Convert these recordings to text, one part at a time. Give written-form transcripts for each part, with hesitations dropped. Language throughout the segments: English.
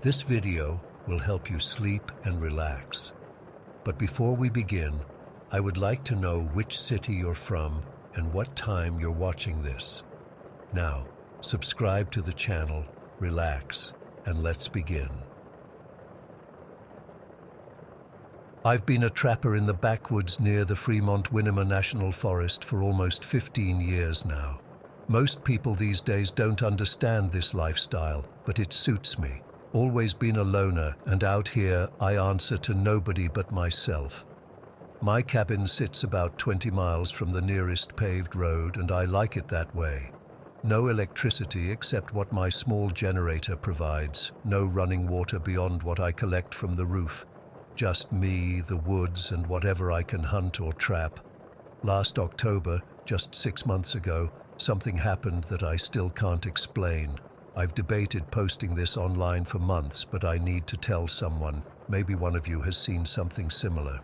This video will help you sleep and relax. But before we begin, I would like to know which city you're from and what time you're watching this. Now, subscribe to the channel, relax, and let's begin. I've been a trapper in the backwoods near the Fremont-Winema National Forest for almost 15 years now. Most people these days don't understand this lifestyle, but it suits me. Always been a loner, and out here I answer to nobody but myself. My cabin sits about 20 miles from the nearest paved road, and I like it that way. No electricity except what my small generator provides, no running water beyond what I collect from the roof. Just me, the woods, and whatever I can hunt or trap. Last October, just 6 months ago, something happened that I still can't explain. I've debated posting this online for months, but I need to tell someone. Maybe one of you has seen something similar.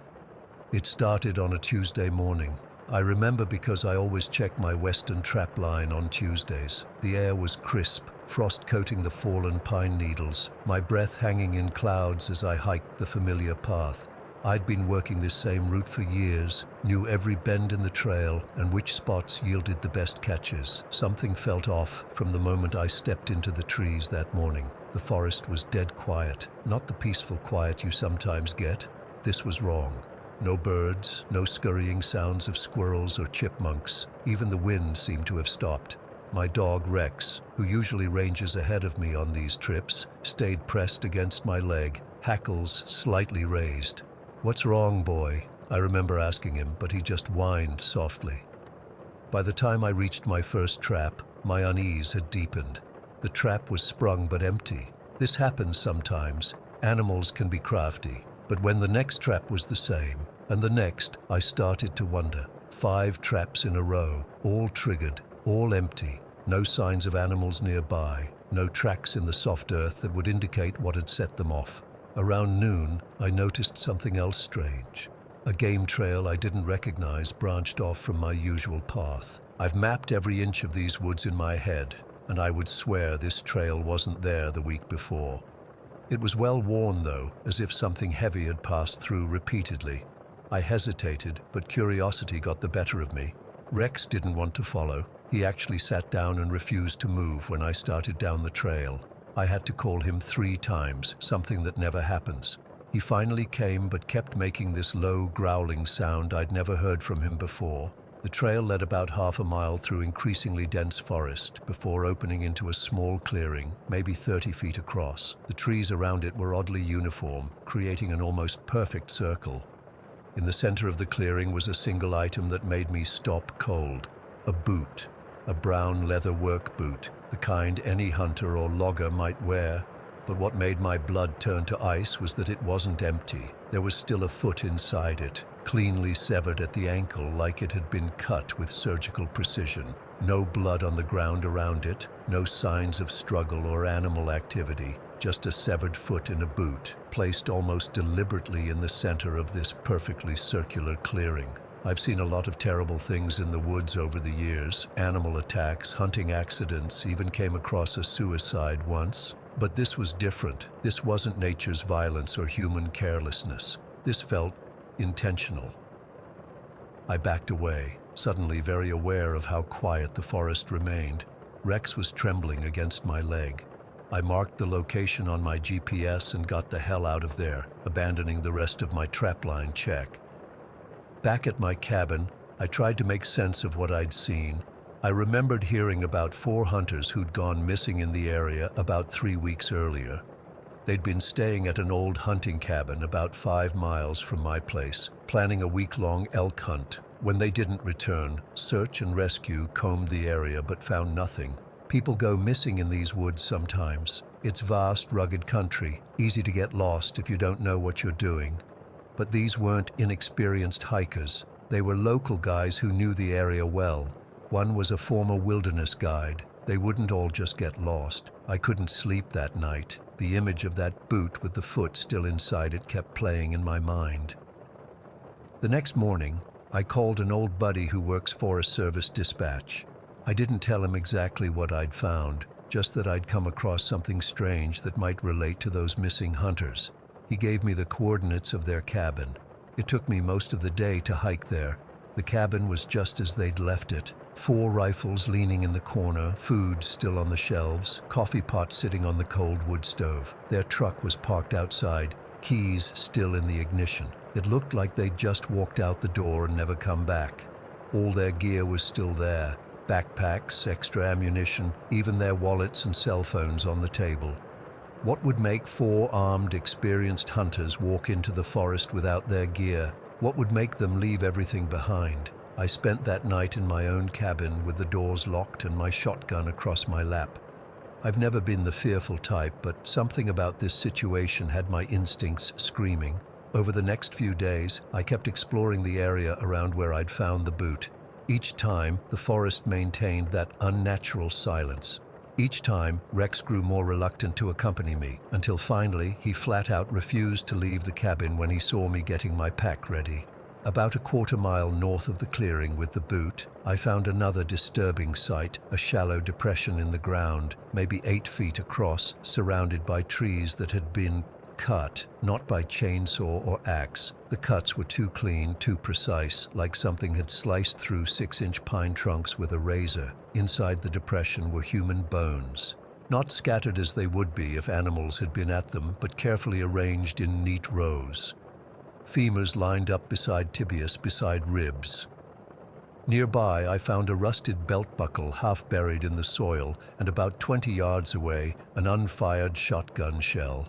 It started on a Tuesday morning. I remember because I always check my western trap line on Tuesdays. The air was crisp, frost coating the fallen pine needles, my breath hanging in clouds as I hiked the familiar path. I'd been working this same route for years, knew every bend in the trail and which spots yielded the best catches. Something felt off from the moment I stepped into the trees that morning. The forest was dead quiet, not the peaceful quiet you sometimes get. This was wrong. No birds, no scurrying sounds of squirrels or chipmunks. Even the wind seemed to have stopped. My dog Rex, who usually ranges ahead of me on these trips, stayed pressed against my leg, hackles slightly raised. "What's wrong, boy?" I remember asking him, but he just whined softly. By the time I reached my first trap, my unease had deepened. The trap was sprung but empty. This happens sometimes. Animals can be crafty. But when the next trap was the same, and the next, I started to wonder. 5 traps in a row, all triggered, all empty. No signs of animals nearby, no tracks in the soft earth that would indicate what had set them off. Around noon, I noticed something else strange. A game trail I didn't recognize branched off from my usual path. I've mapped every inch of these woods in my head, and I would swear this trail wasn't there the week before. It was well worn though, as if something heavy had passed through repeatedly. I hesitated, but curiosity got the better of me. Rex didn't want to follow. He actually sat down and refused to move when I started down the trail. I had to call him 3 times, something that never happens. He finally came but kept making this low, growling sound I'd never heard from him before. The trail led about half a mile through increasingly dense forest before opening into a small clearing, maybe 30 feet across. The trees around it were oddly uniform, creating an almost perfect circle. In the center of the clearing was a single item that made me stop cold. A boot. A brown leather work boot, the kind any hunter or logger might wear. But what made my blood turn to ice was that it wasn't empty. There was still a foot inside it, cleanly severed at the ankle like it had been cut with surgical precision. No blood on the ground around it, no signs of struggle or animal activity, just a severed foot in a boot, placed almost deliberately in the center of this perfectly circular clearing. I've seen a lot of terrible things in the woods over the years, animal attacks, hunting accidents, even came across a suicide once. But this was different. This wasn't nature's violence or human carelessness. This felt intentional. I backed away, suddenly very aware of how quiet the forest remained. Rex was trembling against my leg. I marked the location on my GPS and got the hell out of there, abandoning the rest of my trapline check. Back at my cabin, I tried to make sense of what I'd seen. I remembered hearing about 4 hunters who'd gone missing in the area about 3 weeks earlier. They'd been staying at an old hunting cabin about 5 miles from my place, planning a week-long elk hunt. When they didn't return, search and rescue combed the area but found nothing. People go missing in these woods sometimes. It's vast, rugged country, easy to get lost if you don't know what you're doing. But these weren't inexperienced hikers. They were local guys who knew the area well. One was a former wilderness guide. They wouldn't all just get lost. I couldn't sleep that night. The image of that boot with the foot still inside it kept playing in my mind. The next morning, I called an old buddy who works Forest Service dispatch. I didn't tell him exactly what I'd found. just that I'd come across something strange that might relate to those missing hunters. He gave me the coordinates of their cabin. It took me most of the day to hike there. The cabin was just as they'd left it. 4 rifles leaning in the corner, food still on the shelves, coffee pot sitting on the cold wood stove. Their truck was parked outside, keys still in the ignition. It looked like they'd just walked out the door and never come back. All their gear was still there. Backpacks, extra ammunition, even their wallets and cell phones on the table. What would make 4 armed, experienced hunters walk into the forest without their gear? What would make them leave everything behind? I spent that night in my own cabin with the doors locked and my shotgun across my lap. I've never been the fearful type, but something about this situation had my instincts screaming. Over the next few days, I kept exploring the area around where I'd found the boot. Each time, the forest maintained that unnatural silence. Each time, Rex grew more reluctant to accompany me, until finally he flat out refused to leave the cabin when he saw me getting my pack ready. About a quarter-mile north of the clearing with the boot, I found another disturbing sight, a shallow depression in the ground, maybe 8 feet across, surrounded by trees that had been cut, not by chainsaw or axe. The cuts were too clean, too precise, like something had sliced through 6-inch pine trunks with a razor. Inside the depression were human bones. Not scattered as they would be if animals had been at them, but carefully arranged in neat rows. Femurs lined up beside tibius, beside ribs. Nearby, I found a rusted belt buckle half buried in the soil, and about 20 yards away, an unfired shotgun shell.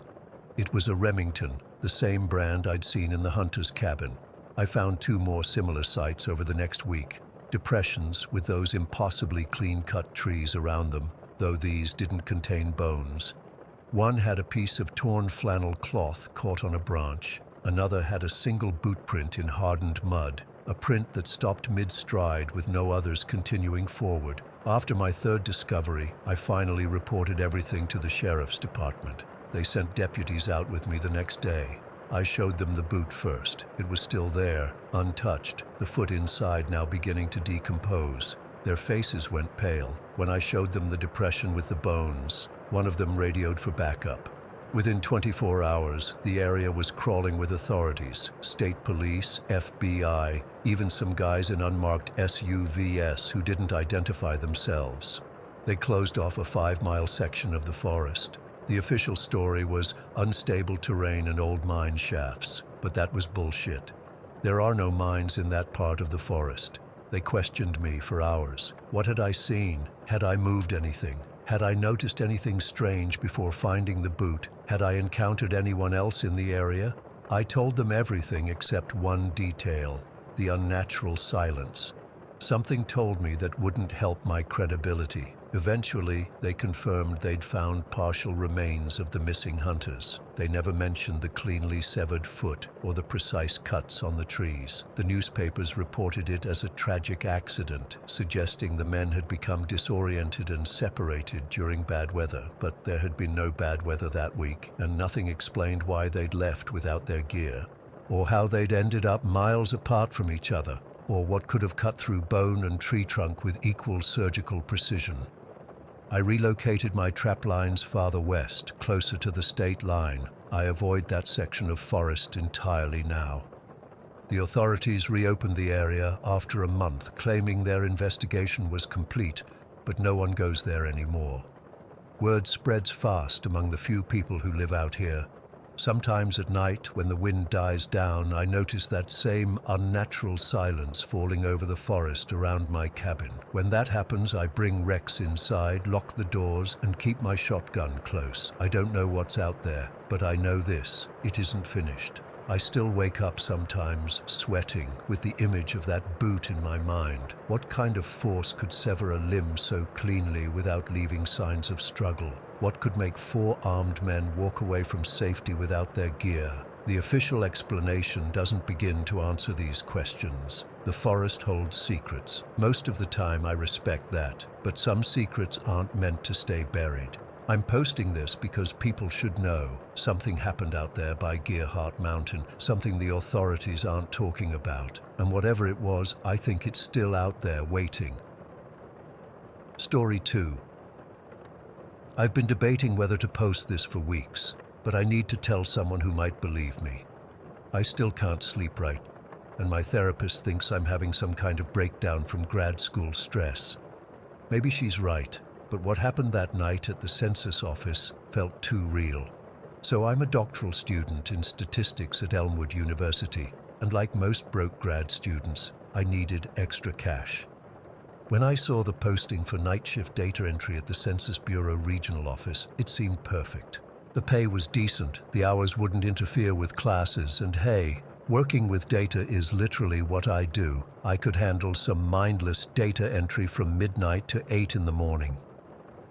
It was a Remington, the same brand I'd seen in the hunter's cabin. I found 2 more similar sites over the next week, depressions with those impossibly clean-cut trees around them, though these didn't contain bones. One had a piece of torn flannel cloth caught on a branch. Another had a single boot print in hardened mud, a print that stopped mid-stride with no others continuing forward. After my 3rd discovery, I finally reported everything to the sheriff's department. They sent deputies out with me the next day. I showed them the boot first. It was still there, untouched, the foot inside now beginning to decompose. Their faces went pale. When I showed them the depression with the bones, one of them radioed for backup. Within 24 hours, the area was crawling with authorities, state police, FBI, even some guys in unmarked SUVs who didn't identify themselves. They closed off a 5-mile section of the forest. The official story was unstable terrain and old mine shafts, but that was bullshit. There are no mines in that part of the forest. They questioned me for hours. What had I seen? Had I moved anything? Had I noticed anything strange before finding the boot? Had I encountered anyone else in the area? I told them everything except one detail, the unnatural silence. Something told me that wouldn't help my credibility. Eventually, they confirmed they'd found partial remains of the missing hunters. They never mentioned the cleanly severed foot or the precise cuts on the trees. The newspapers reported it as a tragic accident, suggesting the men had become disoriented and separated during bad weather. But there had been no bad weather that week, and nothing explained why they'd left without their gear, or how they'd ended up miles apart from each other, or what could have cut through bone and tree trunk with equal surgical precision. I relocated my trap lines farther west, closer to the state line. I avoid that section of forest entirely now. The authorities reopened the area after a month, claiming their investigation was complete, but no one goes there anymore. Word spreads fast among the few people who live out here. Sometimes at night, when the wind dies down, I notice that same unnatural silence falling over the forest around my cabin. When that happens, I bring Rex inside, lock the doors, and keep my shotgun close. I don't know what's out there, but I know this: it isn't finished. I still wake up sometimes, sweating, with the image of that boot in my mind. What kind of force could sever a limb so cleanly without leaving signs of struggle? What could make 4 armed men walk away from safety without their gear? The official explanation doesn't begin to answer these questions. The forest holds secrets. Most of the time I respect that, but some secrets aren't meant to stay buried. I'm posting this because people should know something happened out there by Gearhart Mountain, something the authorities aren't talking about. And whatever it was, I think it's still out there waiting. Story 2. I've been debating whether to post this for weeks, but I need to tell someone who might believe me. I still can't sleep right, and my therapist thinks I'm having some kind of breakdown from grad school stress. Maybe she's right, but what happened that night at the census office felt too real. So I'm a doctoral student in statistics at Elmwood University, and like most broke grad students, I needed extra cash. When I saw the posting for night shift data entry at the Census Bureau regional office, it seemed perfect. The pay was decent, the hours wouldn't interfere with classes, and hey, working with data is literally what I do. I could handle some mindless data entry from midnight to 8 in the morning.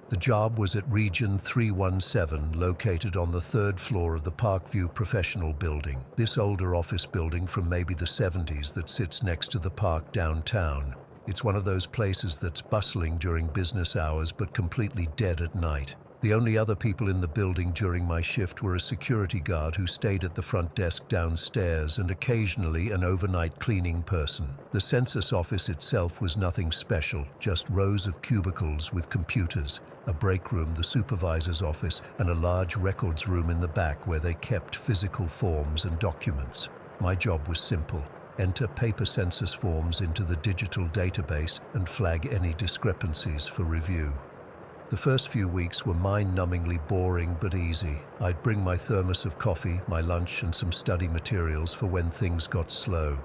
The job was at Region 317, located on the 3rd floor of the Parkview Professional Building, this older office building from maybe the 70s that sits next to the park downtown. It's one of those places that's bustling during business hours but completely dead at night. The only other people in the building during my shift were a security guard who stayed at the front desk downstairs and occasionally an overnight cleaning person. The census office itself was nothing special, just rows of cubicles with computers, a break room, the supervisor's office, and a large records room in the back where they kept physical forms and documents. My job was simple. Enter paper census forms into the digital database and flag any discrepancies for review. The first few weeks were mind-numbingly boring but easy. I'd bring my thermos of coffee, my lunch, and some study materials for when things got slow.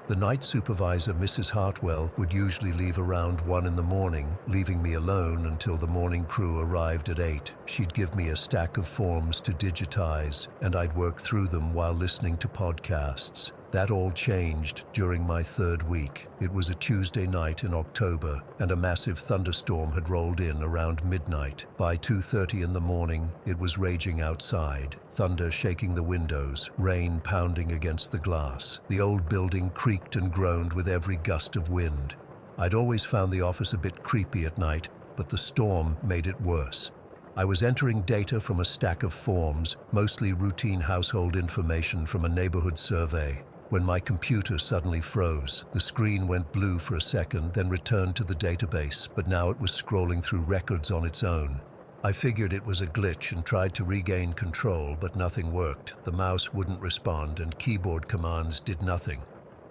The night supervisor, Mrs. Hartwell, would usually leave around 1 in the morning, leaving me alone until the morning crew arrived at 8. She'd give me a stack of forms to digitize, and I'd work through them while listening to podcasts. That all changed during my 3rd week. It was a Tuesday night in October, and a massive thunderstorm had rolled in around midnight. By 2:30 in the morning, it was raging outside, thunder shaking the windows, rain pounding against the glass. The old building creaked and groaned with every gust of wind. I'd always found the office a bit creepy at night, but the storm made it worse. I was entering data from a stack of forms, mostly routine household information from a neighborhood survey, when my computer suddenly froze. The screen went blue for a second, then returned to the database, but now it was scrolling through records on its own. I figured it was a glitch and tried to regain control, but nothing worked. The mouse wouldn't respond and keyboard commands did nothing.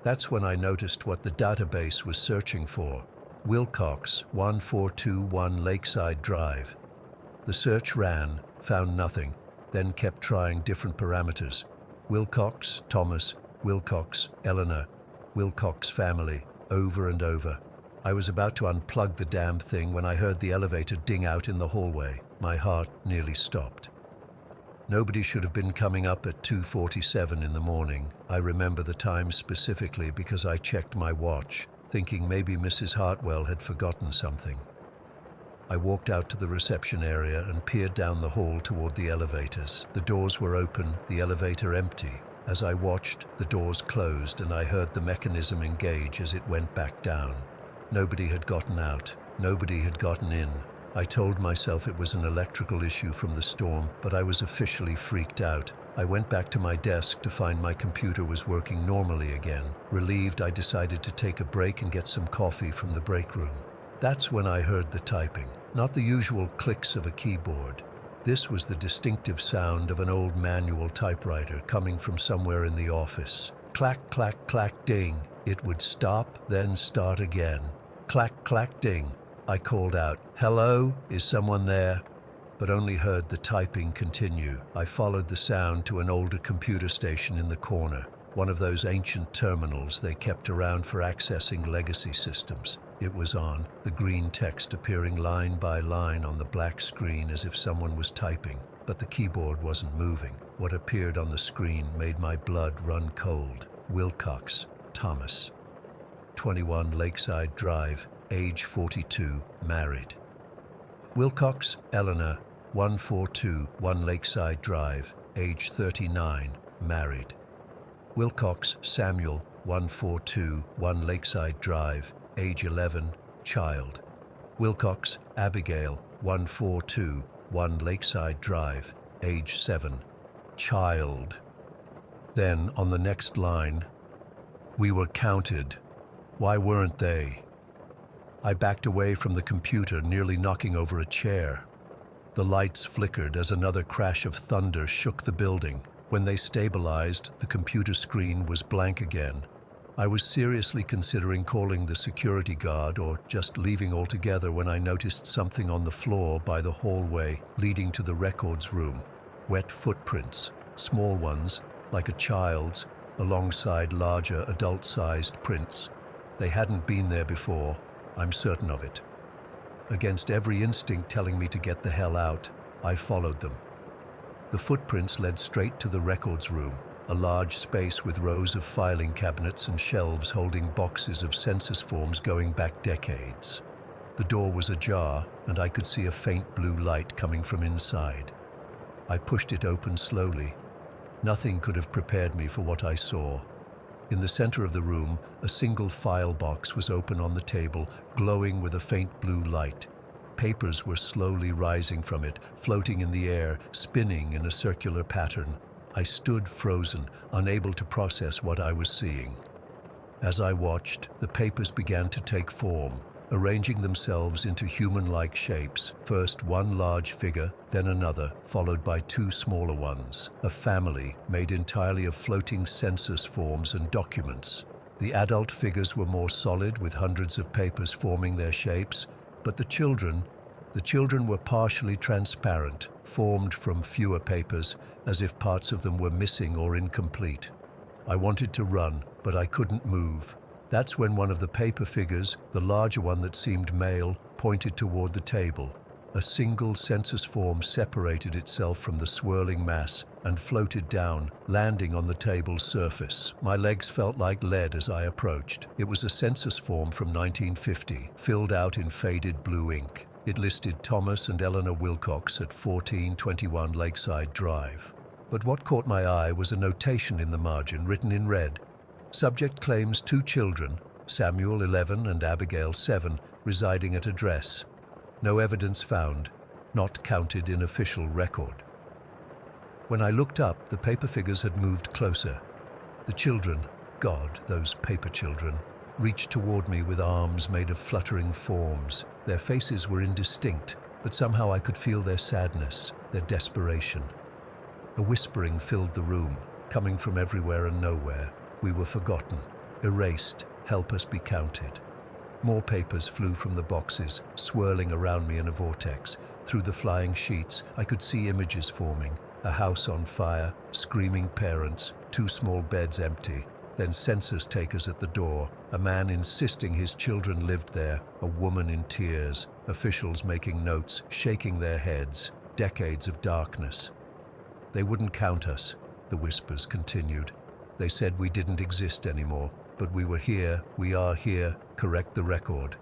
That's when I noticed what the database was searching for. Wilcox 1421 Lakeside Drive. The search ran, found nothing, then kept trying different parameters. Wilcox, Thomas, Wilcox, Eleanor, Wilcox family, over and over. I was about to unplug the damn thing when I heard the elevator ding out in the hallway. My heart nearly stopped. Nobody should have been coming up at 2:47 in the morning. I remember the time specifically because I checked my watch, thinking maybe Mrs. Hartwell had forgotten something. I walked out to the reception area and peered down the hall toward the elevators. The doors were open, the elevator empty. As I watched, the doors closed and I heard the mechanism engage as it went back down. Nobody had gotten out. Nobody had gotten in. I told myself it was an electrical issue from the storm, but I was officially freaked out. I went back to my desk to find my computer was working normally again. Relieved, I decided to take a break and get some coffee from the break room. That's when I heard the typing, not the usual clicks of a keyboard. This was the distinctive sound of an old manual typewriter coming from somewhere in the office. Clack, clack, clack, ding. It would stop, then start again. Clack, clack, ding. I called out, "Hello, is someone there?" But only heard the typing continue. I followed the sound to an older computer station in the corner, one of those ancient terminals they kept around for accessing legacy systems. It was on, the green text appearing line by line on the black screen as if someone was typing, but the keyboard wasn't moving. What appeared on the screen made my blood run cold. Wilcox, Thomas. 21 Lakeside Drive, age 42, married. Wilcox, Eleanor, 1421 Lakeside Drive, age 39, married. Wilcox, Samuel, 1421 Lakeside Drive, age 11, child. Wilcox, Abigail, 1421 Lakeside Drive, age 7, child. Then, on the next line, "We were counted. Why weren't they?" I backed away from the computer, nearly knocking over a chair. The lights flickered as another crash of thunder shook the building. When they stabilized, the computer screen was blank again. I was seriously considering calling the security guard or just leaving altogether when I noticed something on the floor by the hallway leading to the records room. Wet footprints, small ones, like a child's, alongside larger adult-sized prints. They hadn't been there before, I'm certain of it. Against every instinct telling me to get the hell out, I followed them. The footprints led straight to the records room, a large space with rows of filing cabinets and shelves holding boxes of census forms going back decades. The door was ajar, and I could see a faint blue light coming from inside. I pushed it open slowly. Nothing could have prepared me for what I saw. In the center of the room, a single file box was open on the table, glowing with a faint blue light. Papers were slowly rising from it, floating in the air, spinning in a circular pattern. I stood frozen, unable to process what I was seeing. As I watched, the papers began to take form, arranging themselves into human-like shapes, first one large figure, then another, followed by two smaller ones, a family made entirely of floating census forms and documents. The adult figures were more solid, with hundreds of papers forming their shapes, but the children were partially transparent, formed from fewer papers, as if parts of them were missing or incomplete. I wanted to run, but I couldn't move. That's when one of the paper figures, the larger one that seemed male, pointed toward the table. A single census form separated itself from the swirling mass and floated down, landing on the table's surface. My legs felt like lead as I approached. It was a census form from 1950, filled out in faded blue ink. It listed Thomas and Eleanor Wilcox at 1421 Lakeside Drive. But what caught my eye was a notation in the margin written in red. Subject claims two children, Samuel 11 and Abigail 7, residing at address. No evidence found, not counted in official record. When I looked up, the paper figures had moved closer. The children, God, those paper children, reached toward me with arms made of fluttering forms. Their faces were indistinct, but somehow I could feel their sadness, their desperation. A whispering filled the room, coming from everywhere and nowhere. We were forgotten, erased, help us be counted. More papers flew from the boxes, swirling around me in a vortex. Through the flying sheets, I could see images forming. A house on fire, screaming parents, two small beds empty, then census takers at the door, a man insisting his children lived there, a woman in tears, officials making notes, shaking their heads, decades of darkness. They wouldn't count us, the whispers continued. They said we didn't exist anymore, but we were here, we are here, correct the record.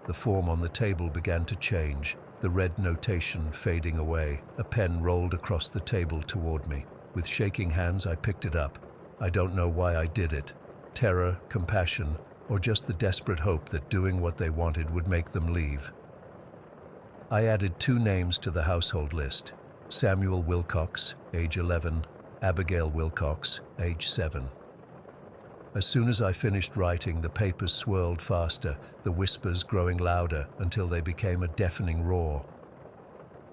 The form on the table began to change, the red notation fading away. A pen rolled across the table toward me. With shaking hands, I picked it up. I don't know why I did it. Terror, compassion, or just the desperate hope that doing what they wanted would make them leave. I added two names to the household list. Samuel Wilcox, age 11, Abigail Wilcox, age 7. As soon as I finished writing, the papers swirled faster, the whispers growing louder until they became a deafening roar.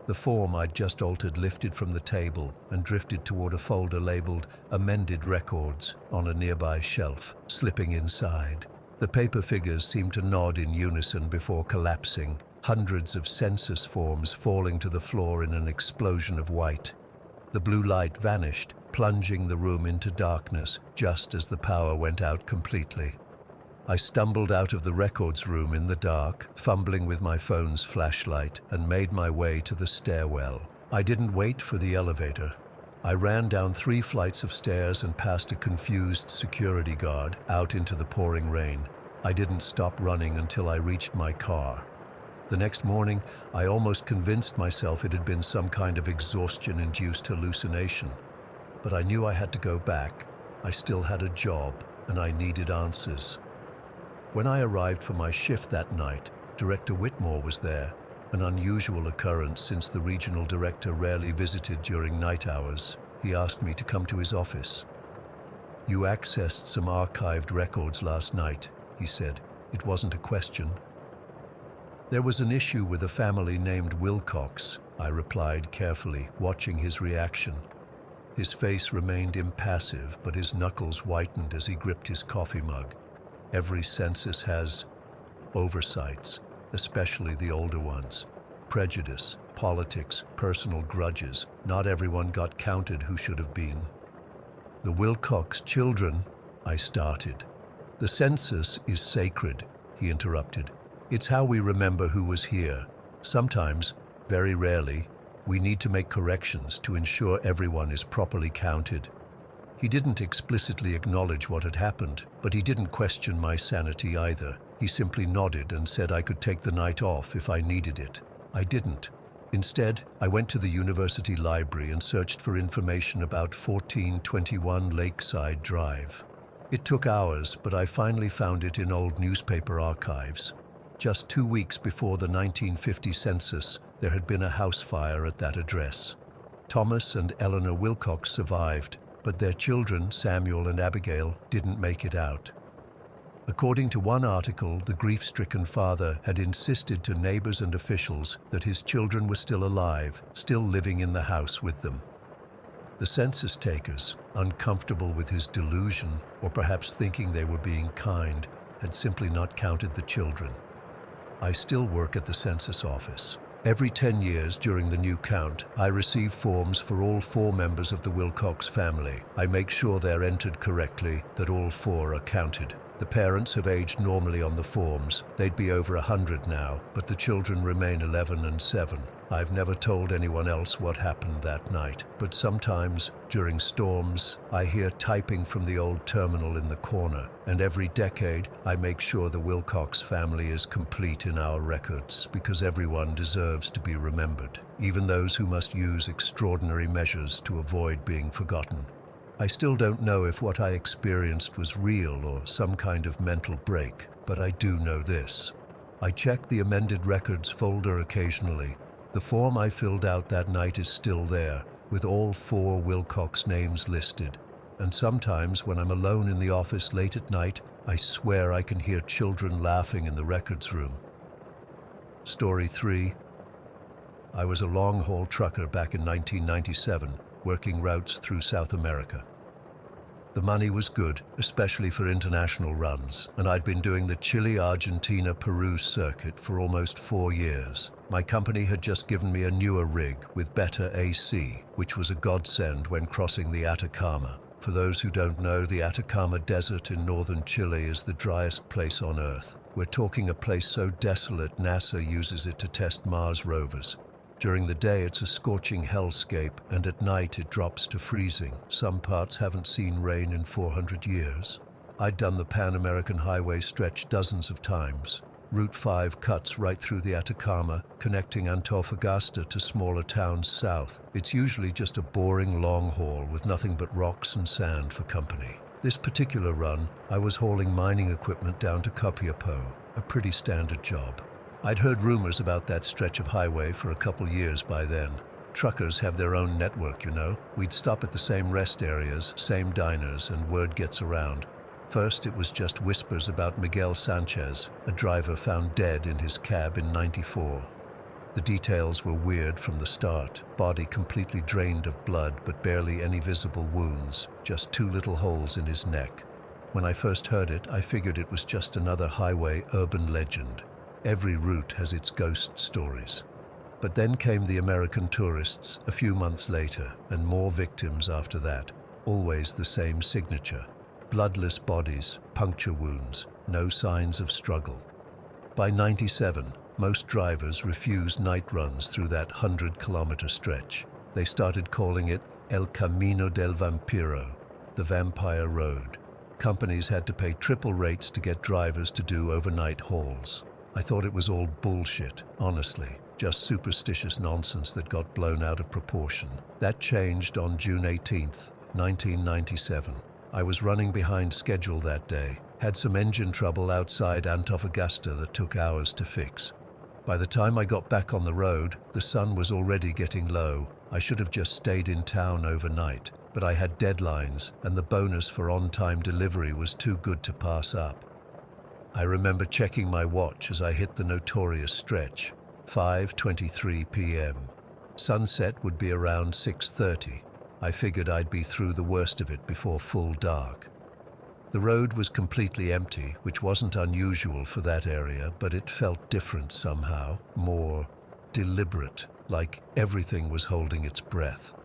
The form I'd just altered lifted from the table and drifted toward a folder labeled Amended Records on a nearby shelf, slipping inside. The paper figures seemed to nod in unison before collapsing, hundreds of census forms falling to the floor in an explosion of white. The blue light vanished, plunging the room into darkness just as the power went out completely. I stumbled out of the records room in the dark, fumbling with my phone's flashlight, and made my way to the stairwell. I didn't wait for the elevator. I ran down 3 flights of stairs and past a confused security guard out into the pouring rain. I didn't stop running until I reached my car. The next morning, I almost convinced myself it had been some kind of exhaustion-induced hallucination. But I knew I had to go back. I still had a job, and I needed answers. When I arrived for my shift that night, Director Whitmore was there, an unusual occurrence since the regional director rarely visited during night hours. He asked me to come to his office. "You accessed some archived records last night," he said. "It wasn't a question." "There was an issue with a family named Wilcox. I replied carefully, watching his reaction. His face remained impassive, but his knuckles whitened as he gripped his coffee mug. Every census has oversights, especially the older ones. Prejudice, politics, personal grudges. Not everyone got counted who should have been. The Wilcox children, I started. The census is sacred, he interrupted. It's how we remember who was here. Sometimes, very rarely, we need to make corrections to ensure everyone is properly counted. He didn't explicitly acknowledge what had happened, but he didn't question my sanity either. He simply nodded and said I could take the night off if I needed it. I didn't. Instead, I went to the university library and searched for information about 1421 Lakeside Drive. It took hours, but I finally found it in old newspaper archives. Just 2 weeks before the 1950 census, there had been a house fire at that address. Thomas and Eleanor Wilcox survived, but their children, Samuel and Abigail, didn't make it out. According to one article, the grief-stricken father had insisted to neighbors and officials that his children were still alive, still living in the house with them. The census takers, uncomfortable with his delusion, or perhaps thinking they were being kind, had simply not counted the children. I still work at the census office. Every 10 years during the new count, I receive forms for all 4 members of the Wilcox family. I make sure they're entered correctly, that all 4 are counted. The parents have aged normally on the forms. They'd be over 100 now, but the children remain 11 and 7. I've never told anyone else what happened that night, but sometimes, during storms, I hear typing from the old terminal in the corner, and every decade I make sure the Wilcox family is complete in our records, because everyone deserves to be remembered, even those who must use extraordinary measures to avoid being forgotten. I still don't know if what I experienced was real or some kind of mental break, but I do know this. I check the amended records folder occasionally. The form I filled out that night is still there, with all 4 Wilcox names listed. And sometimes when I'm alone in the office late at night, I swear I can hear children laughing in the records room. Story 3. I was a long-haul trucker back in 1997, working routes through South America. The money was good, especially for international runs, and I'd been doing the Chile, Argentina, Peru circuit for almost 4 years. My company had just given me a newer rig with better AC, which was a godsend when crossing the Atacama. For those who don't know, the Atacama Desert in northern Chile is the driest place on Earth. We're talking a place so desolate NASA uses it to test Mars rovers. During the day it's a scorching hellscape, and at night it drops to freezing. Some parts haven't seen rain in 400 years. I'd done the Pan-American Highway stretch dozens of times. Route 5 cuts right through the Atacama, connecting Antofagasta to smaller towns south. It's usually just a boring long haul with nothing but rocks and sand for company. This particular run, I was hauling mining equipment down to Copiapó, a pretty standard job. I'd heard rumors about that stretch of highway for a couple years by then. Truckers have their own network, you know. We'd stop at the same rest areas, same diners, and word gets around. First, it was just whispers about Miguel Sanchez, a driver found dead in his cab in '94. The details were weird from the start. Body completely drained of blood, but barely any visible wounds, just 2 little holes in his neck. When I first heard it, I figured it was just another highway urban legend. Every route has its ghost stories. But then came the American tourists a few months later, and more victims after that. Always the same signature. Bloodless bodies, puncture wounds, no signs of struggle. By '97, most drivers refused night runs through that 100-kilometer stretch. They started calling it El Camino del Vampiro, the Vampire Road. Companies had to pay triple rates to get drivers to do overnight hauls. I thought it was all bullshit, honestly, just superstitious nonsense that got blown out of proportion. That changed on June 18th, 1997. I was running behind schedule that day, had some engine trouble outside Antofagasta that took hours to fix. By the time I got back on the road, the sun was already getting low. I should have just stayed in town overnight, but I had deadlines, and the bonus for on-time delivery was too good to pass up. I remember checking my watch as I hit the notorious stretch, 5:23 p.m. Sunset would be around 6:30. I figured I'd be through the worst of it before full dark. The road was completely empty, which wasn't unusual for that area, but it felt different somehow, more deliberate, like everything was holding its breath.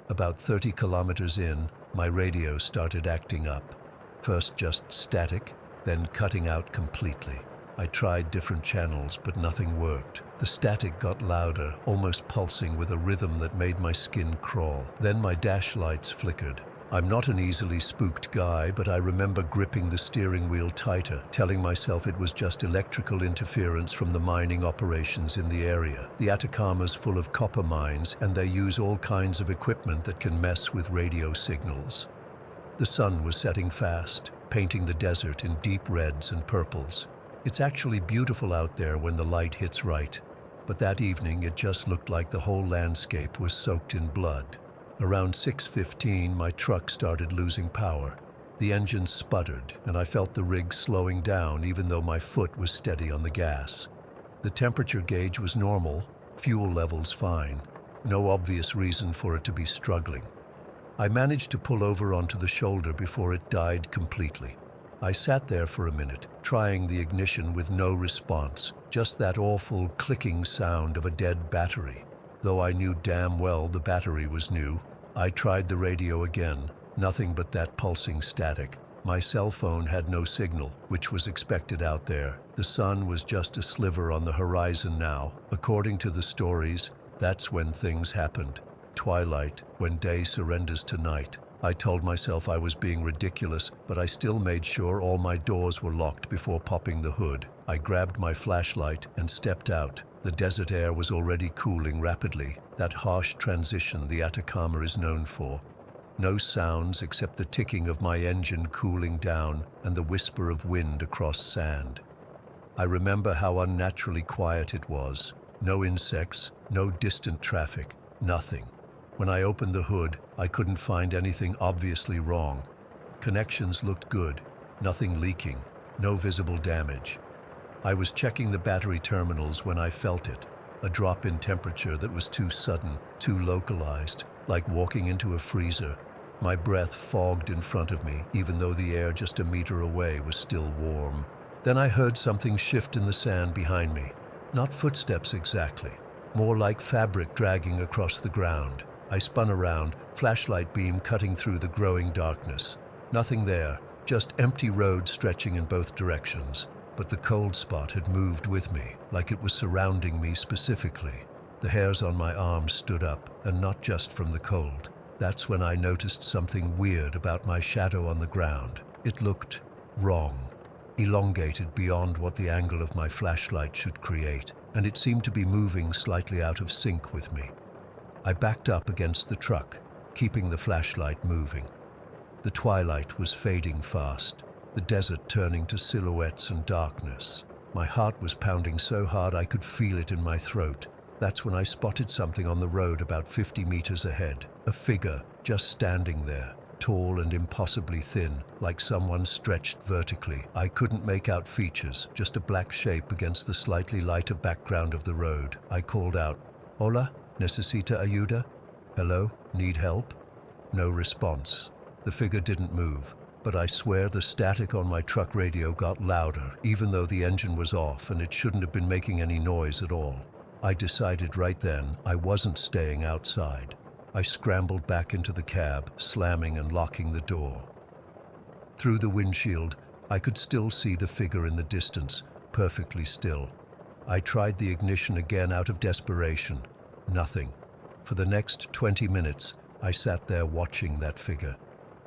About 30 kilometers in, my radio started acting up. First just static, then cutting out completely. I tried different channels, but nothing worked. The static got louder, almost pulsing with a rhythm that made my skin crawl. Then my dash lights flickered. I'm not an easily spooked guy, but I remember gripping the steering wheel tighter, telling myself it was just electrical interference from the mining operations in the area. The Atacama's full of copper mines, and they use all kinds of equipment that can mess with radio signals. The sun was setting fast, painting the desert in deep reds and purples. It's actually beautiful out there when the light hits right, but that evening it just looked like the whole landscape was soaked in blood. Around 6:15, my truck started losing power. The engine sputtered, and I felt the rig slowing down even though my foot was steady on the gas. The temperature gauge was normal, fuel levels fine. No obvious reason for it to be struggling. I managed to pull over onto the shoulder before it died completely. I sat there for a minute, trying the ignition with no response, just that awful clicking sound of a dead battery. Though I knew damn well the battery was new, I tried the radio again, nothing but that pulsing static. My cell phone had no signal, which was expected out there. The sun was just a sliver on the horizon now. According to the stories, that's when things happened. Twilight, when day surrenders to night. I told myself I was being ridiculous, but I still made sure all my doors were locked before popping the hood. I grabbed my flashlight and stepped out. The desert air was already cooling rapidly, that harsh transition the Atacama is known for. No sounds except the ticking of my engine cooling down and the whisper of wind across sand. I remember how unnaturally quiet it was. No insects, no distant traffic, nothing. When I opened the hood, I couldn't find anything obviously wrong. Connections looked good, nothing leaking, no visible damage. I was checking the battery terminals when I felt it, a drop in temperature that was too sudden, too localized, like walking into a freezer. My breath fogged in front of me, even though the air just a meter away was still warm. Then I heard something shift in the sand behind me. Not footsteps exactly, more like fabric dragging across the ground. I spun around, flashlight beam cutting through the growing darkness. Nothing there, just empty road stretching in both directions. But the cold spot had moved with me, like it was surrounding me specifically. The hairs on my arms stood up, and not just from the cold. That's when I noticed something weird about my shadow on the ground. It looked wrong, elongated beyond what the angle of my flashlight should create, and it seemed to be moving slightly out of sync with me. I backed up against the truck, keeping the flashlight moving. The twilight was fading fast, the desert turning to silhouettes and darkness. My heart was pounding so hard I could feel it in my throat. That's when I spotted something on the road about 50 meters ahead. A figure just standing there, tall and impossibly thin, like someone stretched vertically. I couldn't make out features, just a black shape against the slightly lighter background of the road. I called out, "Hola, necesita ayuda? Hello, need help?" No response. The figure didn't move, but I swear the static on my truck radio got louder, even though the engine was off and it shouldn't have been making any noise at all. I decided right then I wasn't staying outside. I scrambled back into the cab, slamming and locking the door. Through the windshield, I could still see the figure in the distance, perfectly still. I tried the ignition again out of desperation. Nothing. For the next 20 minutes, I sat there watching that figure.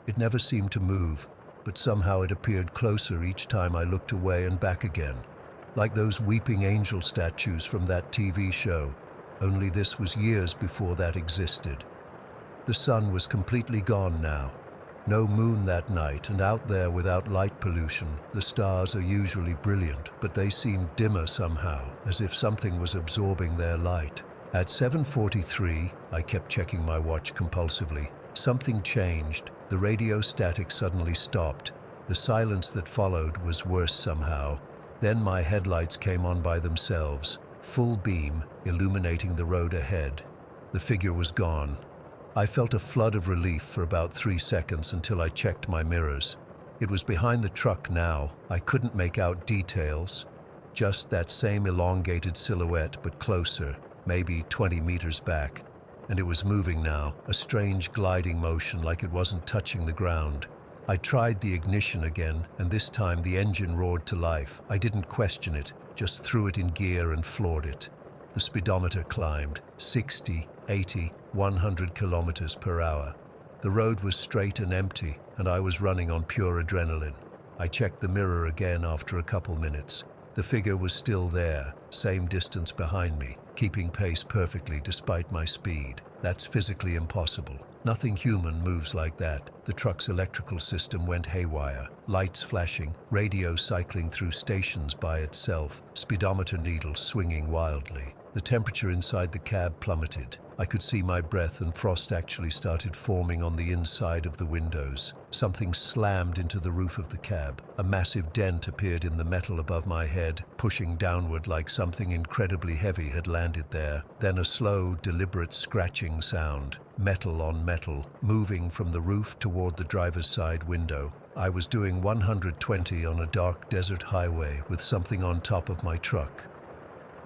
It never seemed to move, but somehow it appeared closer each time I looked away and back again, like those weeping angel statues from that TV show, only this was years before that existed. The sun was completely gone now. No moon that night, and out there without light pollution, the stars are usually brilliant, but they seemed dimmer somehow, as if something was absorbing their light. At 7:43, I kept checking my watch compulsively. Something changed. The radio static suddenly stopped. The silence that followed was worse somehow. Then my headlights came on by themselves, full beam, illuminating the road ahead. The figure was gone. I felt a flood of relief for about 3 seconds until I checked my mirrors. It was behind the truck now. I couldn't make out details. Just that same elongated silhouette, but closer, maybe 20 meters back. And it was moving now, a strange gliding motion like it wasn't touching the ground. I tried the ignition again, and this time the engine roared to life. I didn't question it, just threw it in gear and floored it. The speedometer climbed, 60, 80, 100 kilometers per hour. The road was straight and empty, and I was running on pure adrenaline. I checked the mirror again after a couple minutes. The figure was still there, same distance behind me, keeping pace perfectly despite my speed. That's physically impossible. Nothing human moves like that. The truck's electrical system went haywire. Lights flashing, radio cycling through stations by itself, speedometer needles swinging wildly. The temperature inside the cab plummeted. I could see my breath, and frost actually started forming on the inside of the windows. Something slammed into the roof of the cab. A massive dent appeared in the metal above my head, pushing downward like something incredibly heavy had landed there. Then a slow, deliberate scratching sound, metal on metal, moving from the roof toward the driver's side window. I was doing 120 on a dark desert highway with something on top of my truck.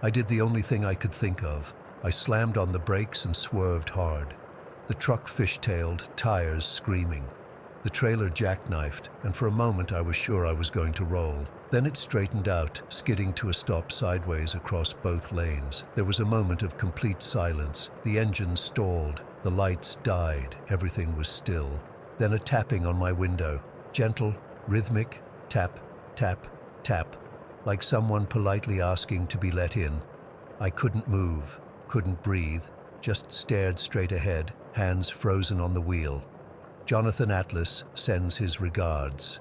I did the only thing I could think of. I slammed on the brakes and swerved hard. The truck fishtailed, tires screaming. The trailer jackknifed, and for a moment I was sure I was going to roll. Then it straightened out, skidding to a stop sideways across both lanes. There was a moment of complete silence. The engine stalled, the lights died, everything was still. Then a tapping on my window. Gentle, rhythmic, tap, tap, tap, like someone politely asking to be let in. I couldn't move, couldn't breathe, just stared straight ahead, hands frozen on the wheel. Jonathan Atlas sends his regards.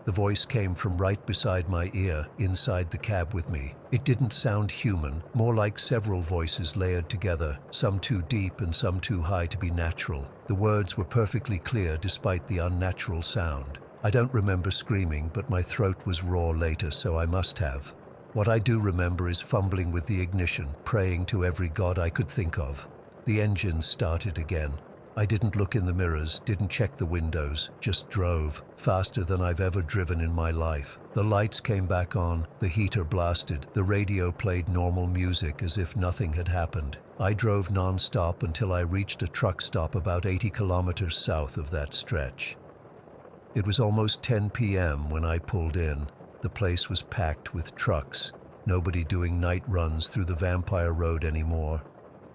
The voice came from right beside my ear, inside the cab with me. It didn't sound human, more like several voices layered together, some too deep and some too high to be natural. The words were perfectly clear despite the unnatural sound. I don't remember screaming, but my throat was raw later, so I must have. What I do remember is fumbling with the ignition, praying to every god I could think of. The engine started again. I didn't look in the mirrors, didn't check the windows, just drove, faster than I've ever driven in my life. The lights came back on, the heater blasted, the radio played normal music as if nothing had happened. I drove non-stop until I reached a truck stop about 80 kilometers south of that stretch. It was almost 10 p.m. when I pulled in. The place was packed with trucks, nobody doing night runs through the Vampire Road anymore.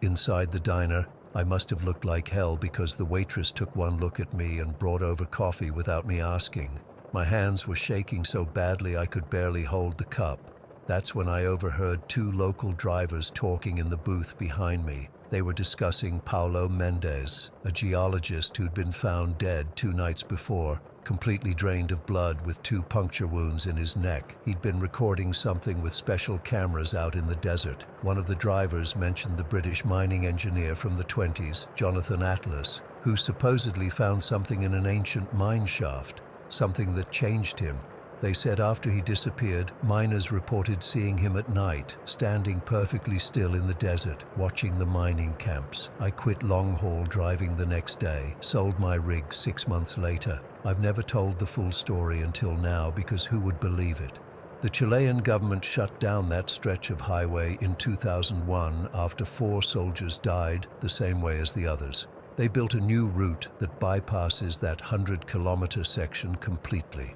Inside the diner, I must have looked like hell because the waitress took one look at me and brought over coffee without me asking. My hands were shaking so badly I could barely hold the cup. That's when I overheard two local drivers talking in the booth behind me. They were discussing Paulo Mendez, a geologist who'd been found dead 2 nights before, completely drained of blood with 2 puncture wounds in his neck. He'd been recording something with special cameras out in the desert. One of the drivers mentioned the British mining engineer from the 20s, Jonathan Atlas, who supposedly found something in an ancient mine shaft, something that changed him. They said after he disappeared, miners reported seeing him at night, standing perfectly still in the desert, watching the mining camps. I quit long-haul driving the next day, sold my rig 6 months later. I've never told the full story until now because who would believe it? The Chilean government shut down that stretch of highway in 2001 after 4 soldiers died the same way as the others. They built a new route that bypasses that 100-kilometer section completely.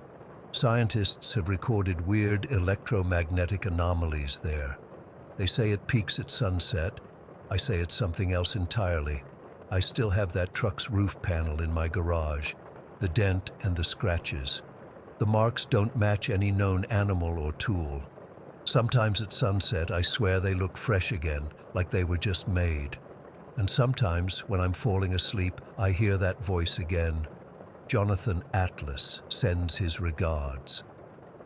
Scientists have recorded weird electromagnetic anomalies there. They say it peaks at sunset. I say it's something else entirely. I still have that truck's roof panel in my garage, the dent and the scratches. The marks don't match any known animal or tool. Sometimes at sunset, I swear they look fresh again, like they were just made. And sometimes, when I'm falling asleep, I hear that voice again. Jonathan Atlas sends his regards.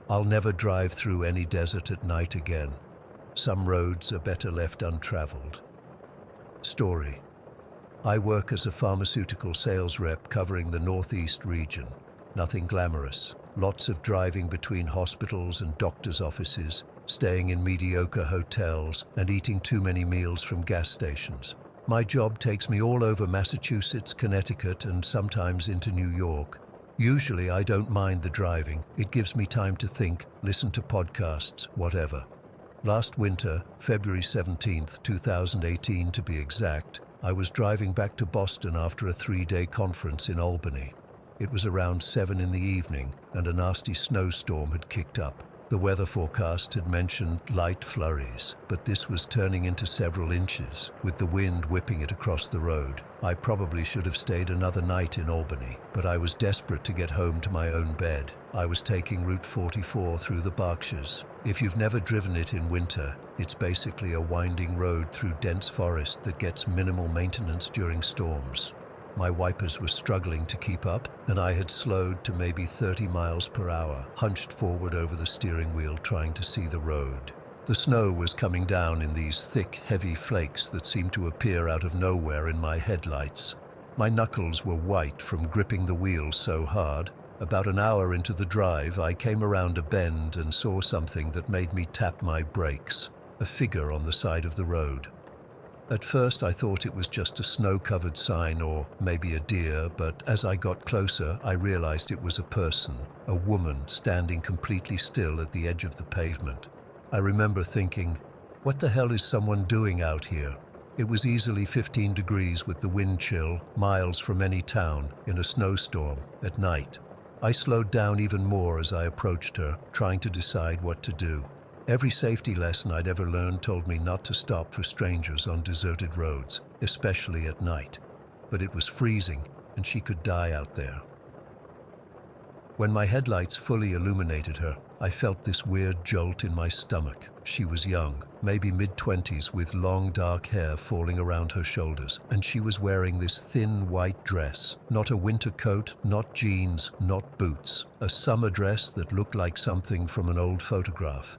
I'll never drive through any desert at night again. Some roads are better left untraveled. Story. I work as a pharmaceutical sales rep covering the Northeast region. Nothing glamorous. Lots of driving between hospitals and doctors' offices, staying in mediocre hotels, and eating too many meals from gas stations. My job takes me all over Massachusetts, Connecticut, and sometimes into New York. Usually I don't mind the driving. It gives me time to think, listen to podcasts, whatever. Last winter, February 17th, 2018 to be exact, I was driving back to Boston after a 3-day conference in Albany. It was around 7 in the evening, and a nasty snowstorm had kicked up. The weather forecast had mentioned light flurries, but this was turning into several inches, with the wind whipping it across the road. I probably should have stayed another night in Albany, but I was desperate to get home to my own bed. I was taking Route 44 through the Berkshires. If you've never driven it in winter, it's basically a winding road through dense forest that gets minimal maintenance during storms. My wipers were struggling to keep up, and I had slowed to maybe 30 miles per hour, hunched forward over the steering wheel trying to see the road. The snow was coming down in these thick, heavy flakes that seemed to appear out of nowhere in my headlights. My knuckles were white from gripping the wheel so hard. About an hour into the drive, I came around a bend and saw something that made me tap my brakes, a figure on the side of the road. At first I thought it was just a snow-covered sign or maybe a deer, but as I got closer I realized it was a person, a woman standing completely still at the edge of the pavement. I remember thinking, what the hell is someone doing out here? It was easily 15 degrees with the wind chill, miles from any town, in a snowstorm, at night. I slowed down even more as I approached her, trying to decide what to do. Every safety lesson I'd ever learned told me not to stop for strangers on deserted roads, especially at night. But it was freezing, and she could die out there. When my headlights fully illuminated her, I felt this weird jolt in my stomach. She was young, maybe mid-20s, with long dark hair falling around her shoulders, and she was wearing this thin white dress. Not a winter coat, not jeans, not boots. A summer dress that looked like something from an old photograph.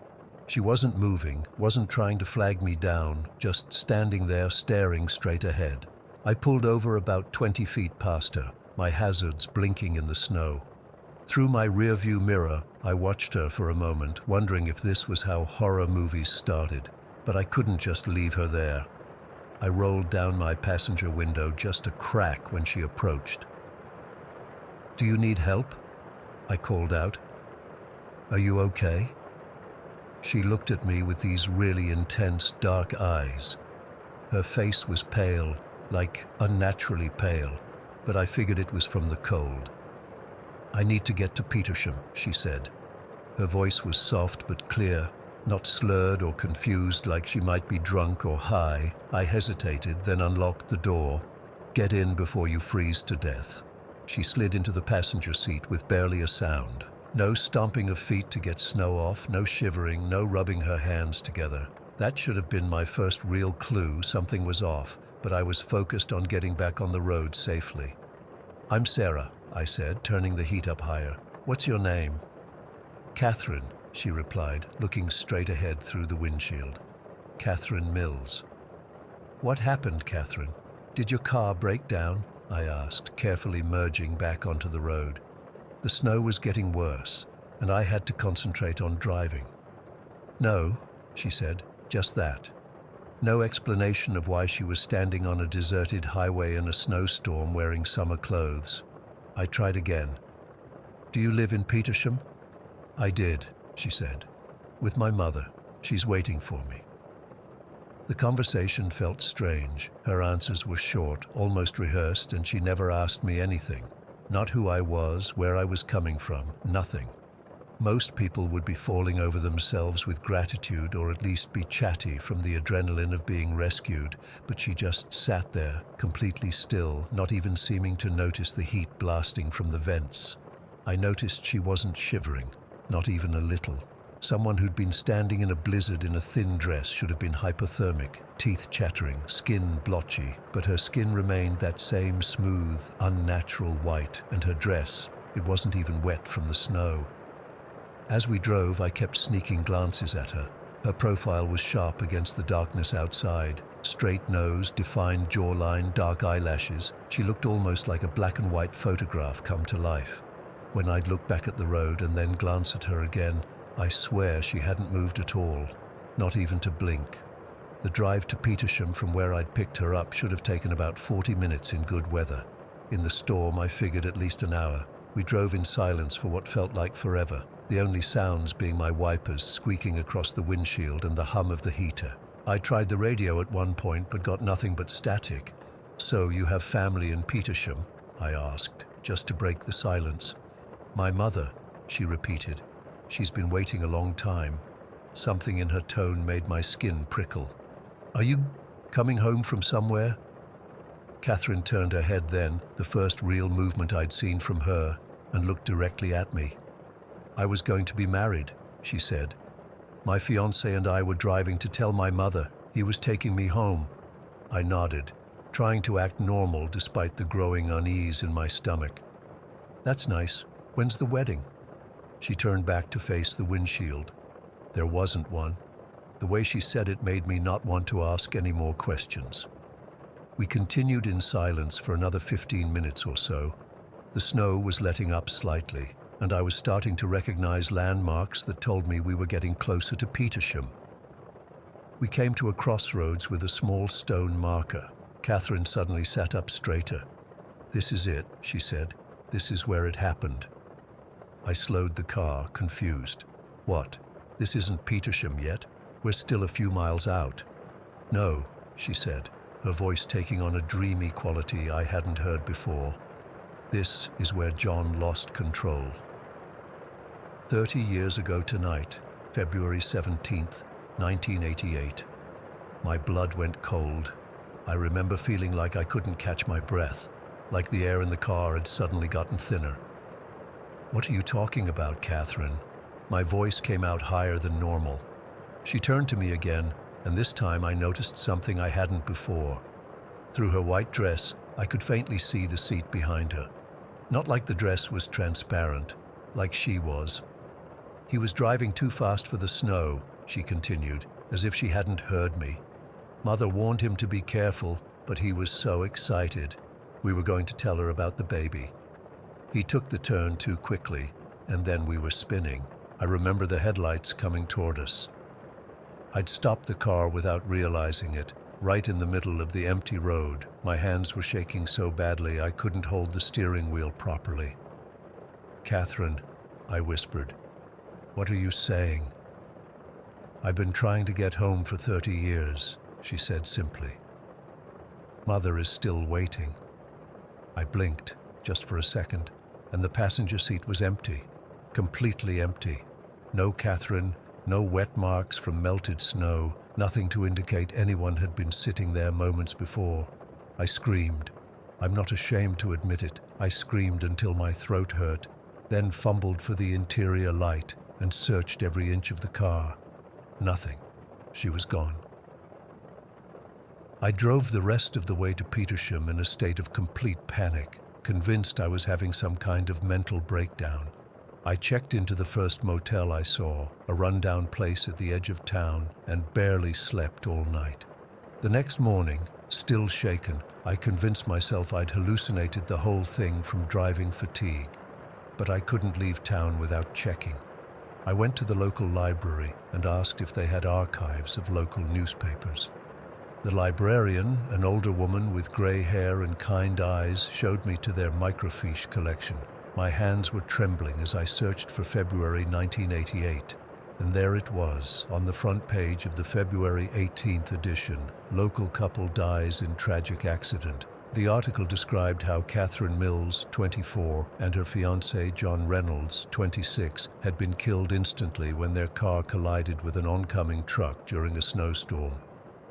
She wasn't moving, wasn't trying to flag me down, just standing there staring straight ahead. I pulled over about 20 feet past her, my hazards blinking in the snow. Through my rearview mirror, I watched her for a moment, wondering if this was how horror movies started. But I couldn't just leave her there. I rolled down my passenger window just a crack when she approached. "Do you need help?" I called out. "Are you okay?" She looked at me with these really intense, dark eyes. Her face was pale, like unnaturally pale, but I figured it was from the cold. "I need to get to Petersham," she said. Her voice was soft but clear, not slurred or confused like she might be drunk or high. I hesitated, then unlocked the door. "Get in before you freeze to death." She slid into the passenger seat with barely a sound. No stomping of feet to get snow off, no shivering, no rubbing her hands together. That should have been my first real clue something was off, but I was focused on getting back on the road safely. "I'm Sarah," I said, turning the heat up higher. "What's your name?" "Catherine," she replied, looking straight ahead through the windshield. "Catherine Mills." "What happened, Catherine? Did your car break down?" I asked, carefully merging back onto the road. The snow was getting worse, and I had to concentrate on driving. "No," she said, "just that." No explanation of why she was standing on a deserted highway in a snowstorm wearing summer clothes. I tried again. "Do you live in Petersham?" "I did," she said. "With my mother. She's waiting for me." The conversation felt strange. Her answers were short, almost rehearsed, and she never asked me anything. Not who I was, where I was coming from, nothing. Most people would be falling over themselves with gratitude or at least be chatty from the adrenaline of being rescued, but she just sat there, completely still, not even seeming to notice the heat blasting from the vents. I noticed she wasn't shivering, not even a little. Someone who'd been standing in a blizzard in a thin dress should have been hypothermic, teeth chattering, skin blotchy, but her skin remained that same smooth, unnatural white, and her dress, it wasn't even wet from the snow. As we drove, I kept sneaking glances at her. Her profile was sharp against the darkness outside. Straight nose, defined jawline, dark eyelashes. She looked almost like a black and white photograph come to life. When I'd look back at the road and then glance at her again, I swear she hadn't moved at all, not even to blink. The drive to Petersham from where I'd picked her up should have taken about 40 minutes in good weather. In the storm, I figured at least an hour. We drove in silence for what felt like forever, the only sounds being my wipers squeaking across the windshield and the hum of the heater. I tried the radio at one point but got nothing but static. "So you have family in Petersham?" I asked, just to break the silence. "My mother," she repeated. "She's been waiting a long time." Something in her tone made my skin prickle. "Are you coming home from somewhere?" Catherine turned her head then, the first real movement I'd seen from her, and looked directly at me. "I was going to be married," she said. "My fiancé and I were driving to tell my mother. He was taking me home." I nodded, trying to act normal despite the growing unease in my stomach. "That's nice. When's the wedding?" She turned back to face the windshield. There wasn't one. The way she said it made me not want to ask any more questions. We continued in silence for another 15 minutes or so. The snow was letting up slightly, and I was starting to recognize landmarks that told me we were getting closer to Petersham. We came to a crossroads with a small stone marker. Catherine suddenly sat up straighter. "This is it," she said. "This is where it happened." I slowed the car, confused. "What? This isn't Petersham yet? We're still a few miles out." "No," she said, her voice taking on a dreamy quality I hadn't heard before. "This is where John lost control." 30 years ago tonight, February 17th, 1988. My blood went cold. I remember feeling like I couldn't catch my breath, like the air in the car had suddenly gotten thinner. "What are you talking about, Catherine?" My voice came out higher than normal. She turned to me again, and this time I noticed something I hadn't before. Through her white dress, I could faintly see the seat behind her. Not like the dress was transparent, like she was. "He was driving too fast for the snow," she continued, as if she hadn't heard me. "Mother warned him to be careful, but he was so excited." We were going to tell her about the baby. "He took the turn too quickly, and then we were spinning. I remember the headlights coming toward us." I'd stopped the car without realizing it, right in the middle of the empty road. My hands were shaking so badly I couldn't hold the steering wheel properly. "Catherine," I whispered, "what are you saying?" "I've been trying to get home for 30 years, she said simply. "Mother is still waiting." I blinked, just for a second, and the passenger seat was empty, completely empty. No Catherine, no wet marks from melted snow, nothing to indicate anyone had been sitting there moments before. I screamed. I'm not ashamed to admit it. I screamed until my throat hurt, then fumbled for the interior light and searched every inch of the car. Nothing. She was gone. I drove the rest of the way to Petersham in a state of complete panic, convinced I was having some kind of mental breakdown. I checked into the first motel I saw, a rundown place at the edge of town, and barely slept all night. The next morning, still shaken, I convinced myself I'd hallucinated the whole thing from driving fatigue. But I couldn't leave town without checking. I went to the local library and asked if they had archives of local newspapers. The librarian, an older woman with gray hair and kind eyes, showed me to their microfiche collection. My hands were trembling as I searched for February 1988, and there it was, on the front page of the February 18th edition, "Local couple dies in tragic accident." The article described how Catherine Mills, 24, and her fiancé John Reynolds, 26, had been killed instantly when their car collided with an oncoming truck during a snowstorm.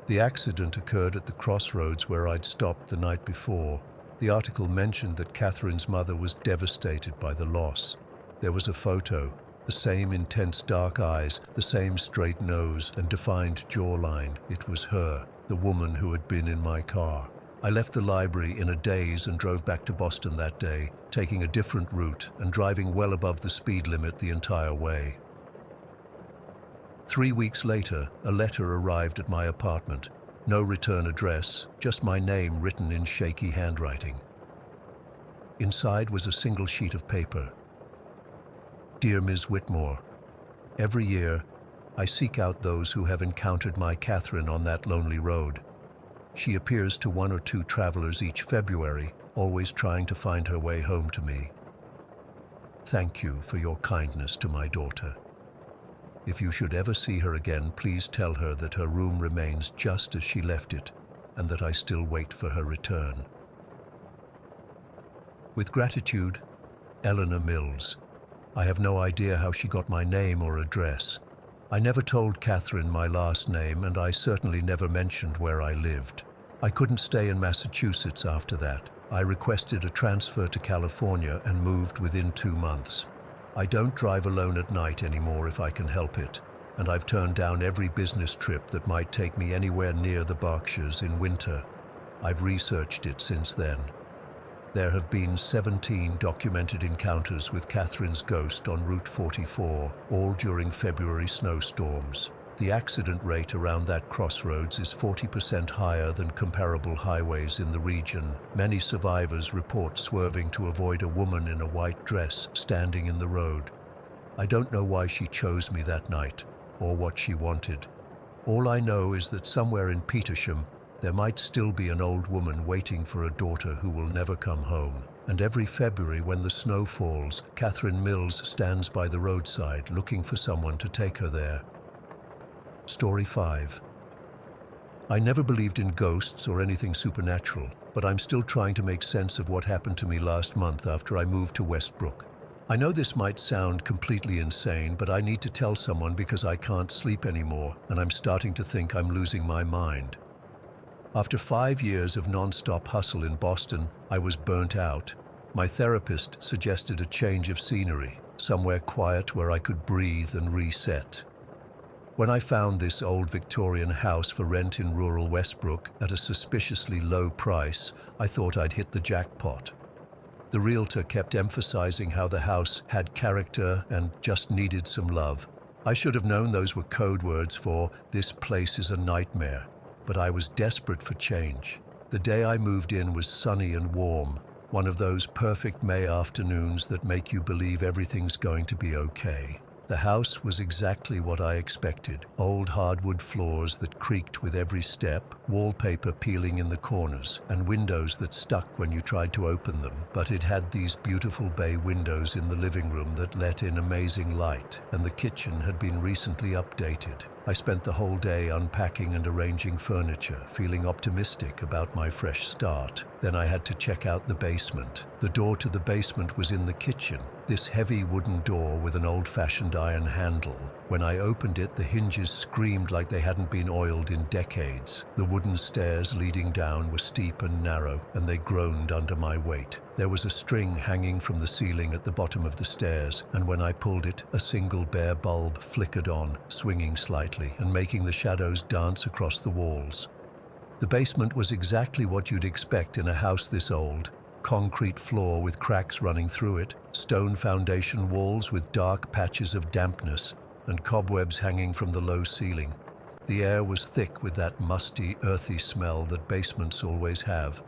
The accident occurred at the crossroads where I'd stopped the night before. The article mentioned that Catherine's mother was devastated by the loss. There was a photo, the same intense dark eyes, the same straight nose and defined jawline. It was her, the woman who had been in my car. I left the library in a daze and drove back to Boston that day, taking a different route and driving well above the speed limit the entire way. 3 weeks later, a letter arrived at my apartment. No return address, just my name written in shaky handwriting. Inside was a single sheet of paper. "Dear Ms. Whitmore, every year, I seek out those who have encountered my Catherine on that lonely road. She appears to one or two travelers each February, always trying to find her way home to me. Thank you for your kindness to my daughter. If you should ever see her again, please tell her that her room remains just as she left it, and that I still wait for her return. With gratitude, Eleanor Mills. I have no idea how she got my name or address. I never told Catherine my last name, and I certainly never mentioned where I lived. I couldn't stay in Massachusetts after that. I requested a transfer to California and moved within 2 months. I don't drive alone at night anymore if I can help it, and I've turned down every business trip that might take me anywhere near the Berkshires in winter. I've researched it since then. There have been 17 documented encounters with Catherine's ghost on Route 44, all during February snowstorms. The accident rate around that crossroads is 40% higher than comparable highways in the region. Many survivors report swerving to avoid a woman in a white dress standing in the road. I don't know why she chose me that night, or what she wanted. All I know is that somewhere in Petersham, there might still be an old woman waiting for a daughter who will never come home. And every February when the snow falls, Catherine Mills stands by the roadside looking for someone to take her there. Story 5. I never believed in ghosts or anything supernatural, but I'm still trying to make sense of what happened to me last month after I moved to Westbrook. I know this might sound completely insane, but I need to tell someone because I can't sleep anymore, and I'm starting to think I'm losing my mind. After 5 years of non-stop hustle in Boston, I was burnt out. My therapist suggested a change of scenery, somewhere quiet where I could breathe and reset. When I found this old Victorian house for rent in rural Westbrook at a suspiciously low price, I thought I'd hit the jackpot. The realtor kept emphasizing how the house had character and just needed some love. I should have known those were code words for "this place is a nightmare," but I was desperate for change. The day I moved in was sunny and warm, one of those perfect May afternoons that make you believe everything's going to be okay. The house was exactly what I expected. Old hardwood floors that creaked with every step, wallpaper peeling in the corners, and windows that stuck when you tried to open them. But it had these beautiful bay windows in the living room that let in amazing light, and the kitchen had been recently updated. I spent the whole day unpacking and arranging furniture, feeling optimistic about my fresh start. Then I had to check out the basement. The door to the basement was in the kitchen, this heavy wooden door with an old-fashioned iron handle. When I opened it, the hinges screamed like they hadn't been oiled in decades. The wooden stairs leading down were steep and narrow, and they groaned under my weight. There was a string hanging from the ceiling at the bottom of the stairs, and when I pulled it, a single bare bulb flickered on, swinging slightly and making the shadows dance across the walls. The basement was exactly what you'd expect in a house this old. Concrete floor with cracks running through it, stone foundation walls with dark patches of dampness, and cobwebs hanging from the low ceiling. The air was thick with that musty, earthy smell that basements always have,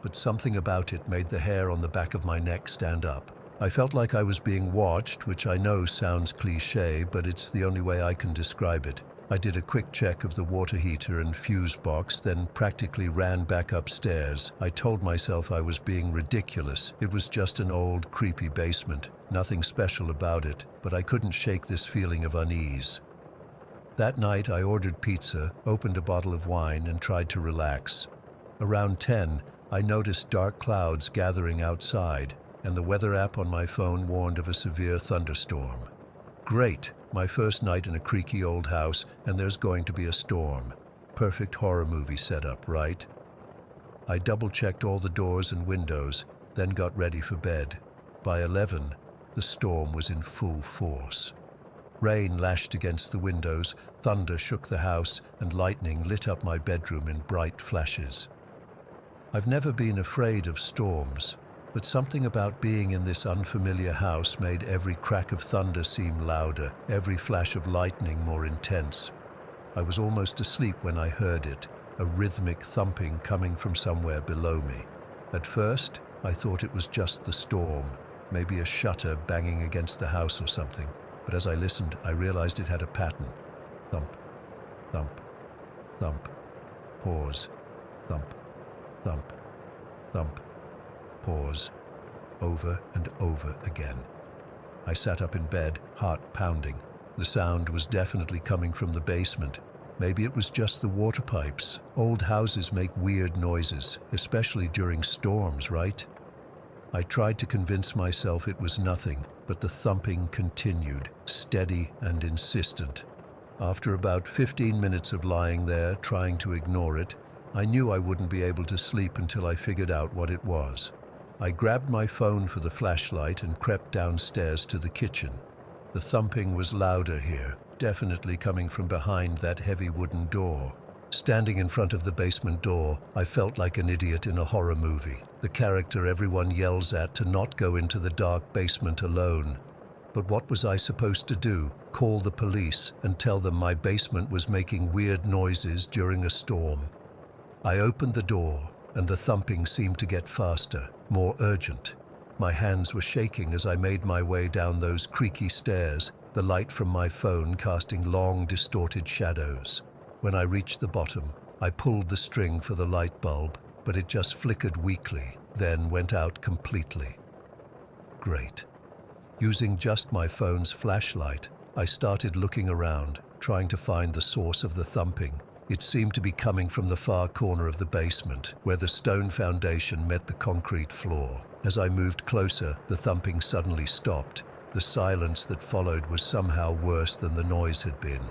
but something about it made the hair on the back of my neck stand up. I felt like I was being watched, which I know sounds cliché, but it's the only way I can describe it. I did a quick check of the water heater and fuse box, then practically ran back upstairs. I told myself I was being ridiculous. It was just an old, creepy basement. Nothing special about it, but I couldn't shake this feeling of unease. That night I ordered pizza, opened a bottle of wine, and tried to relax. Around 10, I noticed dark clouds gathering outside, and the weather app on my phone warned of a severe thunderstorm. Great! My first night in a creaky old house, and there's going to be a storm. Perfect horror movie setup, right? I double-checked all the doors and windows, then got ready for bed. By 11, the storm was in full force. Rain lashed against the windows, thunder shook the house, and lightning lit up my bedroom in bright flashes. I've never been afraid of storms, but something about being in this unfamiliar house made every crack of thunder seem louder, every flash of lightning more intense. I was almost asleep when I heard it, a rhythmic thumping coming from somewhere below me. At first, I thought it was just the storm, maybe a shutter banging against the house or something, but as I listened, I realized it had a pattern. thump, thump, thump, pause, thump, thump, thump, pause, over and over again. I sat up in bed, heart pounding. The sound was definitely coming from the basement. Maybe it was just the water pipes. Old houses make weird noises, especially during storms, right? I tried to convince myself it was nothing, but the thumping continued, steady and insistent. After about 15 minutes of lying there, trying to ignore it, I knew I wouldn't be able to sleep until I figured out what it was. I grabbed my phone for the flashlight and crept downstairs to the kitchen. The thumping was louder here, definitely coming from behind that heavy wooden door. Standing in front of the basement door, I felt like an idiot in a horror movie. The character everyone yells at to not go into the dark basement alone. But what was I supposed to do? Call the police and tell them my basement was making weird noises during a storm? I opened the door, and the thumping seemed to get faster, more urgent. My hands were shaking as I made my way down those creaky stairs, the light from my phone casting long, distorted shadows. When I reached the bottom, I pulled the string for the light bulb, but it just flickered weakly, then went out completely. Great. Using just my phone's flashlight, I started looking around, trying to find the source of the thumping. It seemed to be coming from the far corner of the basement, where the stone foundation met the concrete floor. As I moved closer, the thumping suddenly stopped. The silence that followed was somehow worse than the noise had been.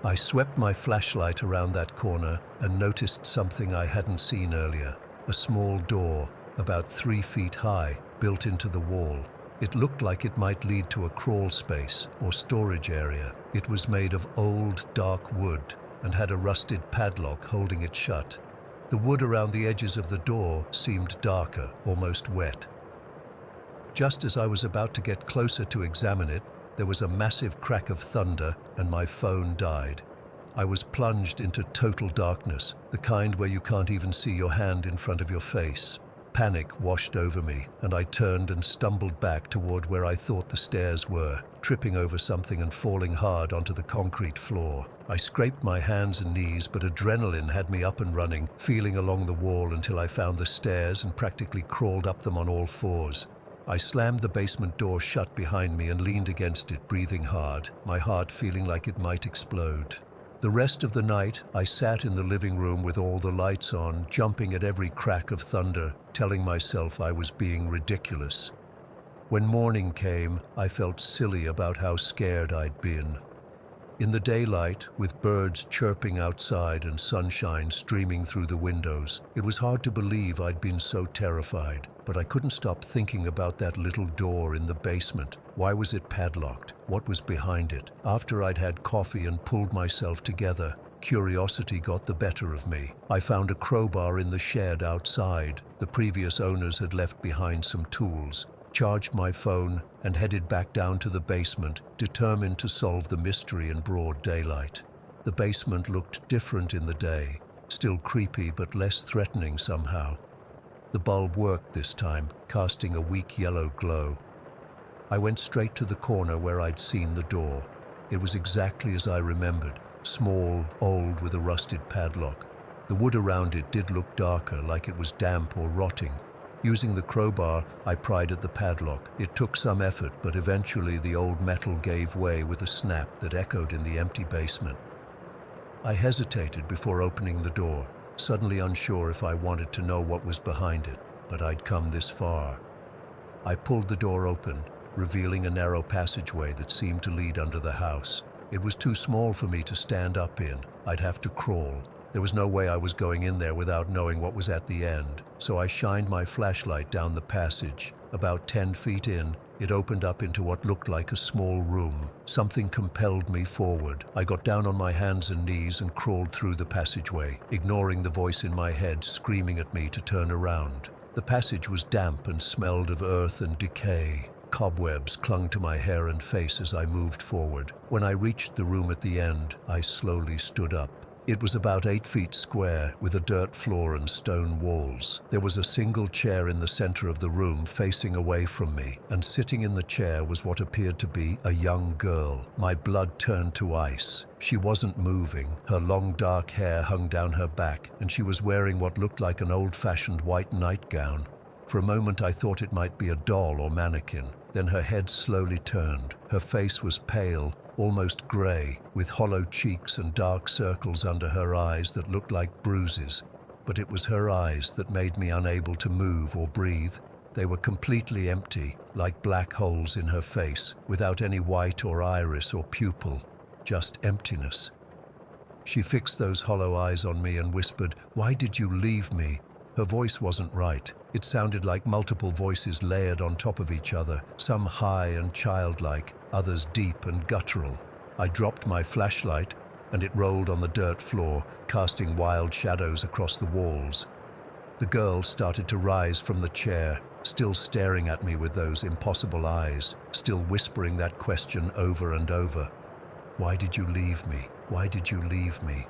I swept my flashlight around that corner and noticed something I hadn't seen earlier. A small door, about 3 feet high, built into the wall. It looked like it might lead to a crawl space or storage area. It was made of old, dark wood and had a rusted padlock holding it shut. The wood around the edges of the door seemed darker, almost wet. Just as I was about to get closer to examine it, there was a massive crack of thunder and my phone died. I was plunged into total darkness, the kind where you can't even see your hand in front of your face. Panic washed over me, and I turned and stumbled back toward where I thought the stairs were, tripping over something and falling hard onto the concrete floor. I scraped my hands and knees, but adrenaline had me up and running, feeling along the wall until I found the stairs and practically crawled up them on all fours. I slammed the basement door shut behind me and leaned against it, breathing hard, my heart feeling like it might explode. The rest of the night, I sat in the living room with all the lights on, jumping at every crack of thunder, telling myself I was being ridiculous. When morning came, I felt silly about how scared I'd been. In the daylight, with birds chirping outside and sunshine streaming through the windows, it was hard to believe I'd been so terrified. But I couldn't stop thinking about that little door in the basement. Why was it padlocked? What was behind it? After I'd had coffee and pulled myself together, curiosity got the better of me. I found a crowbar in the shed outside. The previous owners had left behind some tools. Charged my phone and headed back down to the basement, determined to solve the mystery in broad daylight. The basement looked different in the day, still creepy but less threatening somehow. The bulb worked this time, casting a weak yellow glow. I went straight to the corner where I'd seen the door. It was exactly as I remembered, small, old, with a rusted padlock. The wood around it did look darker, like it was damp or rotting. Using the crowbar, I pried at the padlock. It took some effort, but eventually the old metal gave way with a snap that echoed in the empty basement. I hesitated before opening the door, suddenly unsure if I wanted to know what was behind it, but I'd come this far. I pulled the door open, revealing a narrow passageway that seemed to lead under the house. It was too small for me to stand up in. I'd have to crawl. There was no way I was going in there without knowing what was at the end, so I shined my flashlight down the passage. About 10 feet in, it opened up into what looked like a small room. Something compelled me forward. I got down on my hands and knees and crawled through the passageway, ignoring the voice in my head screaming at me to turn around. The passage was damp and smelled of earth and decay. Cobwebs clung to my hair and face as I moved forward. When I reached the room at the end, I slowly stood up. It was about 8 feet square, with a dirt floor and stone walls. There was a single chair in the center of the room facing away from me, and sitting in the chair was what appeared to be a young girl. My blood turned to ice. She wasn't moving. Her long dark hair hung down her back, and she was wearing what looked like an old-fashioned white nightgown. For a moment I thought it might be a doll or mannequin. Then her head slowly turned. Her face was pale, almost grey, with hollow cheeks and dark circles under her eyes that looked like bruises. But it was her eyes that made me unable to move or breathe. They were completely empty, like black holes in her face, without any white or iris or pupil, just emptiness. She fixed those hollow eyes on me and whispered, "Why did you leave me?" Her voice wasn't right. It sounded like multiple voices layered on top of each other, some high and childlike, others deep and guttural. I dropped my flashlight, and it rolled on the dirt floor, casting wild shadows across the walls. The girl started to rise from the chair, still staring at me with those impossible eyes, still whispering that question over and over. "Why did you leave me? Why did you leave me?"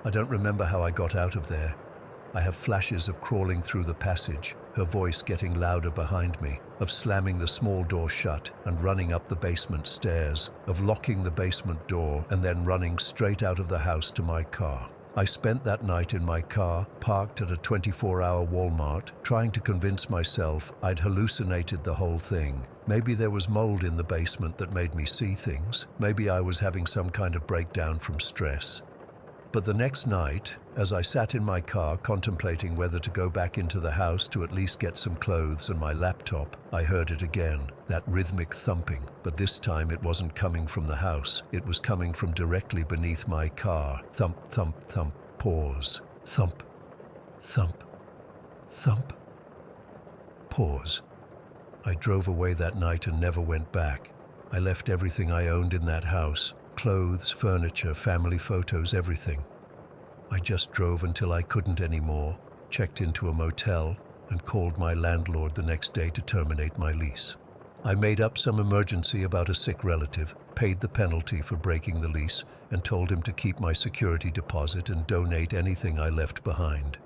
I don't remember how I got out of there. I have flashes of crawling through the passage, her voice getting louder behind me, of slamming the small door shut and running up the basement stairs, of locking the basement door and then running straight out of the house to my car. I spent that night in my car, parked at a 24-hour Walmart, trying to convince myself I'd hallucinated the whole thing. Maybe there was mold in the basement that made me see things. Maybe I was having some kind of breakdown from stress. But the next night, as I sat in my car contemplating whether to go back into the house to at least get some clothes and my laptop, I heard it again, that rhythmic thumping. But this time it wasn't coming from the house. It was coming from directly beneath my car. Thump, thump, thump, pause. Thump, thump, thump, pause. I drove away that night and never went back. I left everything I owned in that house. Clothes, furniture, family photos, everything. I just drove until I couldn't anymore, checked into a motel, and called my landlord the next day to terminate my lease. I made up some emergency about a sick relative, paid the penalty for breaking the lease, and told him to keep my security deposit and donate anything I left behind.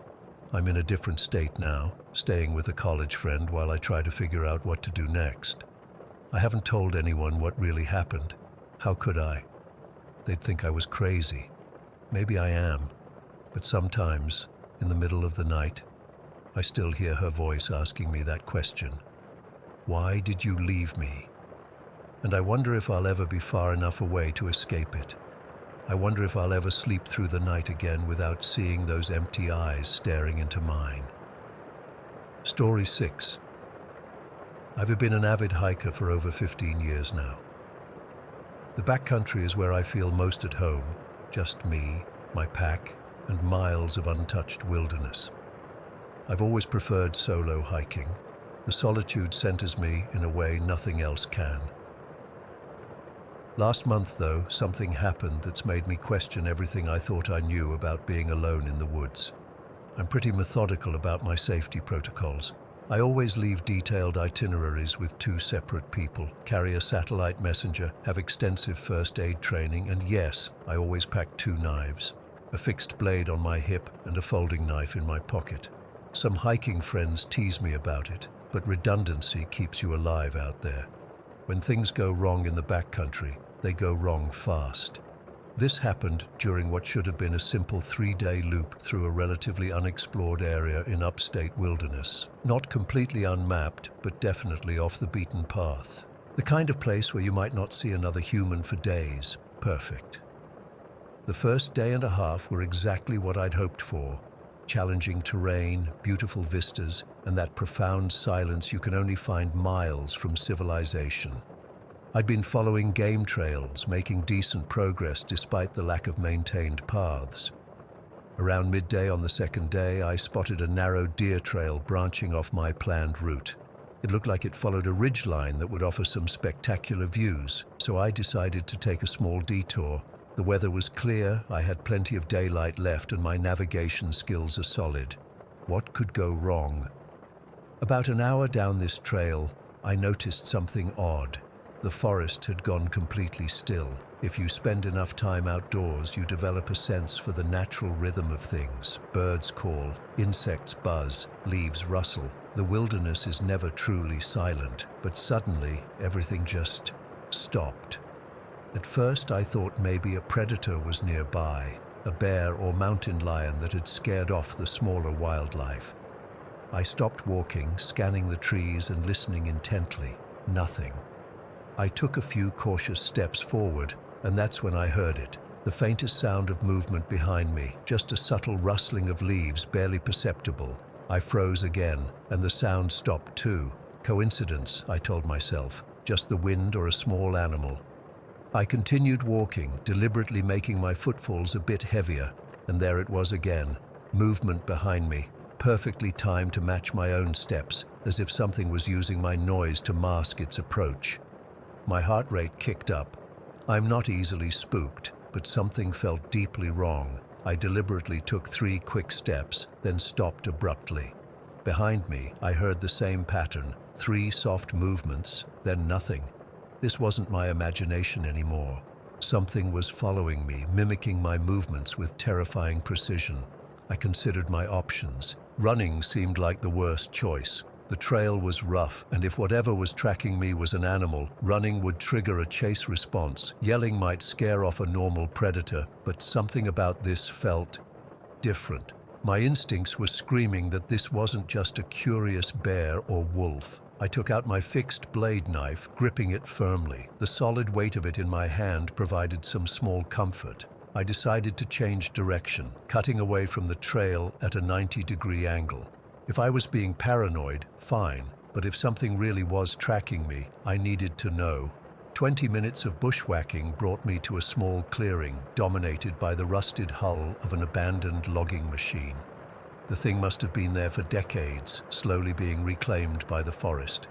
I'm in a different state now, staying with a college friend while I try to figure out what to do next. I haven't told anyone what really happened. How could I? They'd think I was crazy. Maybe I am. But sometimes, in the middle of the night, I still hear her voice asking me that question. Why did you leave me? And I wonder if I'll ever be far enough away to escape it. I wonder if I'll ever sleep through the night again without seeing those empty eyes staring into mine. Story 6. I've been an avid hiker for over 15 years now. The backcountry is where I feel most at home, just me, my pack, and miles of untouched wilderness. I've always preferred solo hiking. The solitude centers me in a way nothing else can. Last month, though, something happened that's made me question everything I thought I knew about being alone in the woods. I'm pretty methodical about my safety protocols. I always leave detailed itineraries with 2 separate people, carry a satellite messenger, have extensive first aid training, and yes, I always pack 2 knives, a fixed blade on my hip and a folding knife in my pocket. Some hiking friends tease me about it, but redundancy keeps you alive out there. When things go wrong in the backcountry, they go wrong fast. This happened during what should have been a simple 3-day loop through a relatively unexplored area in upstate wilderness. Not completely unmapped, but definitely off the beaten path. The kind of place where you might not see another human for days. Perfect. The first day and a half were exactly what I'd hoped for. Challenging terrain, beautiful vistas, and that profound silence you can only find miles from civilization. I'd been following game trails, making decent progress despite the lack of maintained paths. Around midday on the second day, I spotted a narrow deer trail branching off my planned route. It looked like it followed a ridgeline that would offer some spectacular views, so I decided to take a small detour. The weather was clear, I had plenty of daylight left, and my navigation skills are solid. What could go wrong? About an hour down this trail, I noticed something odd. The forest had gone completely still. If you spend enough time outdoors, you develop a sense for the natural rhythm of things. Birds call, insects buzz, leaves rustle. The wilderness is never truly silent, but suddenly everything just stopped. At first I thought maybe a predator was nearby, a bear or mountain lion that had scared off the smaller wildlife. I stopped walking, scanning the trees and listening intently. Nothing. I took a few cautious steps forward, and that's when I heard it. The faintest sound of movement behind me, just a subtle rustling of leaves, barely perceptible. I froze again, and the sound stopped too. Coincidence, I told myself. Just the wind or a small animal. I continued walking, deliberately making my footfalls a bit heavier, and there it was again. Movement behind me, perfectly timed to match my own steps, as if something was using my noise to mask its approach. My heart rate kicked up. I'm not easily spooked, but something felt deeply wrong. I deliberately took 3 quick steps, then stopped abruptly. Behind me, I heard the same pattern, 3 soft movements, then nothing. This wasn't my imagination anymore. Something was following me, mimicking my movements with terrifying precision. I considered my options. Running seemed like the worst choice. The trail was rough, and if whatever was tracking me was an animal, running would trigger a chase response. Yelling might scare off a normal predator, but something about this felt different. My instincts were screaming that this wasn't just a curious bear or wolf. I took out my fixed blade knife, gripping it firmly. The solid weight of it in my hand provided some small comfort. I decided to change direction, cutting away from the trail at a 90-degree angle. If I was being paranoid, fine, but if something really was tracking me, I needed to know. 20 minutes of bushwhacking brought me to a small clearing, dominated by the rusted hull of an abandoned logging machine. The thing must have been there for decades, slowly being reclaimed by the forest.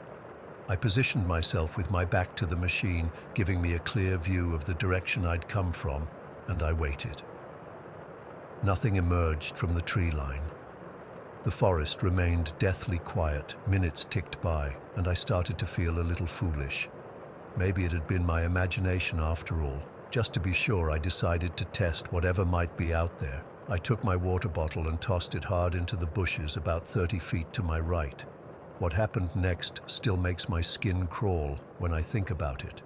I positioned myself with my back to the machine, giving me a clear view of the direction I'd come from, and I waited. Nothing emerged from the tree line. The forest remained deathly quiet. Minutes ticked by, and I started to feel a little foolish. Maybe it had been my imagination after all. Just to be sure, I decided to test whatever might be out there. I took my water bottle and tossed it hard into the bushes about 30 feet to my right. What happened next still makes my skin crawl when I think about it.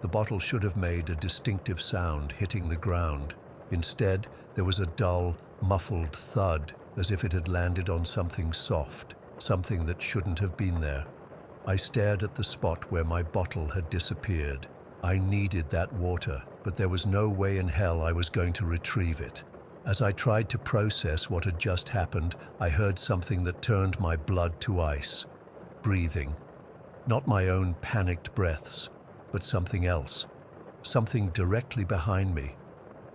The bottle should have made a distinctive sound hitting the ground. Instead, there was a dull, muffled thud, as if it had landed on something soft, something that shouldn't have been there. I stared at the spot where my bottle had disappeared. I needed that water, but there was no way in hell I was going to retrieve it. As I tried to process what had just happened, I heard something that turned my blood to ice. Breathing. Not my own panicked breaths, but something else. Something directly behind me.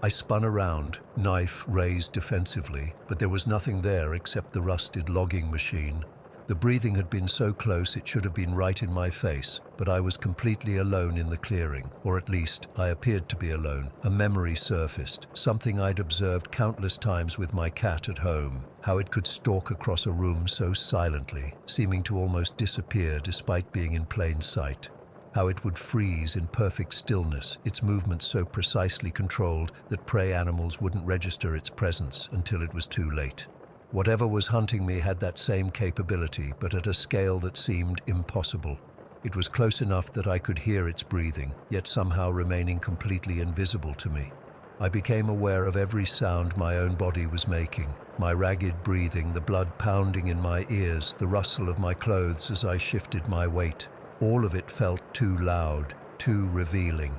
I spun around, knife raised defensively, but there was nothing there except the rusted logging machine. The breathing had been so close it should have been right in my face, but I was completely alone in the clearing, or at least I appeared to be alone. A memory surfaced, something I'd observed countless times with my cat at home, how it could stalk across a room so silently, seeming to almost disappear despite being in plain sight. How it would freeze in perfect stillness, its movements so precisely controlled that prey animals wouldn't register its presence until it was too late. Whatever was hunting me had that same capability, but at a scale that seemed impossible. It was close enough that I could hear its breathing, yet somehow remaining completely invisible to me. I became aware of every sound my own body was making, my ragged breathing, the blood pounding in my ears, the rustle of my clothes as I shifted my weight. All of it felt too loud, too revealing.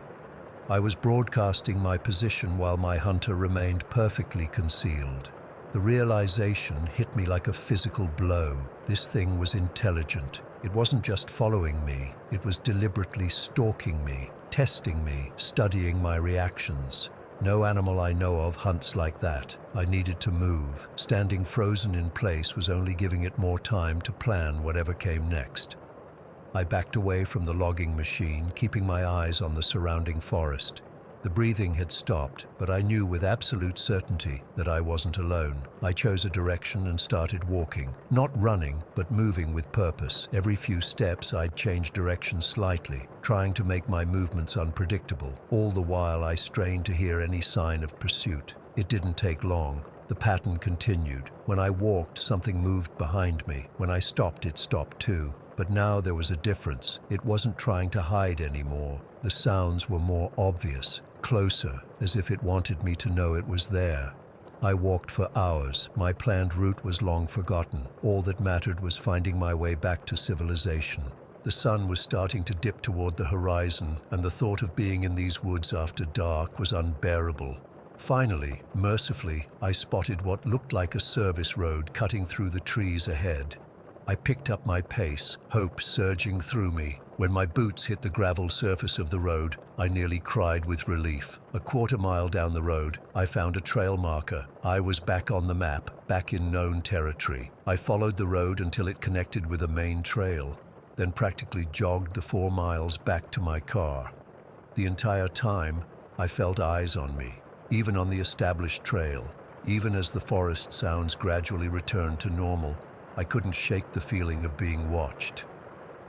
I was broadcasting my position while my hunter remained perfectly concealed. The realization hit me like a physical blow. This thing was intelligent. It wasn't just following me, it was deliberately stalking me, testing me, studying my reactions. No animal I know of hunts like that. I needed to move. Standing frozen in place was only giving it more time to plan whatever came next. I backed away from the logging machine, keeping my eyes on the surrounding forest. The breathing had stopped, but I knew with absolute certainty that I wasn't alone. I chose a direction and started walking. Not running, but moving with purpose. Every few steps I'd change direction slightly, trying to make my movements unpredictable. All the while I strained to hear any sign of pursuit. It didn't take long. The pattern continued. When I walked, something moved behind me. When I stopped, it stopped too. But now there was a difference. It wasn't trying to hide anymore. The sounds were more obvious, closer, as if it wanted me to know it was there. I walked for hours. My planned route was long forgotten. All that mattered was finding my way back to civilization. The sun was starting to dip toward the horizon, and the thought of being in these woods after dark was unbearable. Finally, mercifully, I spotted what looked like a service road cutting through the trees ahead. I picked up my pace, hope surging through me. When my boots hit the gravel surface of the road, I nearly cried with relief. A quarter-mile down the road, I found a trail marker. I was back on the map, back in known territory. I followed the road until it connected with a main trail, then practically jogged the 4 miles back to my car. The entire time, I felt eyes on me, even on the established trail. Even as the forest sounds gradually returned to normal, I couldn't shake the feeling of being watched.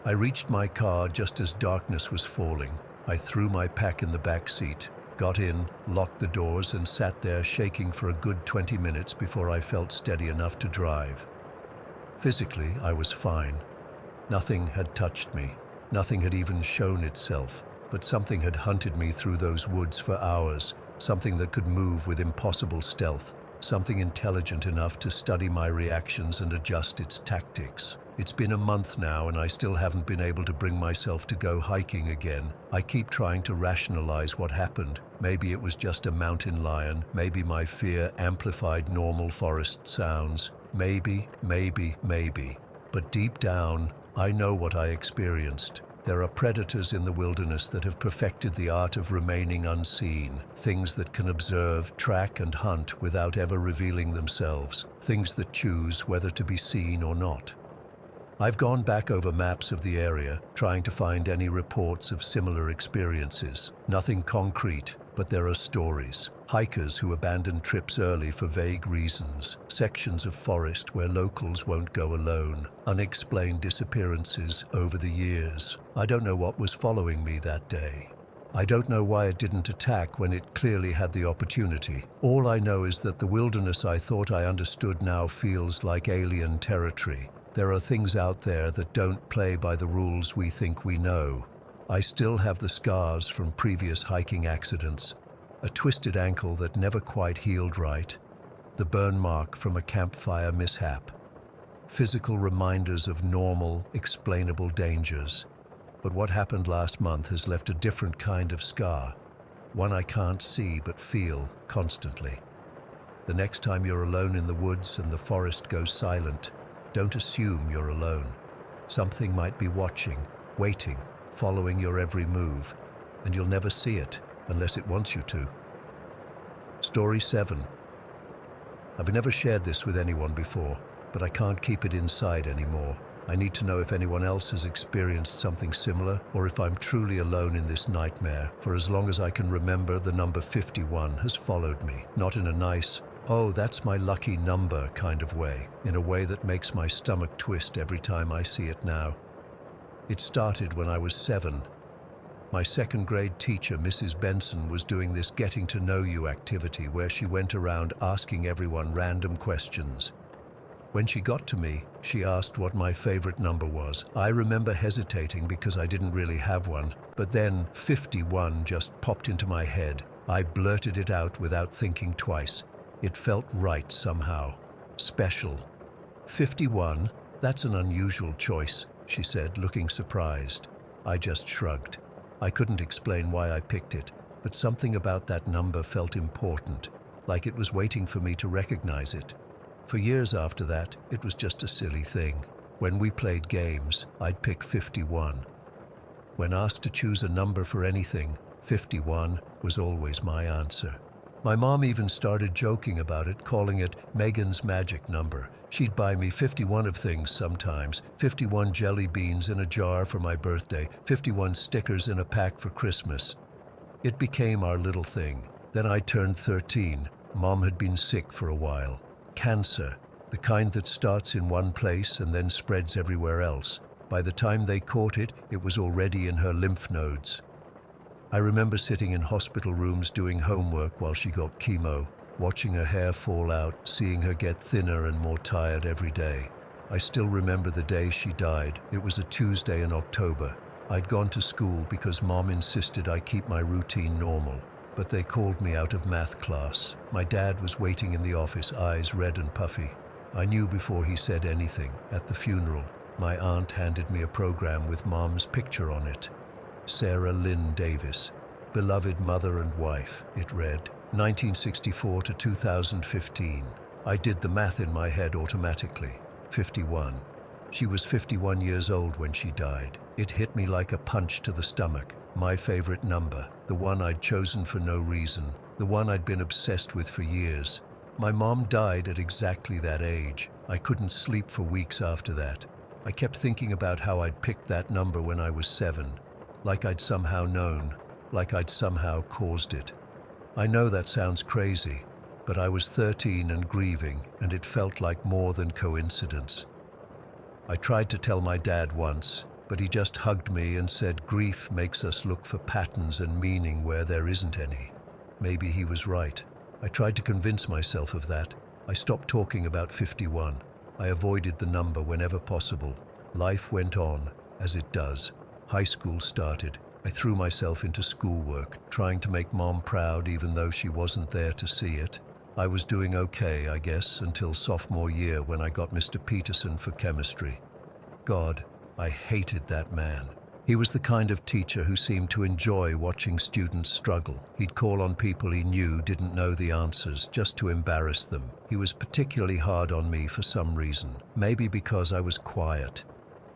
I reached my car just as darkness was falling. I threw my pack in the back seat, got in, locked the doors, and sat there shaking for a good 20 minutes before I felt steady enough to drive. Physically, I was fine. Nothing had touched me. Nothing had even shown itself. But something had hunted me through those woods for hours. Something that could move with impossible stealth. Something intelligent enough to study my reactions and adjust its tactics. It's been a month now and I still haven't been able to bring myself to go hiking again. I keep trying to rationalize what happened. Maybe it was just a mountain lion. Maybe my fear amplified normal forest sounds. Maybe. But deep down, I know what I experienced. There are predators in the wilderness that have perfected the art of remaining unseen. Things that can observe, track, and hunt without ever revealing themselves. Things that choose whether to be seen or not. I've gone back over maps of the area, trying to find any reports of similar experiences. Nothing concrete, but there are stories. Hikers who abandon trips early for vague reasons. Sections of forest where locals won't go alone. Unexplained disappearances over the years. I don't know what was following me that day. I don't know why it didn't attack when it clearly had the opportunity. All I know is that the wilderness I thought I understood now feels like alien territory. There are things out there that don't play by the rules we think we know. I still have the scars from previous hiking accidents, a twisted ankle that never quite healed right, the burn mark from a campfire mishap, physical reminders of normal, explainable dangers. But what happened last month has left a different kind of scar, one I can't see but feel constantly. The next time you're alone in the woods and the forest goes silent, don't assume you're alone. Something might be watching, waiting, following your every move, and you'll never see it unless it wants you to. Story 7. I've never shared this with anyone before, but I can't keep it inside anymore. I need to know if anyone else has experienced something similar, or if I'm truly alone in this nightmare. For as long as I can remember, the number 51 has followed me, not in a nice, "Oh, that's my lucky number" kind of way, in a way that makes my stomach twist every time I see it now. It started when I was 7. My second grade teacher, Mrs. Benson, was doing this getting to know you activity where she went around asking everyone random questions. When she got to me, she asked what my favorite number was. I remember hesitating because I didn't really have one, but then 51 just popped into my head. I blurted it out without thinking twice. It felt right somehow. Special. 51? That's an unusual choice, she said, looking surprised. I just shrugged. I couldn't explain why I picked it, but something about that number felt important, like it was waiting for me to recognize it. For years after that, it was just a silly thing. When we played games, I'd pick 51. When asked to choose a number for anything, 51 was always my answer. My mom even started joking about it, calling it Megan's magic number. She'd buy me 51 of things sometimes, 51 jelly beans in a jar for my birthday, 51 stickers in a pack for Christmas. It became our little thing. Then I turned 13. Mom had been sick for a while. Cancer, the kind that starts in one place and then spreads everywhere else. By the time they caught it, it was already in her lymph nodes. I remember sitting in hospital rooms doing homework while she got chemo, watching her hair fall out, seeing her get thinner and more tired every day. I still remember the day she died. It was a Tuesday in October. I'd gone to school because Mom insisted I keep my routine normal, but they called me out of math class. My dad was waiting in the office, eyes red and puffy. I knew before he said anything. At the funeral, my aunt handed me a program with Mom's picture on it. Sarah Lynn Davis, beloved mother and wife, it read, 1964 to 2015. I did the math in my head automatically. 51. She was 51 years old when she died. It hit me like a punch to the stomach. My favorite number, the one I'd chosen for no reason, the one I'd been obsessed with for years. My mom died at exactly that age. I couldn't sleep for weeks after that. I kept thinking about how I'd picked that number when I was 7, like I'd somehow known, like I'd somehow caused it. I know that sounds crazy, but I was 13 and grieving, and it felt like more than coincidence. I tried to tell my dad once, but he just hugged me and said grief makes us look for patterns and meaning where there isn't any. Maybe he was right. I tried to convince myself of that. I stopped talking about 51. I avoided the number whenever possible. Life went on, as it does. High school started. I threw myself into schoolwork, trying to make Mom proud even though she wasn't there to see it. I was doing okay, I guess, until sophomore year when I got Mr. Peterson for chemistry. God, I hated that man. He was the kind of teacher who seemed to enjoy watching students struggle. He'd call on people he knew didn't know the answers just to embarrass them. He was particularly hard on me for some reason. Maybe because I was quiet.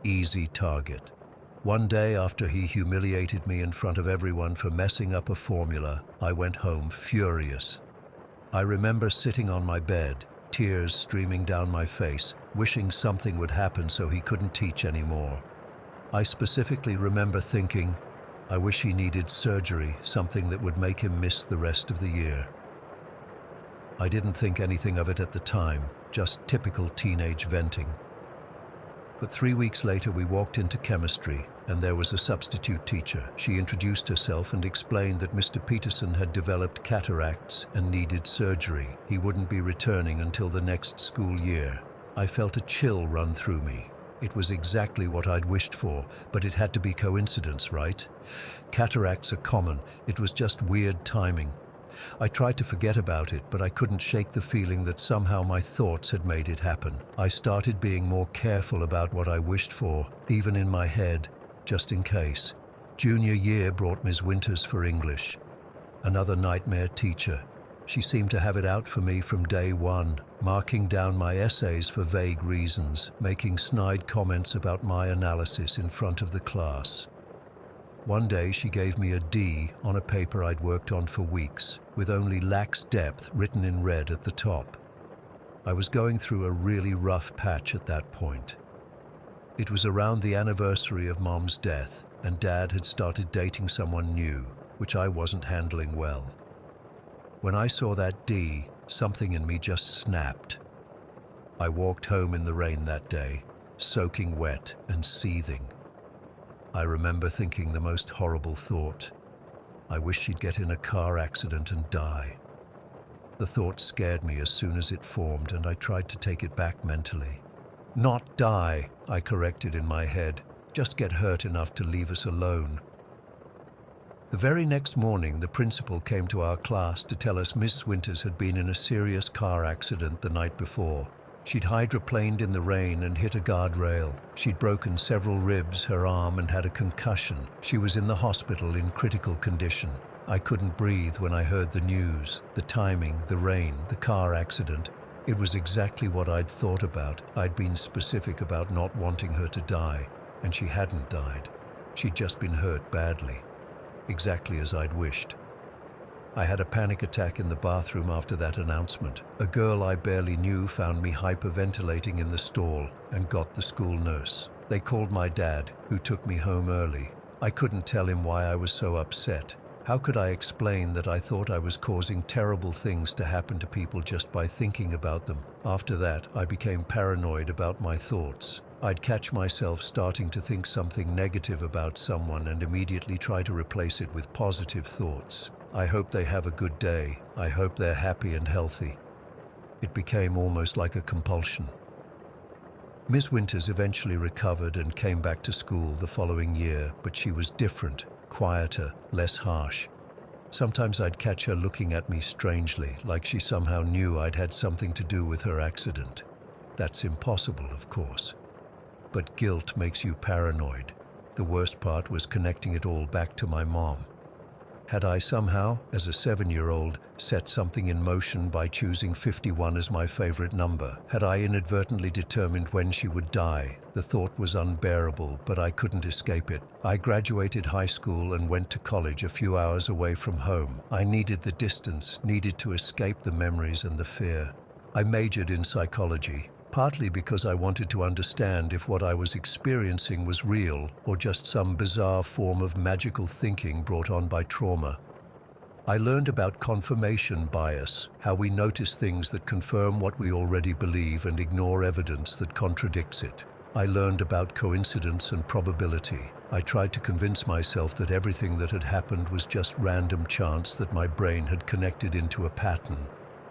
Easy target. One day after he humiliated me in front of everyone for messing up a formula, I went home furious. I remember sitting on my bed, tears streaming down my face, wishing something would happen so he couldn't teach anymore. I specifically remember thinking, I wish he needed surgery, something that would make him miss the rest of the year. I didn't think anything of it at the time, just typical teenage venting. But 3 weeks later we walked into chemistry, and there was a substitute teacher. She introduced herself and explained that Mr. Peterson had developed cataracts and needed surgery. He wouldn't be returning until the next school year. I felt a chill run through me. It was exactly what I'd wished for, but it had to be coincidence, right? Cataracts are common. It was just weird timing. I tried to forget about it, but I couldn't shake the feeling that somehow my thoughts had made it happen. I started being more careful about what I wished for, even in my head, just in case. Junior year brought Ms. Winters for English. Another nightmare teacher. She seemed to have it out for me from day one, marking down my essays for vague reasons, making snide comments about my analysis in front of the class. One day she gave me a D on a paper I'd worked on for weeks, with only lax depth written in red at the top. I was going through a really rough patch at that point. It was around the anniversary of Mom's death, and Dad had started dating someone new, which I wasn't handling well. When I saw that D, something in me just snapped. I walked home in the rain that day, soaking wet and seething. I remember thinking the most horrible thought. I wish she'd get in a car accident and die. The thought scared me as soon as it formed, and I tried to take it back mentally. Not die, I corrected in my head. Just get hurt enough to leave us alone. The very next morning, the principal came to our class to tell us Miss Winters had been in a serious car accident the night before. She'd hydroplaned in the rain and hit a guardrail. She'd broken several ribs, her arm, and had a concussion. She was in the hospital in critical condition. I couldn't breathe when I heard the news. The timing, the rain, the car accident. It was exactly what I'd thought about. I'd been specific about not wanting her to die, and she hadn't died. She'd just been hurt badly, exactly as I'd wished. I had a panic attack in the bathroom after that announcement. A girl I barely knew found me hyperventilating in the stall and got the school nurse. They called my dad, who took me home early. I couldn't tell him why I was so upset. How could I explain that I thought I was causing terrible things to happen to people just by thinking about them? After that, I became paranoid about my thoughts. I'd catch myself starting to think something negative about someone and immediately try to replace it with positive thoughts. I hope they have a good day. I hope they're happy and healthy. It became almost like a compulsion. Ms. Winters eventually recovered and came back to school the following year, but she was different, quieter, less harsh. Sometimes I'd catch her looking at me strangely, like she somehow knew I'd had something to do with her accident. That's impossible, of course. But guilt makes you paranoid. The worst part was connecting it all back to my mom. Had I somehow, as a 7-year-old, set something in motion by choosing 51 as my favorite number? Had I inadvertently determined when she would die? The thought was unbearable, but I couldn't escape it. I graduated high school and went to college a few hours away from home. I needed the distance, needed to escape the memories and the fear. I majored in psychology, partly because I wanted to understand if what I was experiencing was real or just some bizarre form of magical thinking brought on by trauma. I learned about confirmation bias, how we notice things that confirm what we already believe and ignore evidence that contradicts it. I learned about coincidence and probability. I tried to convince myself that everything that had happened was just random chance that my brain had connected into a pattern.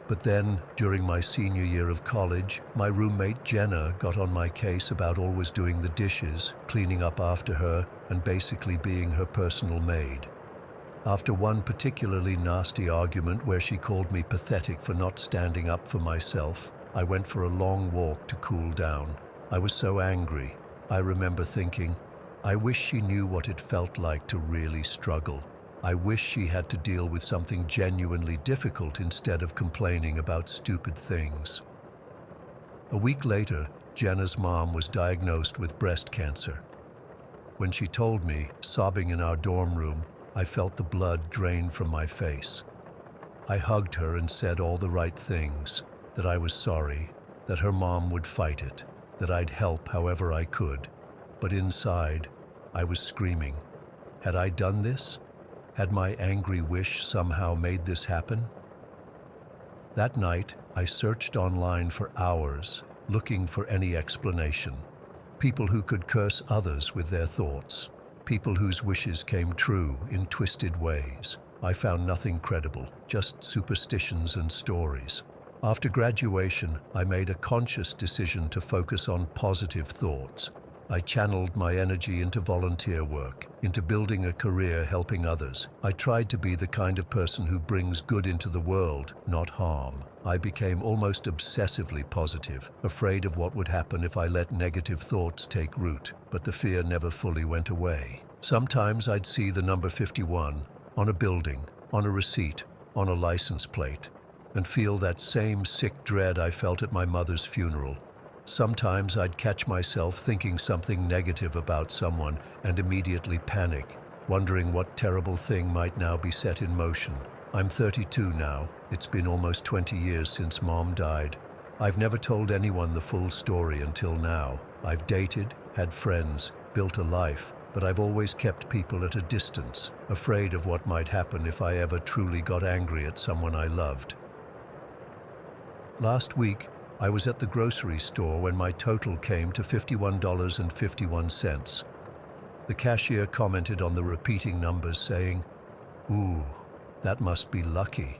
But then, during my senior year of college, my roommate Jenna got on my case about always doing the dishes, cleaning up after her, and basically being her personal maid. After one particularly nasty argument where she called me pathetic for not standing up for myself, I went for a long walk to cool down. I was so angry. I remember thinking, I wish she knew what it felt like to really struggle. I wish she had to deal with something genuinely difficult instead of complaining about stupid things. A week later, Jenna's mom was diagnosed with breast cancer. When she told me, sobbing in our dorm room, I felt the blood drain from my face. I hugged her and said all the right things, that I was sorry, that her mom would fight it, that I'd help however I could. But inside, I was screaming. Had I done this? Had my angry wish somehow made this happen? That night, I searched online for hours, looking for any explanation. People who could curse others with their thoughts. People whose wishes came true in twisted ways. I found nothing credible, just superstitions and stories. After graduation, I made a conscious decision to focus on positive thoughts. I channeled my energy into volunteer work, into building a career helping others. I tried to be the kind of person who brings good into the world, not harm. I became almost obsessively positive, afraid of what would happen if I let negative thoughts take root, but the fear never fully went away. Sometimes I'd see the number 51 on a building, on a receipt, on a license plate, and feel that same sick dread I felt at my mother's funeral. Sometimes I'd catch myself thinking something negative about someone and immediately panic, wondering what terrible thing might now be set in motion. I'm 32 now. It's been almost 20 years since Mom died. I've never told anyone the full story until now. I've dated, had friends, built a life, but I've always kept people at a distance, afraid of what might happen if I ever truly got angry at someone I loved. Last week, I was at the grocery store when my total came to $51.51. The cashier commented on the repeating numbers, saying, "Ooh, that must be lucky."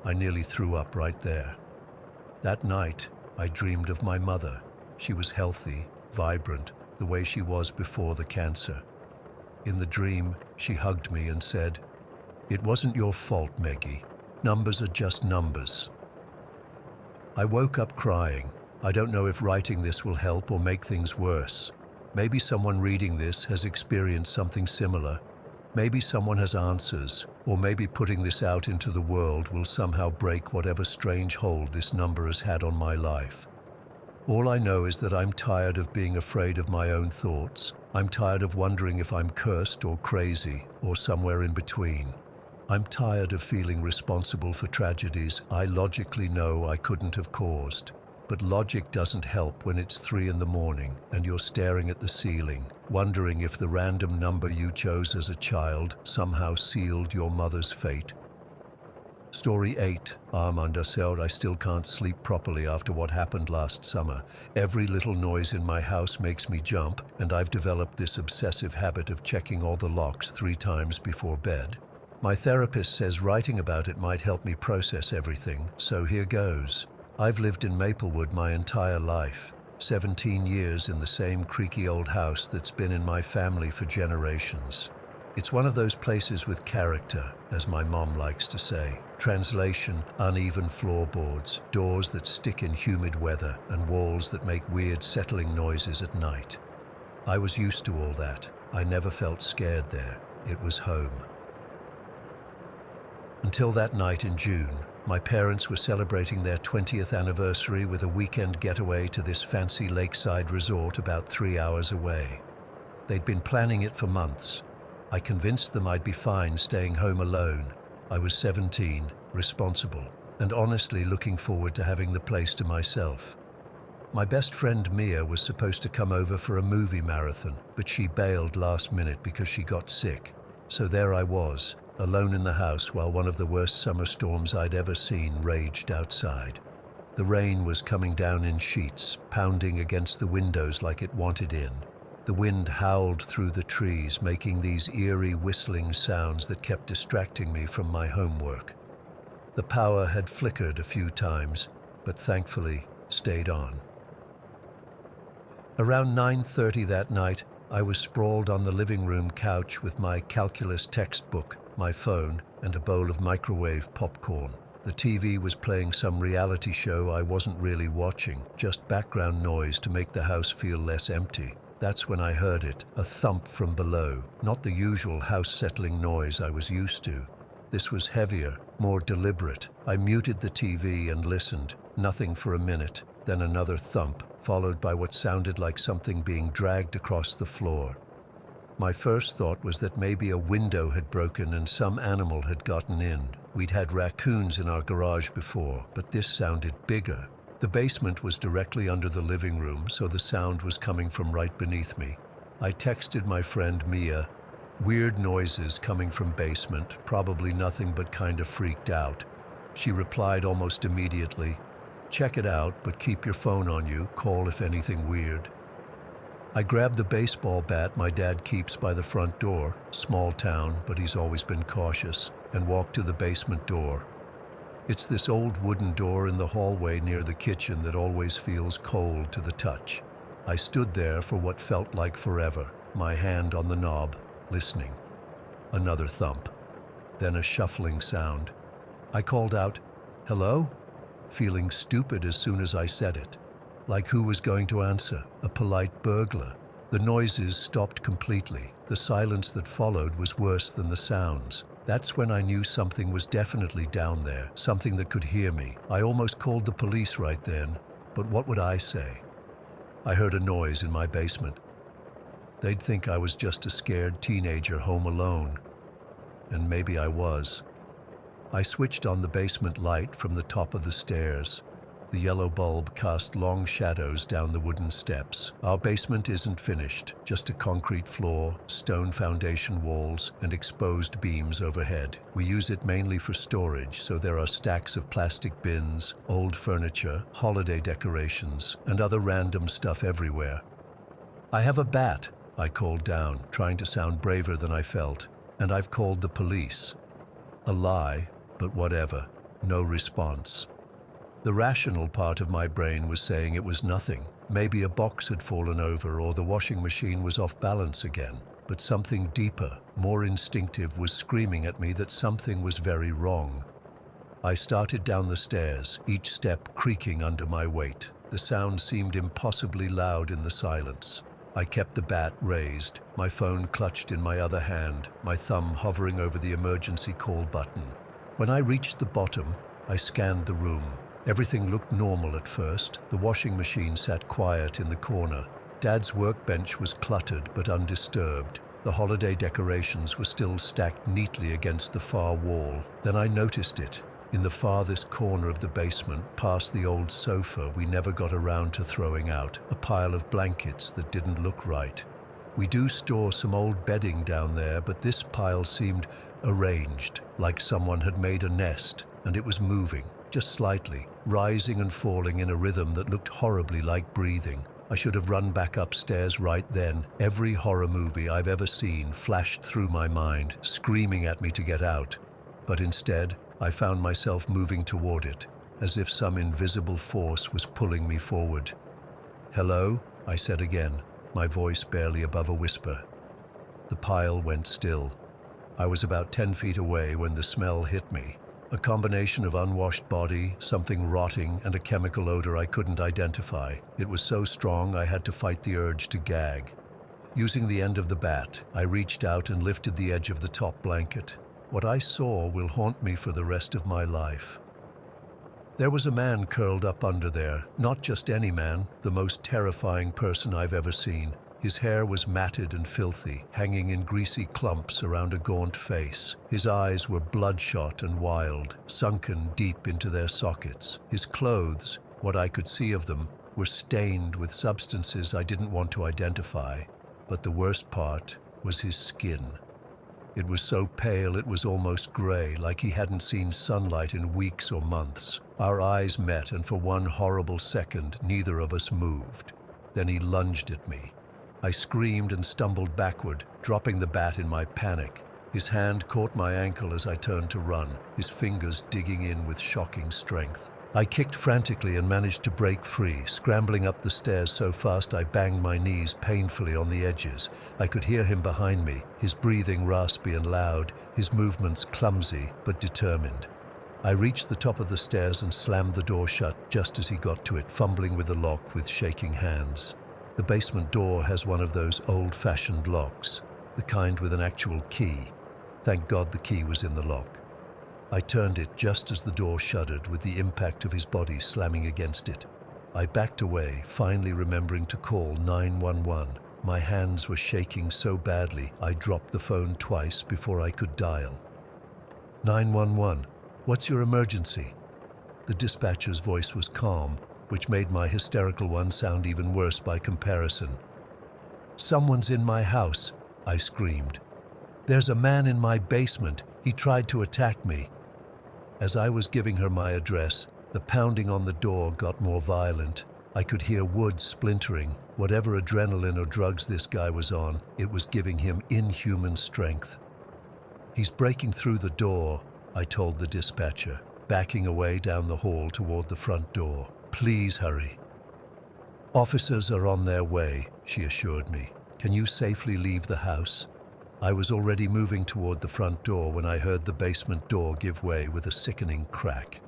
I nearly threw up right there. That night, I dreamed of my mother. She was healthy, vibrant, the way she was before the cancer. In the dream, she hugged me and said, "It wasn't your fault, Meggie. Numbers are just numbers." I woke up crying. I don't know if writing this will help or make things worse. Maybe someone reading this has experienced something similar. Maybe someone has answers, or maybe putting this out into the world will somehow break whatever strange hold this number has had on my life. All I know is that I'm tired of being afraid of my own thoughts. I'm tired of wondering if I'm cursed or crazy, or somewhere in between. I'm tired of feeling responsible for tragedies I logically know I couldn't have caused. But logic doesn't help when it's 3 in the morning and you're staring at the ceiling, wondering if the random number you chose as a child somehow sealed your mother's fate. Story 8. Underseld. I still can't sleep properly after what happened last summer. Every little noise in my house makes me jump, and I've developed this obsessive habit of checking all the locks 3 times before bed. My therapist says writing about it might help me process everything, so here goes. I've lived in Maplewood my entire life, 17 years in the same creaky old house that's been in my family for generations. It's one of those places with character, as my mom likes to say. Translation: uneven floorboards, doors that stick in humid weather, and walls that make weird settling noises at night. I was used to all that. I never felt scared there. It was home. Until that night in June, my parents were celebrating their 20th anniversary with a weekend getaway to this fancy lakeside resort about 3 hours away. They'd been planning it for months. I convinced them I'd be fine staying home alone. I was 17, responsible, and honestly looking forward to having the place to myself. My best friend Mia was supposed to come over for a movie marathon, but she bailed last minute because she got sick. So there I was, alone in the house while one of the worst summer storms I'd ever seen raged outside. The rain was coming down in sheets, pounding against the windows like it wanted in. The wind howled through the trees, making these eerie whistling sounds that kept distracting me from my homework. The power had flickered a few times, but thankfully stayed on. Around 9:30 that night, I was sprawled on the living room couch with my calculus textbook, my phone, and a bowl of microwave popcorn. The TV was playing some reality show I wasn't really watching, just background noise to make the house feel less empty. That's when I heard it, a thump from below, not the usual house-settling noise I was used to. This was heavier, more deliberate. I muted the TV and listened, nothing for a minute, then another thump, followed by what sounded like something being dragged across the floor. My first thought was that maybe a window had broken and some animal had gotten in. We'd had raccoons in our garage before, but this sounded bigger. The basement was directly under the living room, so the sound was coming from right beneath me. I texted my friend Mia, "Weird noises coming from basement, probably nothing but kind of freaked out." She replied almost immediately, "Check it out, but keep your phone on you, call if anything weird." I grabbed the baseball bat my dad keeps by the front door, small town, but he's always been cautious, and walked to the basement door. It's this old wooden door in the hallway near the kitchen that always feels cold to the touch. I stood there for what felt like forever, my hand on the knob, listening. Another thump, then a shuffling sound. I called out, "Hello?" feeling stupid as soon as I said it. Like who was going to answer? A polite burglar. The noises stopped completely. The silence that followed was worse than the sounds. That's when I knew something was definitely down there, something that could hear me. I almost called the police right then, but what would I say? I heard a noise in my basement. They'd think I was just a scared teenager home alone. And maybe I was. I switched on the basement light from the top of the stairs. The yellow bulb cast long shadows down the wooden steps. Our basement isn't finished, just a concrete floor, stone foundation walls, and exposed beams overhead. We use it mainly for storage, so there are stacks of plastic bins, old furniture, holiday decorations, and other random stuff everywhere. "I have a bat," I called down, trying to sound braver than I felt, "and I've called the police." A lie, but whatever. No response. The rational part of my brain was saying it was nothing. Maybe a box had fallen over or the washing machine was off balance again. But something deeper, more instinctive, was screaming at me that something was very wrong. I started down the stairs, each step creaking under my weight. The sound seemed impossibly loud in the silence. I kept the bat raised, my phone clutched in my other hand, my thumb hovering over the emergency call button. When I reached the bottom, I scanned the room. Everything looked normal at first. The washing machine sat quiet in the corner. Dad's workbench was cluttered but undisturbed. The holiday decorations were still stacked neatly against the far wall. Then I noticed it. in the farthest corner of the basement, past the old sofa we never got around to throwing out, a pile of blankets that didn't look right. We do store some old bedding down there, but this pile seemed arranged, like someone had made a nest, and it was moving, just slightly, rising and falling in a rhythm that looked horribly like breathing. I should have run back upstairs right then. Every horror movie I've ever seen flashed through my mind, screaming at me to get out. But instead, I found myself moving toward it, as if some invisible force was pulling me forward. "Hello?" I said again, my voice barely above a whisper. The pile went still. I was about 10 feet away when the smell hit me. A combination of unwashed body, something rotting, and a chemical odor I couldn't identify. It was so strong I had to fight the urge to gag. Using the end of the bat, I reached out and lifted the edge of the top blanket. What I saw will haunt me for the rest of my life. There was a man curled up under there, not just any man, the most terrifying person I've ever seen. His hair was matted and filthy, hanging in greasy clumps around a gaunt face. His eyes were bloodshot and wild, sunken deep into their sockets. His clothes, what I could see of them, were stained with substances I didn't want to identify. But the worst part was his skin. It was so pale it was almost gray, like he hadn't seen sunlight in weeks or months. Our eyes met, and for one horrible second, neither of us moved. Then he lunged at me. I screamed and stumbled backward, dropping the bat in my panic. His hand caught my ankle as I turned to run, his fingers digging in with shocking strength. I kicked frantically and managed to break free, scrambling up the stairs so fast I banged my knees painfully on the edges. I could hear him behind me, his breathing raspy and loud, his movements clumsy but determined. I reached the top of the stairs and slammed the door shut just as he got to it, fumbling with the lock with shaking hands. The basement door has one of those old-fashioned locks, the kind with an actual key. Thank God the key was in the lock. I turned it just as the door shuddered with the impact of his body slamming against it. I backed away, finally remembering to call 911. My hands were shaking so badly I dropped the phone twice before I could dial. 911, what's your emergency? The dispatcher's voice was calm, which made my hysterical one sound even worse by comparison. Someone's in my house, I screamed. There's a man in my basement. He tried to attack me. As I was giving her my address, the pounding on the door got more violent. I could hear wood splintering. Whatever adrenaline or drugs this guy was on, it was giving him inhuman strength. He's breaking through the door, I told the dispatcher, backing away down the hall toward the front door. Please hurry. Officers are on their way, she assured me. Can you safely leave the house? I was already moving toward the front door when I heard the basement door give way with a sickening crack.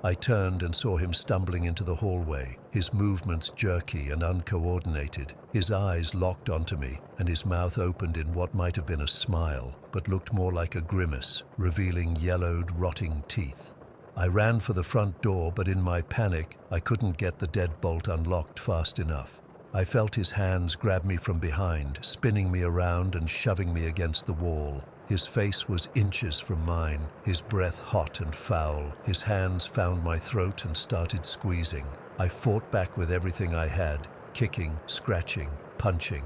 I turned and saw him stumbling into the hallway, his movements jerky and uncoordinated. His eyes locked onto me, and his mouth opened in what might have been a smile, but looked more like a grimace, revealing yellowed, rotting teeth. I ran for the front door, but in my panic, I couldn't get the deadbolt unlocked fast enough. I felt his hands grab me from behind, spinning me around and shoving me against the wall. His face was inches from mine, his breath hot and foul. His hands found my throat and started squeezing. I fought back with everything I had, kicking, scratching, punching,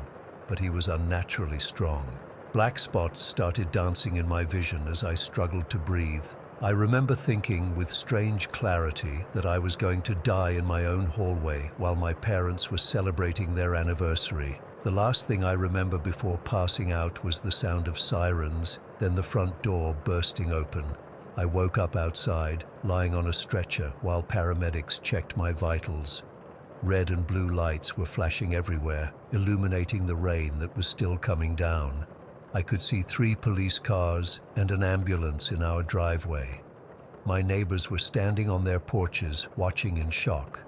but he was unnaturally strong. Black spots started dancing in my vision as I struggled to breathe. I remember thinking with strange clarity that I was going to die in my own hallway while my parents were celebrating their anniversary. The last thing I remember before passing out was the sound of sirens, then the front door bursting open. I woke up outside, lying on a stretcher while paramedics checked my vitals. Red and blue lights were flashing everywhere, illuminating the rain that was still coming down. I could see 3 police cars and an ambulance in our driveway. My neighbors were standing on their porches, watching in shock.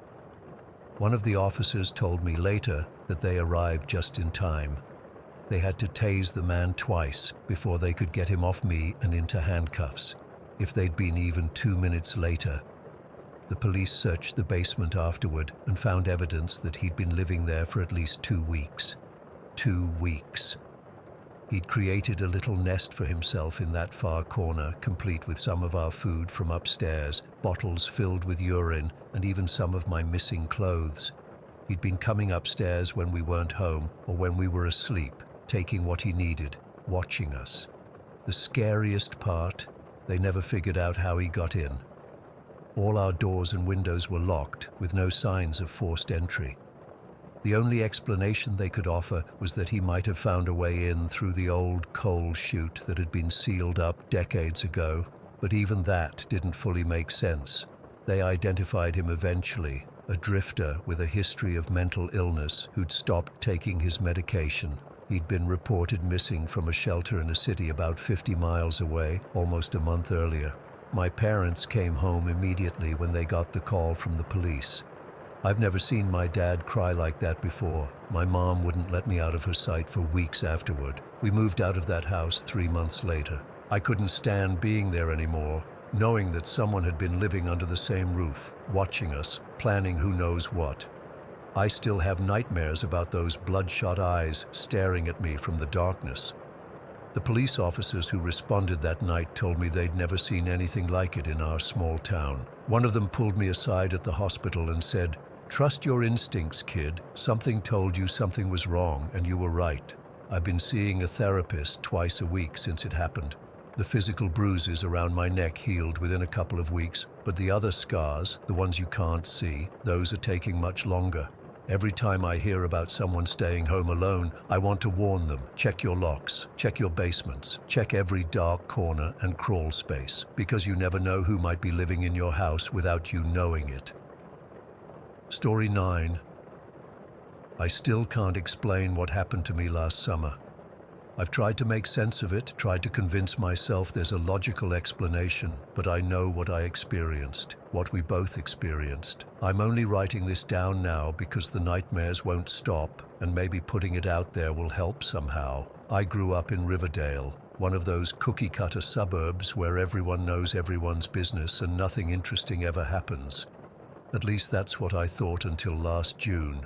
One of the officers told me later that they arrived just in time. They had to tase the man twice before they could get him off me and into handcuffs. If they'd been even 2 minutes later. The police searched the basement afterward and found evidence that he'd been living there for at least 2 weeks. 2 weeks. He'd created a little nest for himself in that far corner, complete with some of our food from upstairs, bottles filled with urine, and even some of my missing clothes. He'd been coming upstairs when we weren't home or when we were asleep, taking what he needed, watching us. The scariest part, they never figured out how he got in. All our doors and windows were locked, with no signs of forced entry. The only explanation they could offer was that he might have found a way in through the old coal chute that had been sealed up decades ago, but even that didn't fully make sense. They identified him eventually, a drifter with a history of mental illness who'd stopped taking his medication. He'd been reported missing from a shelter in a city about 50 miles away, almost a month earlier. My parents came home immediately when they got the call from the police. I've never seen my dad cry like that before. My mom wouldn't let me out of her sight for weeks afterward. We moved out of that house 3 months later. I couldn't stand being there anymore, knowing that someone had been living under the same roof, watching us, planning who knows what. I still have nightmares about those bloodshot eyes staring at me from the darkness. The police officers who responded that night told me they'd never seen anything like it in our small town. One of them pulled me aside at the hospital and said, "Trust your instincts, kid. Something told you something was wrong, and you were right. I've been seeing a therapist twice a week since it happened. The physical bruises around my neck healed within a couple of weeks, but the other scars, the ones you can't see, those are taking much longer. Every time I hear about someone staying home alone, I want to warn them. Check your locks, check your basements, check every dark corner and crawl space, because you never know who might be living in your house without you knowing it." Story 9. I still can't explain what happened to me last summer. I've tried to make sense of it, tried to convince myself there's a logical explanation, but I know what I experienced, what we both experienced. I'm only writing this down now because the nightmares won't stop, and maybe putting it out there will help somehow. I grew up in Riverdale, one of those cookie-cutter suburbs where everyone knows everyone's business and nothing interesting ever happens. At least that's what I thought until last June.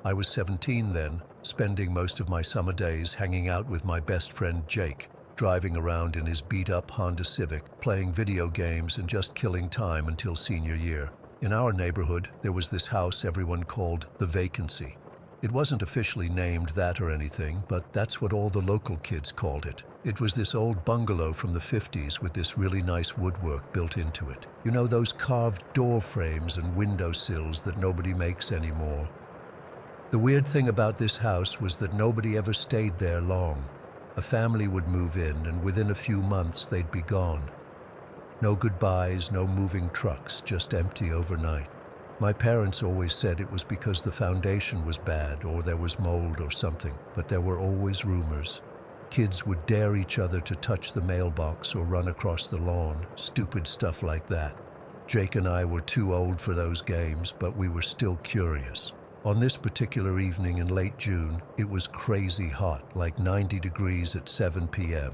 I was 17 then, spending most of my summer days hanging out with my best friend Jake, driving around in his beat-up Honda Civic, playing video games and just killing time until senior year. In our neighborhood, there was this house everyone called the Vacancy. It wasn't officially named that or anything, but that's what all the local kids called it. It was this old bungalow from the 50s with this really nice woodwork built into it. You know, those carved door frames and window sills that nobody makes anymore. The weird thing about this house was that nobody ever stayed there long. A family would move in, and within a few months they'd be gone. No goodbyes, no moving trucks, just empty overnight. My parents always said it was because the foundation was bad or there was mold or something, but there were always rumors. Kids would dare each other to touch the mailbox or run across the lawn, stupid stuff like that. Jake and I were too old for those games, but we were still curious. On this particular evening in late June, it was crazy hot, like 90 degrees at 7 p.m.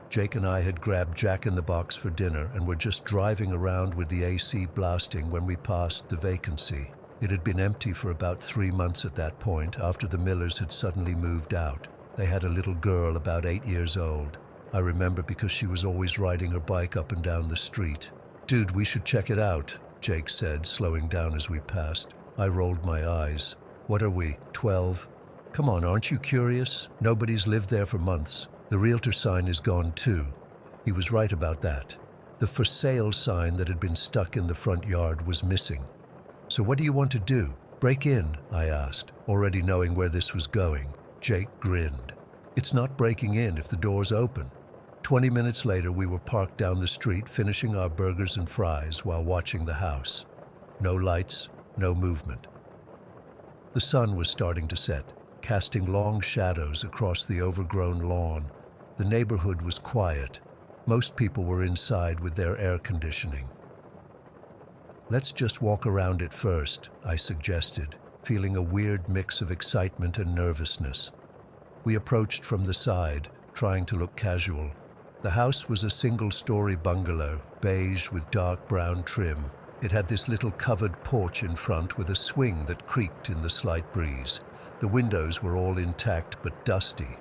Jake and I had grabbed Jack in the Box for dinner and were just driving around with the AC blasting when we passed the Vacancy. It had been empty for about 3 months at that point, after the Millers had suddenly moved out. They had a little girl about 8 years old. I remember because she was always riding her bike up and down the street. "Dude, we should check it out," Jake said, slowing down as we passed. I rolled my eyes. "What are we, 12? Come on, aren't you curious? Nobody's lived there for months. The realtor sign is gone too." He was right about that. The for sale sign that had been stuck in the front yard was missing. "So what do you want to do? Break in?" I asked, already knowing where this was going. Jake grinned. "It's not breaking in if the door's open." 20 minutes later, we were parked down the street, finishing our burgers and fries while watching the house. No lights, no movement. The sun was starting to set, casting long shadows across the overgrown lawn. The neighborhood was quiet. Most people were inside with their air conditioning. "Let's just walk around it first," I suggested, feeling a weird mix of excitement and nervousness. We approached from the side, trying to look casual. The house was a single-story bungalow, beige with dark brown trim. It had this little covered porch in front with a swing that creaked in the slight breeze. The windows were all intact but dusty.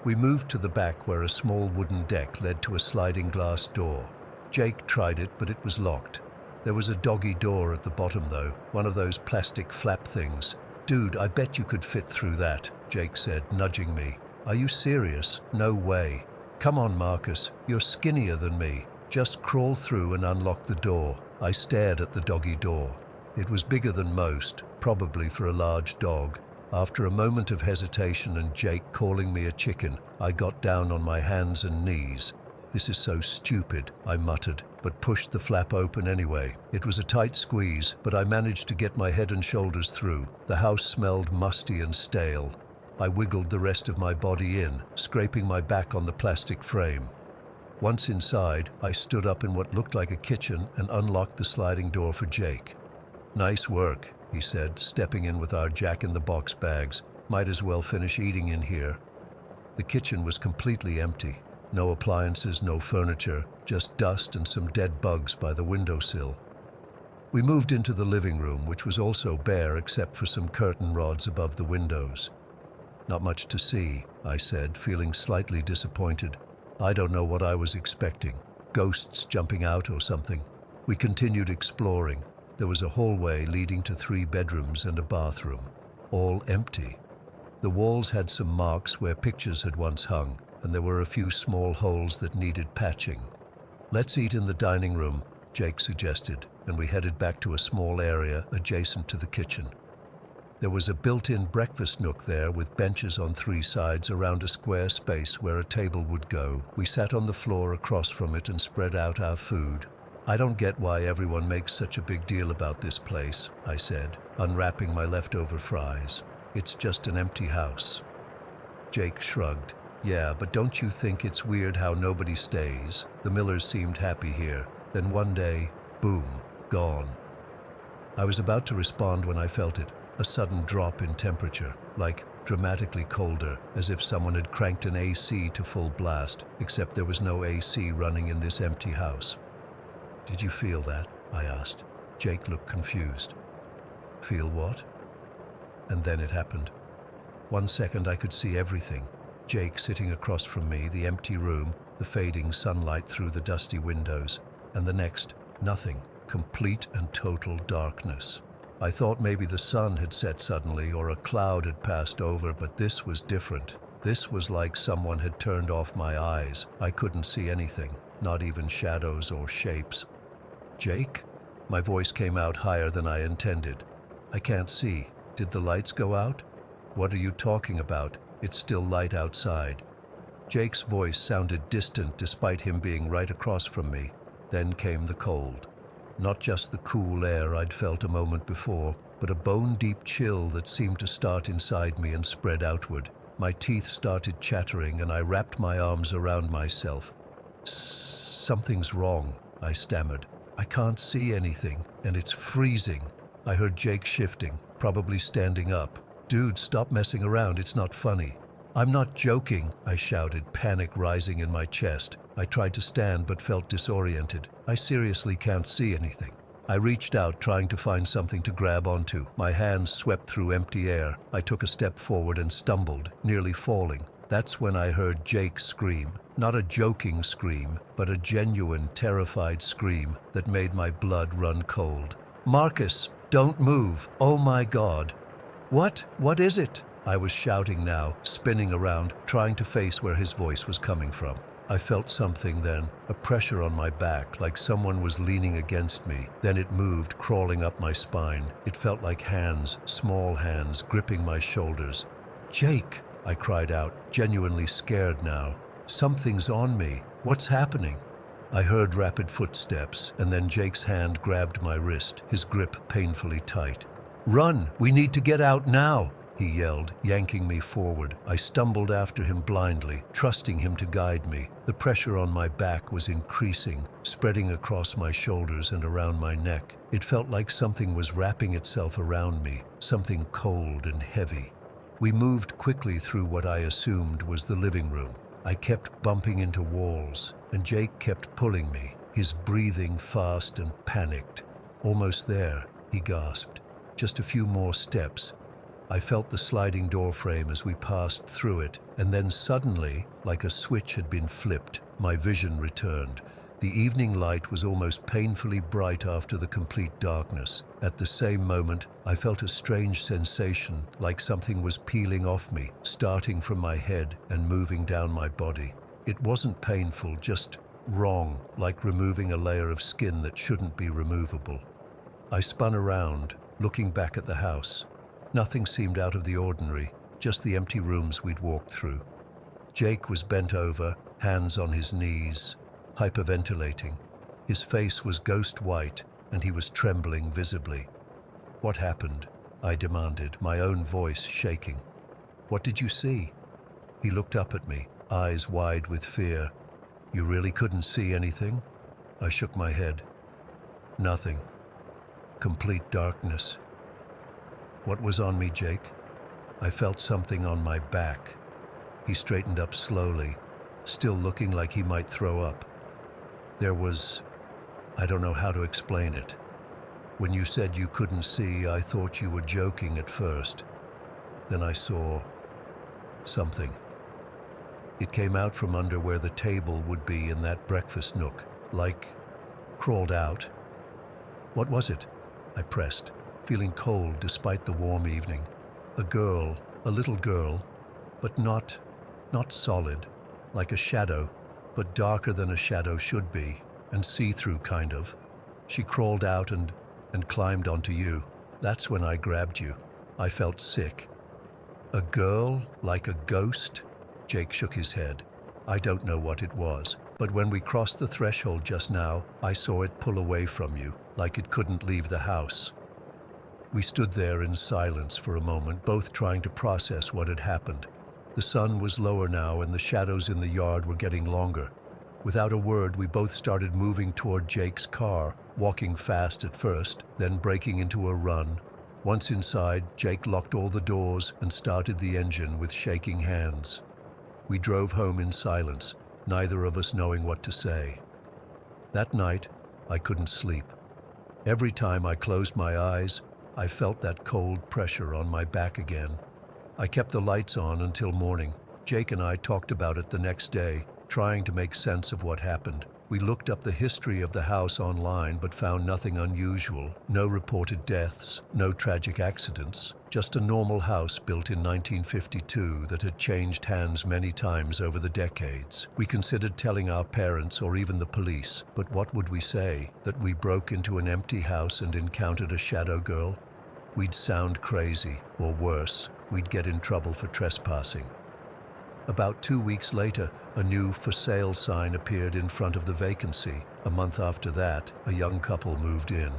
We moved to the back where a small wooden deck led to a sliding glass door. Jake tried it, but it was locked. There was a doggy door at the bottom though, one of those plastic flap things. "Dude, I bet you could fit through that," Jake said, nudging me. "Are you serious? No way. Come on, Marcus, you're skinnier than me. Just crawl through and unlock the door." I stared at the doggy door. It was bigger than most, probably for a large dog. After a moment of hesitation and Jake calling me a chicken, I got down on my hands and knees. "This is so stupid," I muttered, but pushed the flap open anyway. It was a tight squeeze, but I managed to get my head and shoulders through. The house smelled musty and stale. I wiggled the rest of my body in, scraping my back on the plastic frame. Once inside, I stood up in what looked like a kitchen and unlocked the sliding door for Jake. "Nice work," he said, stepping in with our jack-in-the-box bags. "Might as well finish eating in here." The kitchen was completely empty. No appliances, no furniture, just dust and some dead bugs by the windowsill. We moved into the living room, which was also bare except for some curtain rods above the windows. "Not much to see," I said, feeling slightly disappointed. I don't know what I was expecting. Ghosts jumping out or something. We continued exploring. There was a hallway leading to 3 bedrooms and a bathroom. All empty. The walls had some marks where pictures had once hung, and there were a few small holes that needed patching. "Let's eat in the dining room," Jake suggested, and we headed back to a small area adjacent to the kitchen. There was a built-in breakfast nook there with benches on 3 sides around a square space where a table would go. We sat on the floor across from it and spread out our food. "I don't get why everyone makes such a big deal about this place," I said, unwrapping my leftover fries. "It's just an empty house." Jake shrugged. "Yeah, but don't you think it's weird how nobody stays? The Millers seemed happy here. Then one day, boom, gone." I was about to respond when I felt it. A sudden drop in temperature, like dramatically colder, as if someone had cranked an AC to full blast, except there was no AC running in this empty house. "Did you feel that?" I asked. Jake looked confused. "Feel what?" And then it happened. 1 second I could see everything. Jake sitting across from me, the empty room, the fading sunlight through the dusty windows, and the next, nothing, complete and total darkness. I thought maybe the sun had set suddenly or a cloud had passed over, but this was different. This was like someone had turned off my eyes. I couldn't see anything, not even shadows or shapes. "Jake?" My voice came out higher than I intended. "I can't see. Did the lights go out?" "What are you talking about? It's still light outside." Jake's voice sounded distant despite him being right across from me. Then came the cold. Not just the cool air I'd felt a moment before, but a bone-deep chill that seemed to start inside me and spread outward. My teeth started chattering and I wrapped my arms around myself. "Something's wrong," I stammered. "I can't see anything, and it's freezing." I heard Jake shifting, probably standing up. "Dude, stop messing around, it's not funny." "I'm not joking," I shouted, panic rising in my chest. I tried to stand but felt disoriented. "I seriously can't see anything." I reached out, trying to find something to grab onto. My hands swept through empty air. I took a step forward and stumbled, nearly falling. That's when I heard Jake scream. Not a joking scream, but a genuine, terrified scream that made my blood run cold. "Marcus, don't move! Oh my God!" What is it?" I was shouting now, spinning around, trying to face where his voice was coming from. I felt something then, a pressure on my back, like someone was leaning against me. Then it moved, crawling up my spine. It felt like hands, small hands, gripping my shoulders. "Jake!" I cried out, genuinely scared now. "Something's on me. What's happening?" I heard rapid footsteps, and then Jake's hand grabbed my wrist, his grip painfully tight. "Run! We need to get out now!" he yelled, yanking me forward. I stumbled after him blindly, trusting him to guide me. The pressure on my back was increasing, spreading across my shoulders and around my neck. It felt like something was wrapping itself around me, something cold and heavy. We moved quickly through what I assumed was the living room. I kept bumping into walls, and Jake kept pulling me, his breathing fast and panicked. "Almost there," he gasped. "Just a few more steps." I felt the sliding door frame as we passed through it, and then suddenly, like a switch had been flipped, my vision returned. The evening light was almost painfully bright after the complete darkness. At the same moment, I felt a strange sensation, like something was peeling off me, starting from my head and moving down my body. It wasn't painful, just wrong, like removing a layer of skin that shouldn't be removable. I spun around, looking back at the house. Nothing seemed out of the ordinary, just the empty rooms we'd walked through. Jake was bent over, hands on his knees, hyperventilating. His face was ghost white, and he was trembling visibly. "What happened?" I demanded, my own voice shaking. "What did you see?" He looked up at me, eyes wide with fear. "You really couldn't see anything?" I shook my head. "Nothing. Complete darkness." "What was on me, Jake?" I felt something on my back. He straightened up slowly, still looking like he might throw up. I don't know how to explain it. When you said you couldn't see, I thought you were joking at first. Then I saw something. It came out from under where the table would be in that breakfast nook, like crawled out. "What was it?" I pressed, feeling cold despite the warm evening. A little girl, but not solid, like a shadow, but darker than a shadow should be, and see-through kind of. She crawled out and climbed onto you. That's when I grabbed you. I felt sick. "A girl, like a ghost?" Jake shook his head. "I don't know what it was, but when we crossed the threshold just now, I saw it pull away from you, like it couldn't leave the house." We stood there in silence for a moment, both trying to process what had happened. The sun was lower now, and the shadows in the yard were getting longer. Without a word, we both started moving toward Jake's car, walking fast at first, then breaking into a run. Once inside, Jake locked all the doors and started the engine with shaking hands. We drove home in silence, neither of us knowing what to say. That night, I couldn't sleep. Every time I closed my eyes, I felt that cold pressure on my back again. I kept the lights on until morning. Jake and I talked about it the next day, trying to make sense of what happened. We looked up the history of the house online but found nothing unusual. No reported deaths, no tragic accidents, just a normal house built in 1952 that had changed hands many times over the decades. We considered telling our parents or even the police, but what would we say? That we broke into an empty house and encountered a shadow girl? We'd sound crazy, or worse, we'd get in trouble for trespassing. About 2 weeks later, a new "for sale" sign appeared in front of the vacancy. A month after that, a young couple moved in.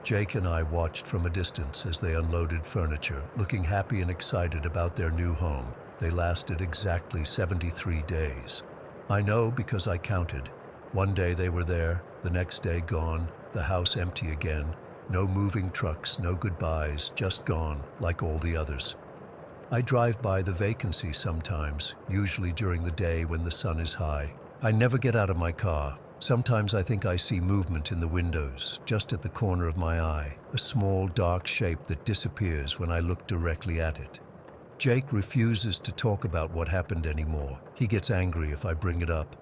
Jake and I watched from a distance as they unloaded furniture, looking happy and excited about their new home. They lasted exactly 73 days. I know because I counted. One day they were there, the next day gone, the house empty again. No moving trucks, no goodbyes, just gone, like all the others. I drive by the vacancy sometimes, usually during the day when the sun is high. I never get out of my car. Sometimes I think I see movement in the windows, just at the corner of my eye, a small dark shape that disappears when I look directly at it. Jake refuses to talk about what happened anymore. He gets angry if I bring it up.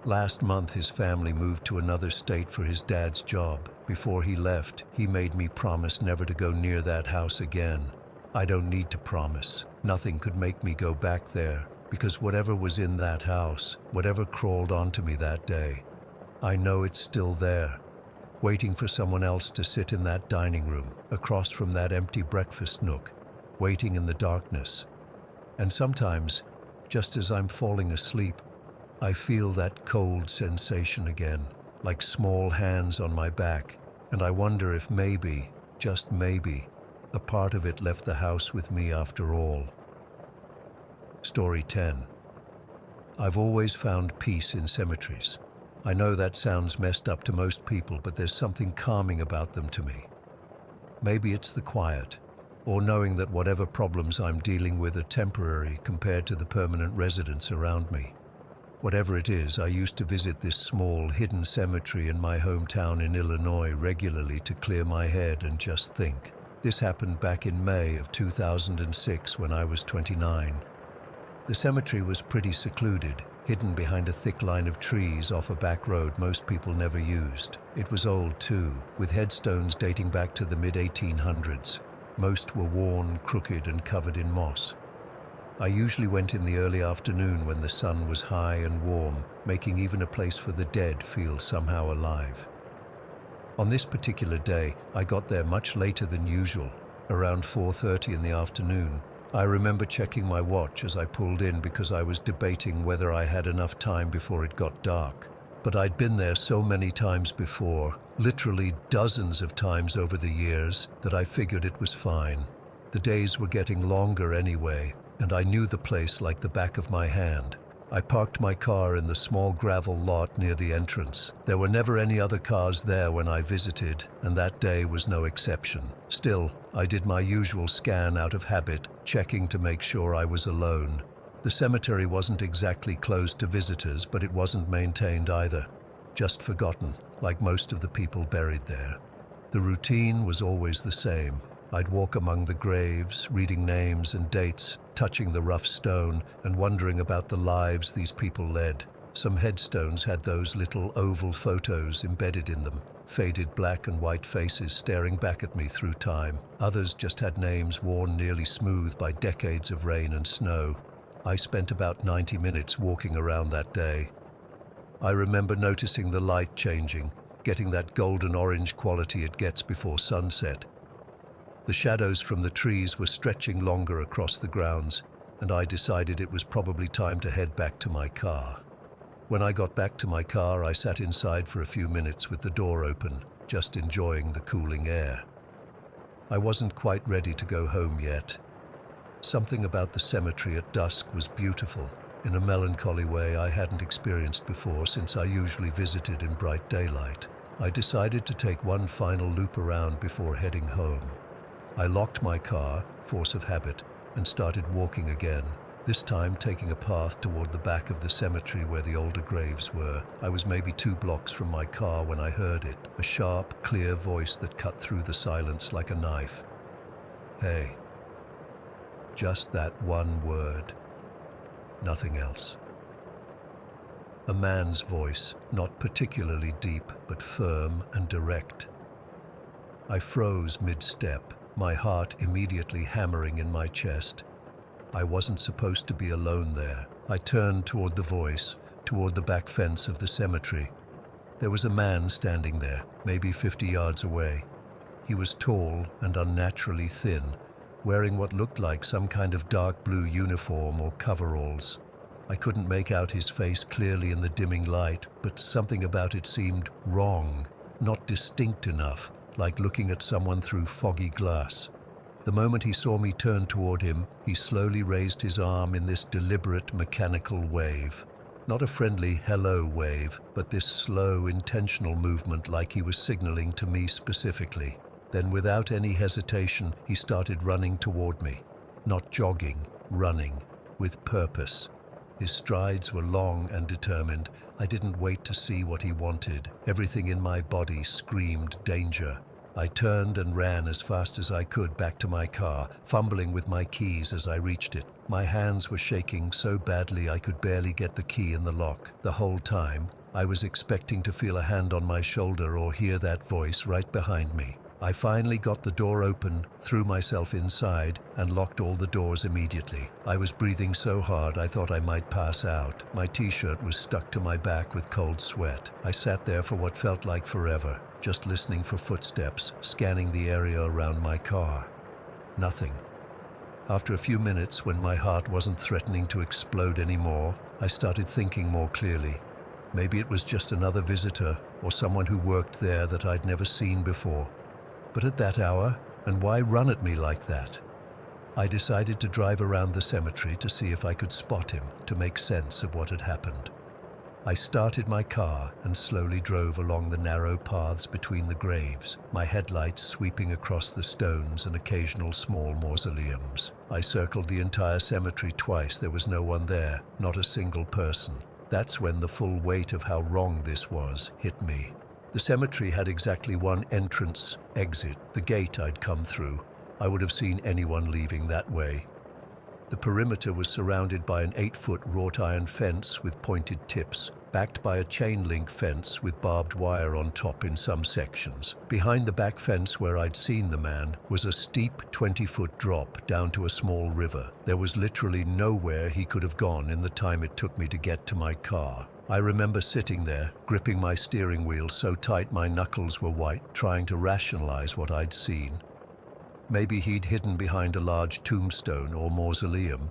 Last month his family moved to another state for his dad's job. Before he left, he made me promise never to go near that house again. I don't need to promise. Nothing could make me go back there, because whatever was in that house, whatever crawled onto me that day, I know it's still there, waiting for someone else to sit in that dining room, across from that empty breakfast nook, waiting in the darkness. And sometimes, just as I'm falling asleep, I feel that cold sensation again, like small hands on my back, and I wonder if maybe, just maybe, a part of it left the house with me after all. Story 10. I've always found peace in cemeteries. I know that sounds messed up to most people, but there's something calming about them to me. Maybe it's the quiet, or knowing that whatever problems I'm dealing with are temporary compared to the permanent residents around me. Whatever it is, I used to visit this small, hidden cemetery in my hometown in Illinois regularly to clear my head and just think. This happened back in May of 2006 when I was 29. The cemetery was pretty secluded, hidden behind a thick line of trees off a back road most people never used. It was old too, with headstones dating back to the mid-1800s. Most were worn, crooked, and covered in moss. I usually went in the early afternoon when the sun was high and warm, making even a place for the dead feel somehow alive. On this particular day, I got there much later than usual, around 4:30 in the afternoon. I remember checking my watch as I pulled in because I was debating whether I had enough time before it got dark. But I'd been there so many times before, literally dozens of times over the years, that I figured it was fine. The days were getting longer anyway, and I knew the place like the back of my hand. I parked my car in the small gravel lot near the entrance. There were never any other cars there when I visited, and that day was no exception. Still, I did my usual scan out of habit, checking to make sure I was alone. The cemetery wasn't exactly closed to visitors, but it wasn't maintained either. Just forgotten, like most of the people buried there. The routine was always the same. I'd walk among the graves, reading names and dates, touching the rough stone, and wondering about the lives these people led. Some headstones had those little oval photos embedded in them, faded black and white faces staring back at me through time. Others just had names worn nearly smooth by decades of rain and snow. I spent about 90 minutes walking around that day. I remember noticing the light changing, getting that golden orange quality it gets before sunset. The shadows from the trees were stretching longer across the grounds, and I decided it was probably time to head back to my car. When I got back to my car, I sat inside for a few minutes with the door open, just enjoying the cooling air. I wasn't quite ready to go home yet. Something about the cemetery at dusk was beautiful, in a melancholy way I hadn't experienced before since I usually visited in bright daylight. I decided to take one final loop around before heading home. I locked my car, force of habit, and started walking again, this time taking a path toward the back of the cemetery where the older graves were. I was maybe 2 blocks from my car when I heard it, a sharp, clear voice that cut through the silence like a knife. Hey. Just that one word. Nothing else. A man's voice, not particularly deep, but firm and direct. I froze mid-step, my heart immediately hammering in my chest. I wasn't supposed to be alone there. I turned toward the voice, toward the back fence of the cemetery. There was a man standing there, maybe 50 yards away. He was tall and unnaturally thin, wearing what looked like some kind of dark blue uniform or coveralls. I couldn't make out his face clearly in the dimming light, but something about it seemed wrong, not distinct enough, like looking at someone through foggy glass. The moment he saw me turn toward him, he slowly raised his arm in this deliberate mechanical wave. Not a friendly hello wave, but this slow, intentional movement like he was signaling to me specifically. Then without any hesitation, he started running toward me. Not jogging, running, with purpose. His strides were long and determined. I didn't wait to see what he wanted. Everything in my body screamed danger. I turned and ran as fast as I could back to my car, fumbling with my keys as I reached it. My hands were shaking so badly I could barely get the key in the lock. The whole time, I was expecting to feel a hand on my shoulder or hear that voice right behind me. I finally got the door open, threw myself inside, and locked all the doors immediately. I was breathing so hard I thought I might pass out. My t-shirt was stuck to my back with cold sweat. I sat there for what felt like forever, just listening for footsteps, scanning the area around my car. Nothing. After a few minutes, when my heart wasn't threatening to explode anymore, I started thinking more clearly. Maybe it was just another visitor, or someone who worked there that I'd never seen before. But at that hour, and why run at me like that? I decided to drive around the cemetery to see if I could spot him, to make sense of what had happened. I started my car and slowly drove along the narrow paths between the graves, my headlights sweeping across the stones and occasional small mausoleums. I circled the entire cemetery twice. There was no one there, not a single person. That's when the full weight of how wrong this was hit me. The cemetery had exactly one entrance, exit, the gate I'd come through. I would have seen anyone leaving that way. The perimeter was surrounded by an 8-foot wrought iron fence with pointed tips, backed by a chain link fence with barbed wire on top in some sections. Behind the back fence where I'd seen the man was a steep 20-foot drop down to a small river. There was literally nowhere he could have gone in the time it took me to get to my car. I remember sitting there, gripping my steering wheel so tight my knuckles were white, trying to rationalize what I'd seen. Maybe he'd hidden behind a large tombstone or mausoleum.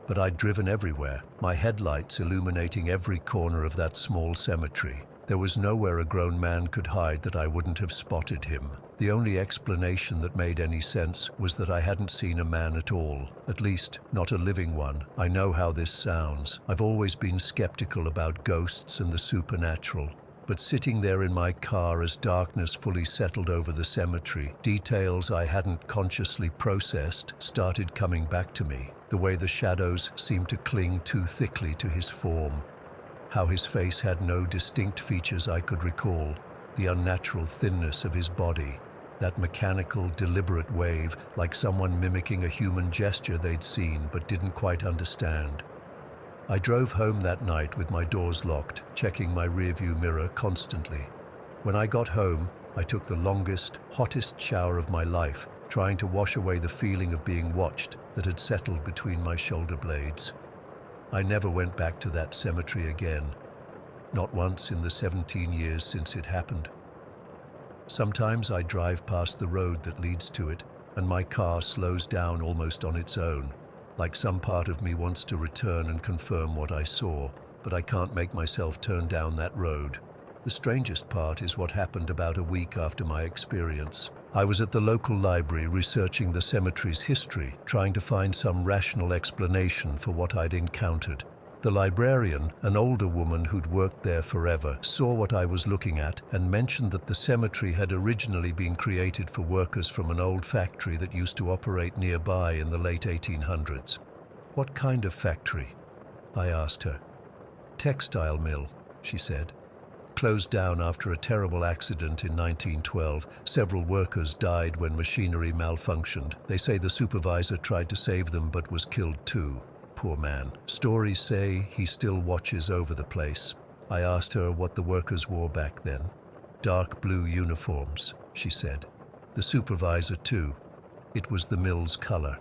But I'd driven everywhere, my headlights illuminating every corner of that small cemetery. There was nowhere a grown man could hide that I wouldn't have spotted him. The only explanation that made any sense was that I hadn't seen a man at all, at least not a living one. I know how this sounds. I've always been skeptical about ghosts and the supernatural. But sitting there in my car as darkness fully settled over the cemetery, details I hadn't consciously processed started coming back to me. The way the shadows seemed to cling too thickly to his form. How his face had no distinct features I could recall. The unnatural thinness of his body. That mechanical, deliberate wave, like someone mimicking a human gesture they'd seen but didn't quite understand. I drove home that night with my doors locked, checking my rearview mirror constantly. When I got home, I took the longest, hottest shower of my life, trying to wash away the feeling of being watched that had settled between my shoulder blades. I never went back to that cemetery again. Not once in the 17 years since it happened. Sometimes I drive past the road that leads to it, and my car slows down almost on its own. Like some part of me wants to return and confirm what I saw, but I can't make myself turn down that road. The strangest part is what happened about a week after my experience. I was at the local library researching the cemetery's history, trying to find some rational explanation for what I'd encountered. The librarian, an older woman who'd worked there forever, saw what I was looking at and mentioned that the cemetery had originally been created for workers from an old factory that used to operate nearby in the late 1800s. "What kind of factory?" I asked her. "Textile mill," she said. Closed down after a terrible accident in 1912. Several workers died when machinery malfunctioned. They say the supervisor tried to save them but was killed too. Poor man. Stories say he still watches over the place. I asked her what the workers wore back then. "Dark blue uniforms," she said. "The supervisor too. It was the mill's color."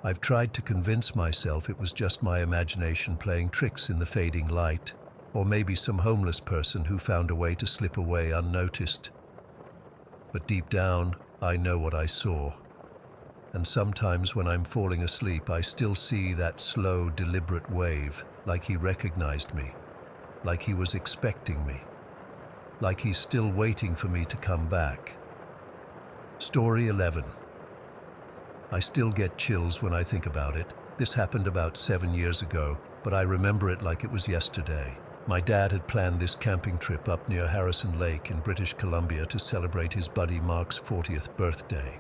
I've tried to convince myself it was just my imagination playing tricks in the fading light, or maybe some homeless person who found a way to slip away unnoticed. But deep down, I know what I saw. And sometimes when I'm falling asleep, I still see that slow, deliberate wave, like he recognized me, like he was expecting me, like he's still waiting for me to come back. Story 11. I still get chills when I think about it. This happened about 7 years ago, but I remember it like it was yesterday. My dad had planned this camping trip up near Harrison Lake in British Columbia to celebrate his buddy Mark's 40th birthday.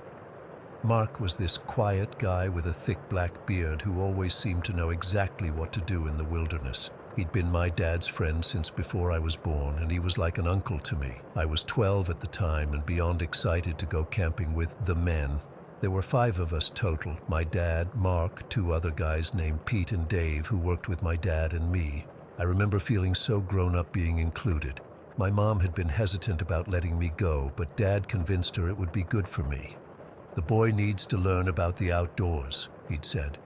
Mark was this quiet guy with a thick black beard who always seemed to know exactly what to do in the wilderness. He'd been my dad's friend since before I was born, and he was like an uncle to me. I was 12 at the time and beyond excited to go camping with the men. There were 5 of us total: my dad, Mark, 2 other guys named Pete and Dave who worked with my dad, and me. I remember feeling so grown up being included. My mom had been hesitant about letting me go, but Dad convinced her it would be good for me. "The boy needs to learn about the outdoors," he'd said.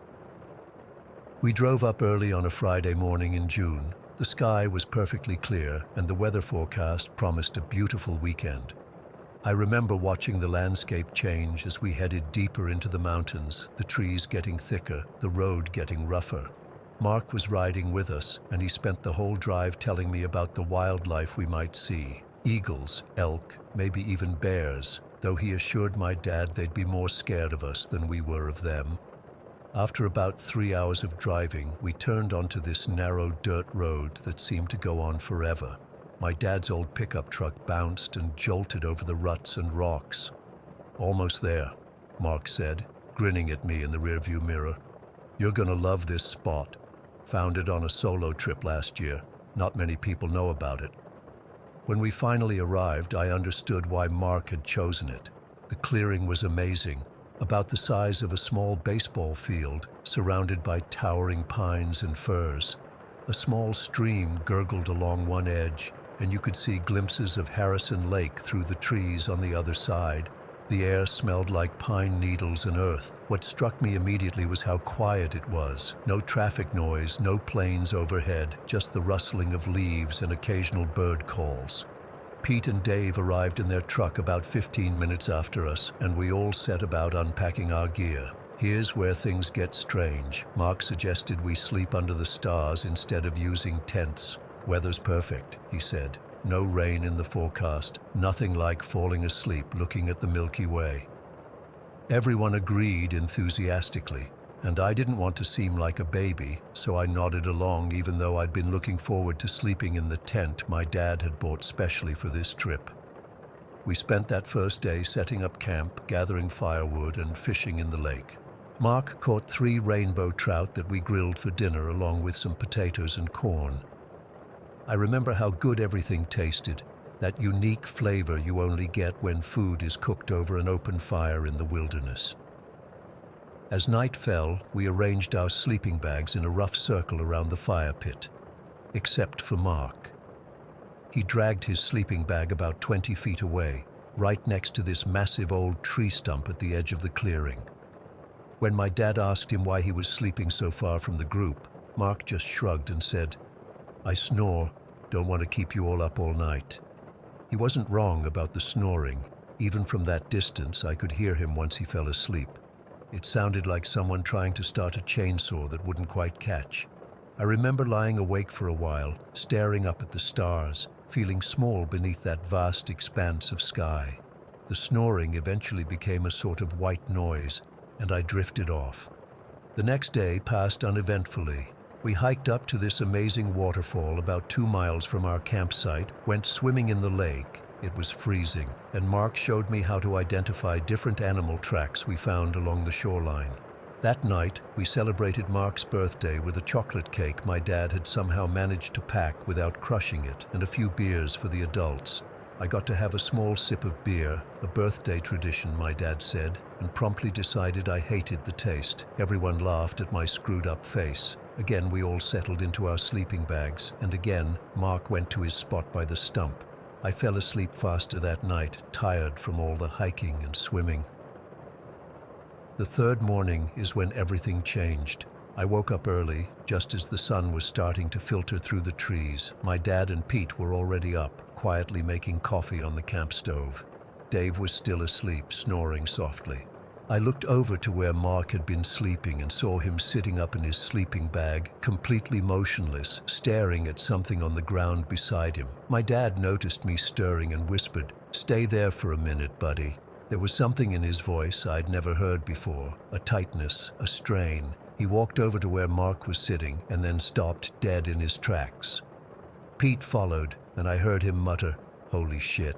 We drove up early on a Friday morning in June. The sky was perfectly clear, and the weather forecast promised a beautiful weekend. I remember watching the landscape change as we headed deeper into the mountains, the trees getting thicker, the road getting rougher. Mark was riding with us, and he spent the whole drive telling me about the wildlife we might see. Eagles, elk, maybe even bears, though he assured my dad they'd be more scared of us than we were of them. After about 3 hours of driving, we turned onto this narrow dirt road that seemed to go on forever. My dad's old pickup truck bounced and jolted over the ruts and rocks. "Almost there," Mark said, grinning at me in the rearview mirror. "You're gonna love this spot. Found it on a solo trip last year. Not many people know about it." When we finally arrived, I understood why Mark had chosen it. The clearing was amazing. about the size of a small baseball field, surrounded by towering pines and firs. A small stream gurgled along one edge, and you could see glimpses of Harrison Lake through the trees on the other side. The air smelled like pine needles and earth. What struck me immediately was how quiet it was. No traffic noise, no planes overhead, just the rustling of leaves and occasional bird calls. Pete and Dave arrived in their truck about 15 minutes after us, and we all set about unpacking our gear. Here's where things get strange. Mark suggested we sleep under the stars instead of using tents. Weather's perfect, he said. No rain in the forecast, nothing like falling asleep looking at the Milky Way. Everyone agreed enthusiastically, and I didn't want to seem like a baby, so I nodded along even though I'd been looking forward to sleeping in the tent my dad had bought specially for this trip. We spent that first day setting up camp, gathering firewood, and fishing in the lake. Mark caught 3 rainbow trout that we grilled for dinner along with some potatoes and corn. I remember how good everything tasted, that unique flavor you only get when food is cooked over an open fire in the wilderness. As night fell, we arranged our sleeping bags in a rough circle around the fire pit, except for Mark. He dragged his sleeping bag about 20 feet away, right next to this massive old tree stump at the edge of the clearing. When my dad asked him why he was sleeping so far from the group, Mark just shrugged and said, "I snore, don't want to keep you all up all night." He wasn't wrong about the snoring. Even from that distance, I could hear him once he fell asleep. It sounded like someone trying to start a chainsaw that wouldn't quite catch. I remember lying awake for a while, staring up at the stars, feeling small beneath that vast expanse of sky. The snoring eventually became a sort of white noise, and I drifted off. The next day passed uneventfully. We hiked up to this amazing waterfall about 2 miles from our campsite, went swimming in the lake. It was freezing, and Mark showed me how to identify different animal tracks we found along the shoreline. That night, we celebrated Mark's birthday with a chocolate cake my dad had somehow managed to pack without crushing it, and a few beers for the adults. I got to have a small sip of beer, a birthday tradition, my dad said, and promptly decided I hated the taste. Everyone laughed at my screwed-up face. Again, we all settled into our sleeping bags, and again, Mark went to his spot by the stump. I fell asleep faster that night, tired from all the hiking and swimming. The third morning is when everything changed. I woke up early, just as the sun was starting to filter through the trees. My dad and Pete were already up, quietly making coffee on the camp stove. Dave was still asleep, snoring softly. I looked over to where Mark had been sleeping and saw him sitting up in his sleeping bag, completely motionless, staring at something on the ground beside him. My dad noticed me stirring and whispered, "Stay there for a minute, buddy." There was something in his voice I'd never heard before, a tightness, a strain. He walked over to where Mark was sitting and then stopped dead in his tracks. Pete followed, and I heard him mutter, "Holy shit."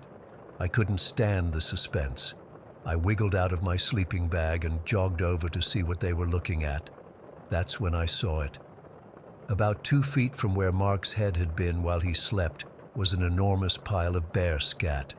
I couldn't stand the suspense. I wiggled out of my sleeping bag and jogged over to see what they were looking at. That's when I saw it. About 2 feet from where Mark's head had been while he slept was an enormous pile of bear scat.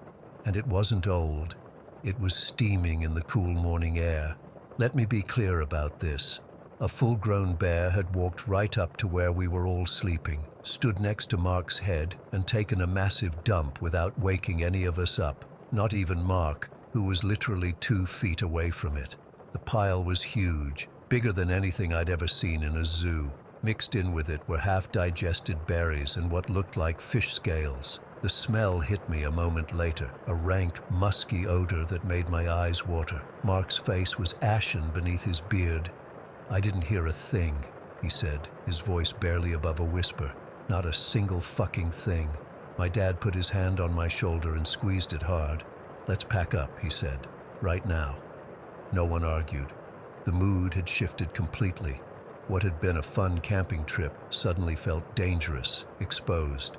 And it wasn't old. It was steaming in the cool morning air. Let me be clear about this. A full-grown bear had walked right up to where we were all sleeping, stood next to Mark's head, and taken a massive dump without waking any of us up, not even Mark, who was literally 2 feet away from it. The pile was huge, bigger than anything I'd ever seen in a zoo. Mixed in with it were half-digested berries and what looked like fish scales. The smell hit me a moment later, a rank, musky odor that made my eyes water. Mark's face was ashen beneath his beard. "I didn't hear a thing," he said, his voice barely above a whisper. "Not a single fucking thing." My dad put his hand on my shoulder and squeezed it hard. "Let's pack up," he said. "Right now." No one argued. The mood had shifted completely. What had been a fun camping trip suddenly felt dangerous, exposed.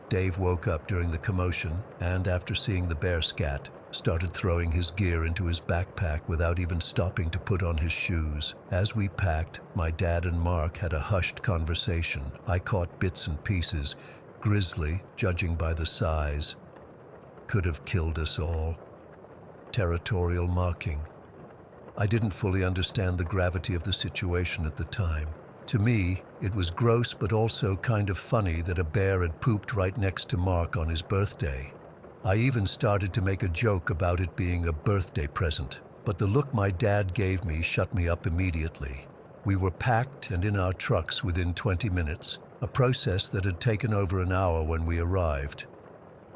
Dave woke up during the commotion and, after seeing the bear scat, started throwing his gear into his backpack without even stopping to put on his shoes. As we packed, my dad and Mark had a hushed conversation. I caught bits and pieces. Grizzly, judging by the size. Could have killed us all. Territorial marking. I didn't fully understand the gravity of the situation at the time. To me, it was gross but also kind of funny that a bear had pooped right next to Mark on his birthday. I even started to make a joke about it being a birthday present, but the look my dad gave me shut me up immediately. We were packed and in our trucks within 20 minutes, a process that had taken over an hour when we arrived.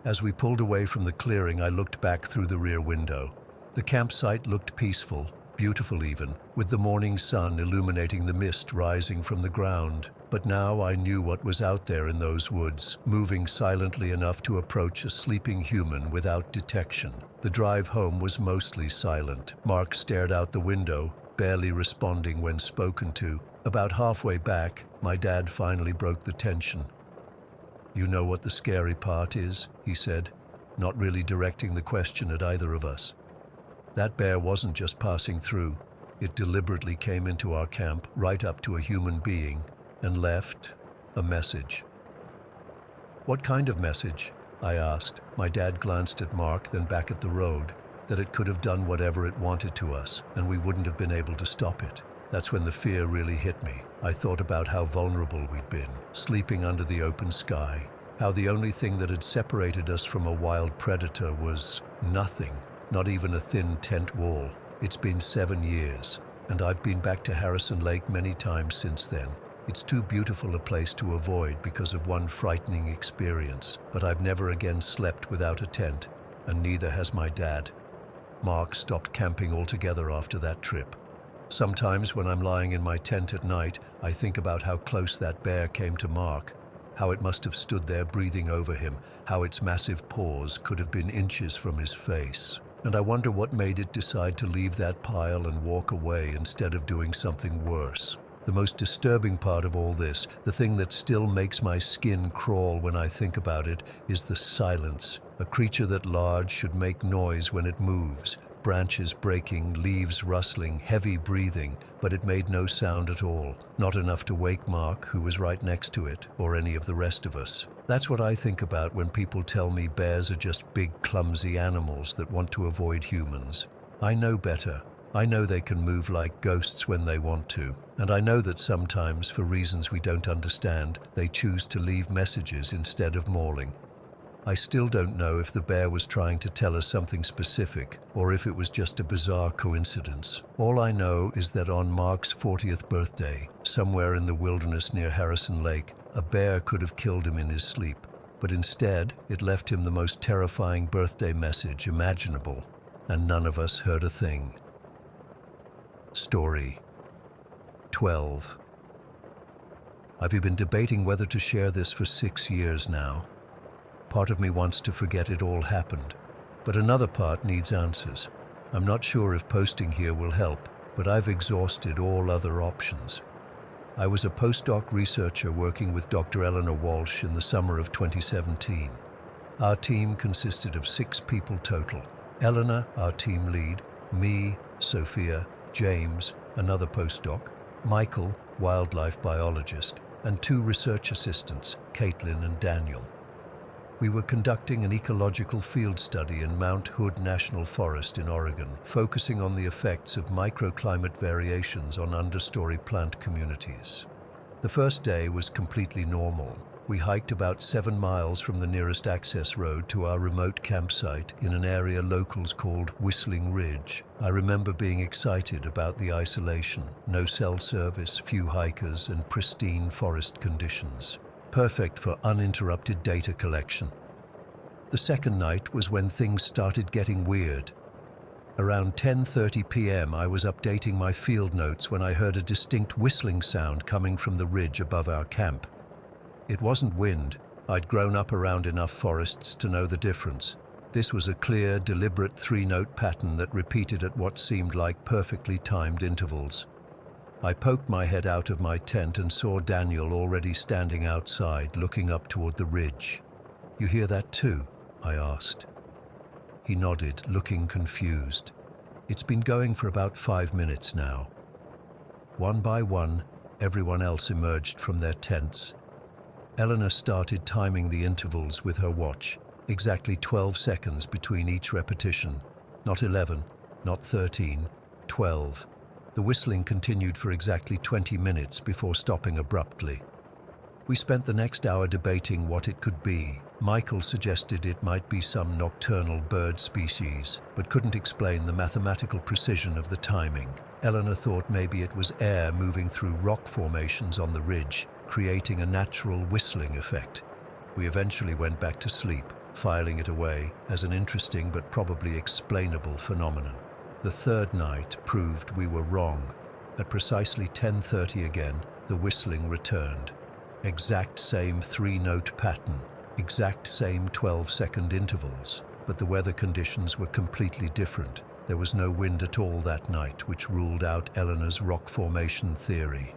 As we pulled away from the clearing, I looked back through the rear window. The campsite looked peaceful, beautiful even, with the morning sun illuminating the mist rising from the ground. But now I knew what was out there in those woods, moving silently enough to approach a sleeping human without detection. The drive home was mostly silent. Mark stared out the window, barely responding when spoken to. About halfway back, my dad finally broke the tension. "You know what the scary part is?" he said, not really directing the question at either of us. "That bear wasn't just passing through. It deliberately came into our camp, right up to a human being, and left a message." "What kind of message?" I asked. My dad glanced at Mark, then back at the road, that it could have done whatever it wanted to us, and we wouldn't have been able to stop it. That's when the fear really hit me. I thought about how vulnerable we'd been, sleeping under the open sky, how the only thing that had separated us from a wild predator was nothing, not even a thin tent wall. It's been 7 years, and I've been back to Harrison Lake many times since then. It's too beautiful a place to avoid because of one frightening experience, but I've never again slept without a tent, and neither has my dad. Mark stopped camping altogether after that trip. Sometimes when I'm lying in my tent at night, I think about how close that bear came to Mark, how it must have stood there breathing over him, how its massive paws could have been inches from his face. And I wonder what made it decide to leave that pile and walk away instead of doing something worse. The most disturbing part of all this, the thing that still makes my skin crawl when I think about it, is the silence. A creature that large should make noise when it moves. Branches breaking, leaves rustling, heavy breathing, but it made no sound at all, not enough to wake Mark, who was right next to it, or any of the rest of us. That's what I think about when people tell me bears are just big, clumsy animals that want to avoid humans. I know better. I know they can move like ghosts when they want to, and I know that sometimes, for reasons we don't understand, they choose to leave messages instead of mauling. I still don't know if the bear was trying to tell us something specific, or if it was just a bizarre coincidence. All I know is that on Mark's 40th birthday, somewhere in the wilderness near Harrison Lake, a bear could have killed him in his sleep, but instead it left him the most terrifying birthday message imaginable, and none of us heard a thing. Story 12. I've been debating whether to share this for 6 years now. Part of me wants to forget it all happened, but another part needs answers. I'm not sure if posting here will help, but I've exhausted all other options. I was a postdoc researcher working with Dr. Eleanor Walsh in the summer of 2017. Our team consisted of 6 people total. Eleanor, our team lead, me, Sophia, James, another postdoc, Michael, wildlife biologist, and 2 research assistants, Caitlin and Daniel. We were conducting an ecological field study in Mount Hood National Forest in Oregon, focusing on the effects of microclimate variations on understory plant communities. The first day was completely normal. We hiked about 7 miles from the nearest access road to our remote campsite in an area locals called Whistling Ridge. I remember being excited about the isolation, no cell service, few hikers, and pristine forest conditions. Perfect for uninterrupted data collection. The second night was when things started getting weird. Around 10:30 p.m. I was updating my field notes when I heard a distinct whistling sound coming from the ridge above our camp. It wasn't wind. I'd grown up around enough forests to know the difference. This was a clear, deliberate 3-note pattern that repeated at what seemed like perfectly timed intervals. I poked my head out of my tent and saw Daniel already standing outside, looking up toward the ridge. "You hear that too?" I asked. He nodded, looking confused. It's been going for about 5 minutes now. One by one, everyone else emerged from their tents. Eleanor started timing the intervals with her watch, exactly 12 seconds between each repetition. Not 11, not 13, 12. The whistling continued for exactly 20 minutes before stopping abruptly. We spent the next hour debating what it could be. Michael suggested it might be some nocturnal bird species, but couldn't explain the mathematical precision of the timing. Eleanor thought maybe it was air moving through rock formations on the ridge, creating a natural whistling effect. We eventually went back to sleep, filing it away as an interesting but probably explainable phenomenon. The third night proved we were wrong. At precisely 10:30 again, the whistling returned. Exact same 3-note pattern, exact same 12-second intervals, but the weather conditions were completely different. There was no wind at all that night, which ruled out Eleanor's rock formation theory.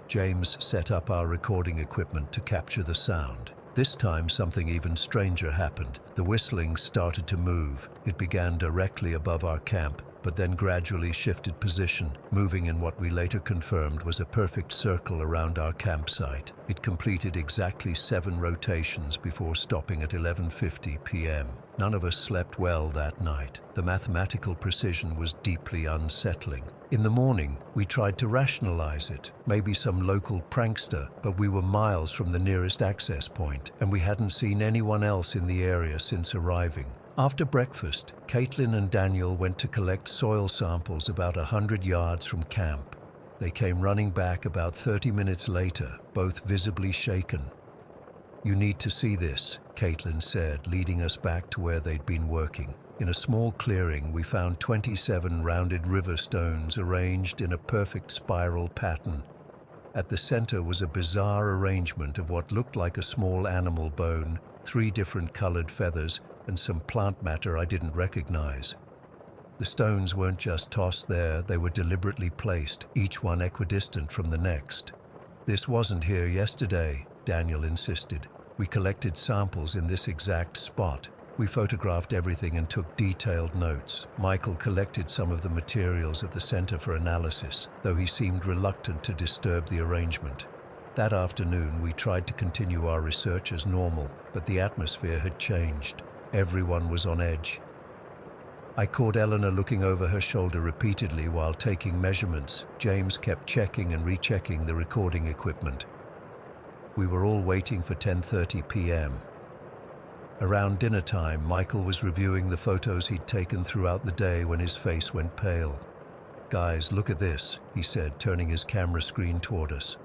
James set up our recording equipment to capture the sound. This time something even stranger happened. The whistling started to move. It began directly above our camp, but then gradually shifted position, moving in what we later confirmed was a perfect circle around our campsite. It completed exactly 7 rotations before stopping at 11:50 p.m. None of us slept well that night. The mathematical precision was deeply unsettling. In the morning, we tried to rationalize it, maybe some local prankster, but we were miles from the nearest access point, and we hadn't seen anyone else in the area since arriving. After breakfast, Caitlin and Daniel went to collect soil samples about 100 yards from camp. They came running back about 30 minutes later, both visibly shaken. "You need to see this," Caitlin said, leading us back to where they'd been working. In a small clearing, we found 27 rounded river stones arranged in a perfect spiral pattern. At the center was a bizarre arrangement of what looked like a small animal bone, 3 different colored feathers, and some plant matter I didn't recognize. The stones weren't just tossed there, they were deliberately placed, each one equidistant from the next. "This wasn't here yesterday," Daniel insisted. "We collected samples in this exact spot. We photographed everything and took detailed notes. Michael collected some of the materials at the center for analysis, though he seemed reluctant to disturb the arrangement. That afternoon, we tried to continue our research as normal, but the atmosphere had changed. Everyone was on edge. I caught Eleanor looking over her shoulder repeatedly while taking measurements. James kept checking and rechecking the recording equipment. We were all waiting for 10:30 p.m. Around dinner time, Michael was reviewing the photos he'd taken throughout the day when his face went pale. "Guys, look at this," he said, turning his camera screen toward us.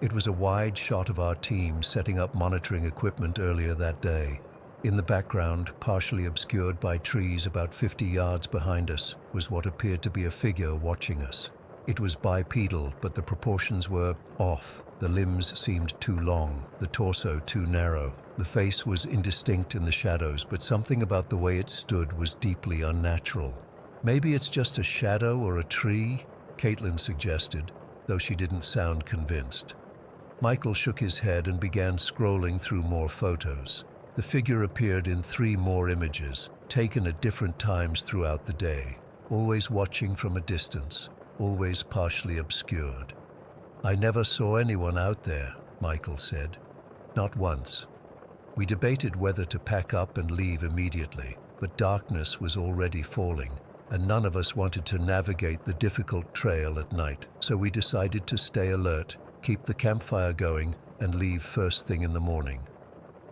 It was a wide shot of our team setting up monitoring equipment earlier that day. In the background, partially obscured by trees about 50 yards behind us, was what appeared to be a figure watching us. It was bipedal, but the proportions were off. The limbs seemed too long, the torso too narrow. The face was indistinct in the shadows, but something about the way it stood was deeply unnatural. "Maybe it's just a shadow or a tree," Caitlin suggested, though she didn't sound convinced. Michael shook his head and began scrolling through more photos. The figure appeared in 3 more images, taken at different times throughout the day, always watching from a distance, always partially obscured. "I never saw anyone out there," Michael said. "Not once." We debated whether to pack up and leave immediately, but darkness was already falling, and none of us wanted to navigate the difficult trail at night, so we decided to stay alert, keep the campfire going, and leave first thing in the morning.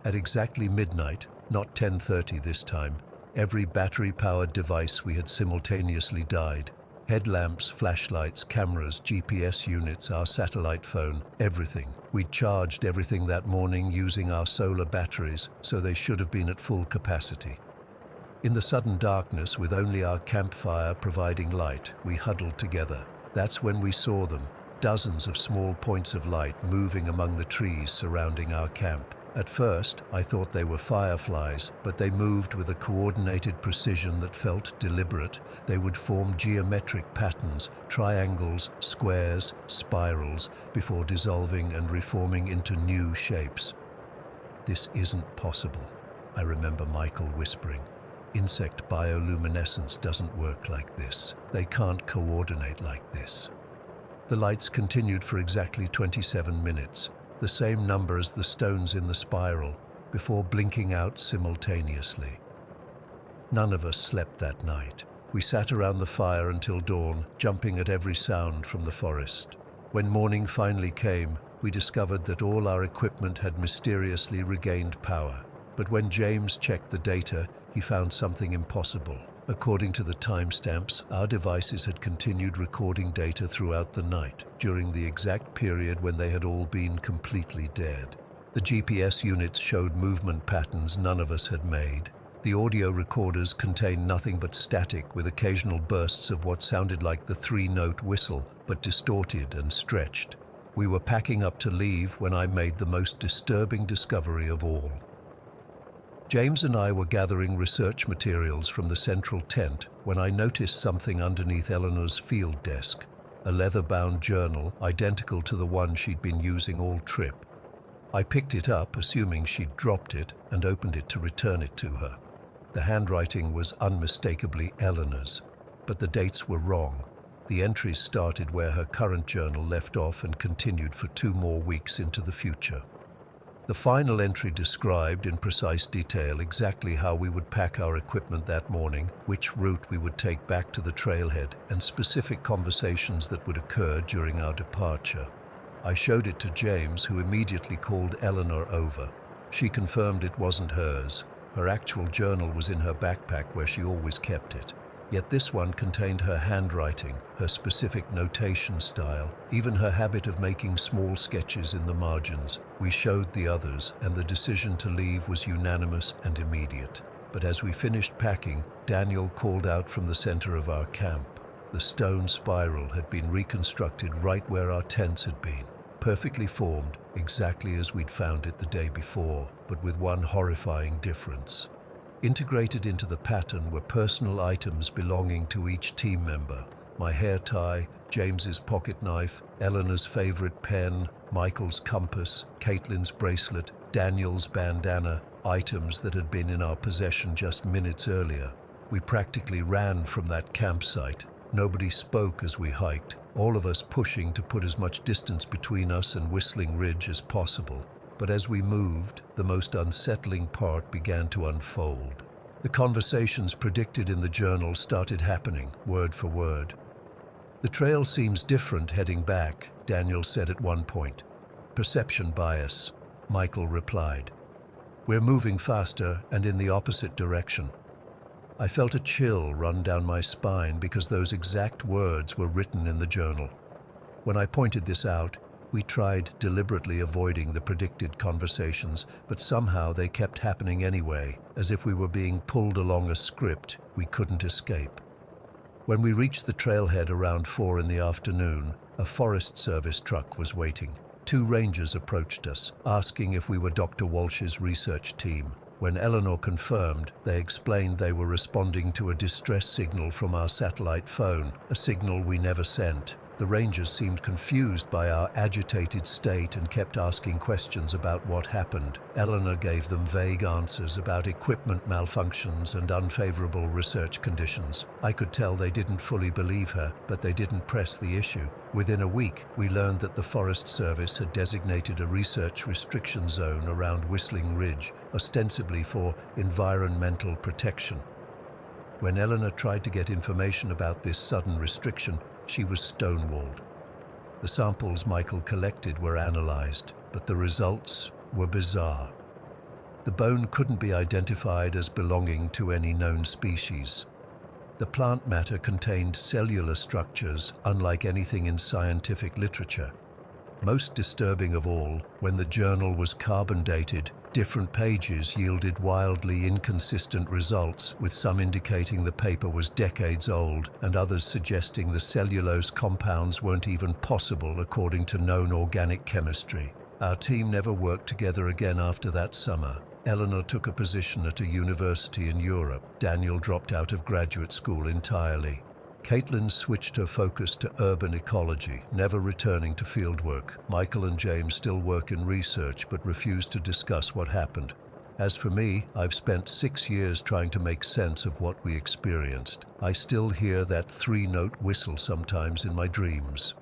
At exactly midnight, not 10:30 this time, every battery-powered device we had simultaneously died. Headlamps, flashlights, cameras, GPS units, our satellite phone, everything. We'd charged everything that morning using our solar batteries, so they should have been at full capacity. In the sudden darkness, with only our campfire providing light, we huddled together. That's when we saw them, dozens of small points of light moving among the trees surrounding our camp. At first, I thought they were fireflies, but they moved with a coordinated precision that felt deliberate. They would form geometric patterns, triangles, squares, spirals, before dissolving and reforming into new shapes. "This isn't possible," I remember Michael whispering. "Insect bioluminescence doesn't work like this. They can't coordinate like this." The lights continued for exactly 27 minutes. The same number as the stones in the spiral, before blinking out simultaneously. None of us slept that night. We sat around the fire until dawn, jumping at every sound from the forest. When morning finally came, we discovered that all our equipment had mysteriously regained power. But when James checked the data, he found something impossible. According to the timestamps, our devices had continued recording data throughout the night, during the exact period when they had all been completely dead. The GPS units showed movement patterns none of us had made. The audio recorders contained nothing but static, with occasional bursts of what sounded like the three-note whistle, but distorted and stretched. We were packing up to leave when I made the most disturbing discovery of all. James and I were gathering research materials from the central tent when I noticed something underneath Eleanor's field desk, a leather-bound journal identical to the one she'd been using all trip. I picked it up, assuming she'd dropped it, and opened it to return it to her. The handwriting was unmistakably Eleanor's, but the dates were wrong. The entries started where her current journal left off and continued for 2 more weeks into the future. The final entry described in precise detail exactly how we would pack our equipment that morning, which route we would take back to the trailhead, and specific conversations that would occur during our departure. I showed it to James, who immediately called Eleanor over. She confirmed it wasn't hers. Her actual journal was in her backpack where she always kept it. Yet this one contained her handwriting, her specific notation style, even her habit of making small sketches in the margins. We showed the others, and the decision to leave was unanimous and immediate. But as we finished packing, Daniel called out from the center of our camp. The stone spiral had been reconstructed right where our tents had been, perfectly formed, exactly as we'd found it the day before, but with one horrifying difference. Integrated into the pattern were personal items belonging to each team member. My hair tie, James's pocket knife, Eleanor's favorite pen, Michael's compass, Caitlin's bracelet, Daniel's bandana, items that had been in our possession just minutes earlier. We practically ran from that campsite. Nobody spoke as we hiked, all of us pushing to put as much distance between us and Whistling Ridge as possible. But as we moved, the most unsettling part began to unfold. The conversations predicted in the journal started happening, word for word. "The trail seems different heading back," Daniel said at one point. "Perception bias," Michael replied. "We're moving faster and in the opposite direction." I felt a chill run down my spine because those exact words were written in the journal. When I pointed this out, we tried deliberately avoiding the predicted conversations, but somehow they kept happening anyway, as if we were being pulled along a script we couldn't escape. When we reached the trailhead around 4 in the afternoon, a Forest Service truck was waiting. 2 rangers approached us, asking if we were Dr. Walsh's research team. When Eleanor confirmed, they explained they were responding to a distress signal from our satellite phone, a signal we never sent. The rangers seemed confused by our agitated state and kept asking questions about what happened. Eleanor gave them vague answers about equipment malfunctions and unfavorable research conditions. I could tell they didn't fully believe her, but they didn't press the issue. Within a week, we learned that the Forest Service had designated a research restriction zone around Whistling Ridge, ostensibly for environmental protection. When Eleanor tried to get information about this sudden restriction, she was stonewalled. The samples Michael collected were analyzed, but the results were bizarre. The bone couldn't be identified as belonging to any known species. The plant matter contained cellular structures unlike anything in scientific literature. Most disturbing of all, when the journal was carbon dated, different pages yielded wildly inconsistent results, with some indicating the paper was decades old and others suggesting the cellulose compounds weren't even possible according to known organic chemistry. Our team never worked together again after that summer. Eleanor took a position at a university in Europe. Daniel dropped out of graduate school entirely. Caitlin switched her focus to urban ecology, never returning to fieldwork. Michael and James still work in research but refuse to discuss what happened. As for me, I've spent 6 years trying to make sense of what we experienced. I still hear that 3-note whistle sometimes in my dreams.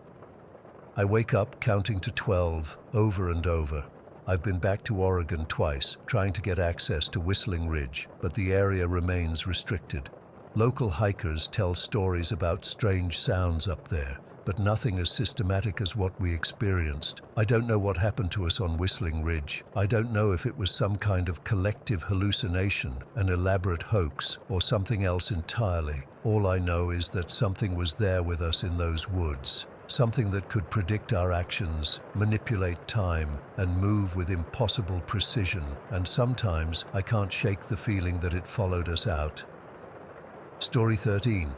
I wake up counting to 12, over and over. I've been back to Oregon twice, trying to get access to Whistling Ridge, but the area remains restricted. Local hikers tell stories about strange sounds up there, but nothing as systematic as what we experienced. I don't know what happened to us on Whistling Ridge. I don't know if it was some kind of collective hallucination, an elaborate hoax, or something else entirely. All I know is that something was there with us in those woods. Something that could predict our actions, manipulate time, and move with impossible precision. And sometimes I can't shake the feeling that it followed us out. Story 13.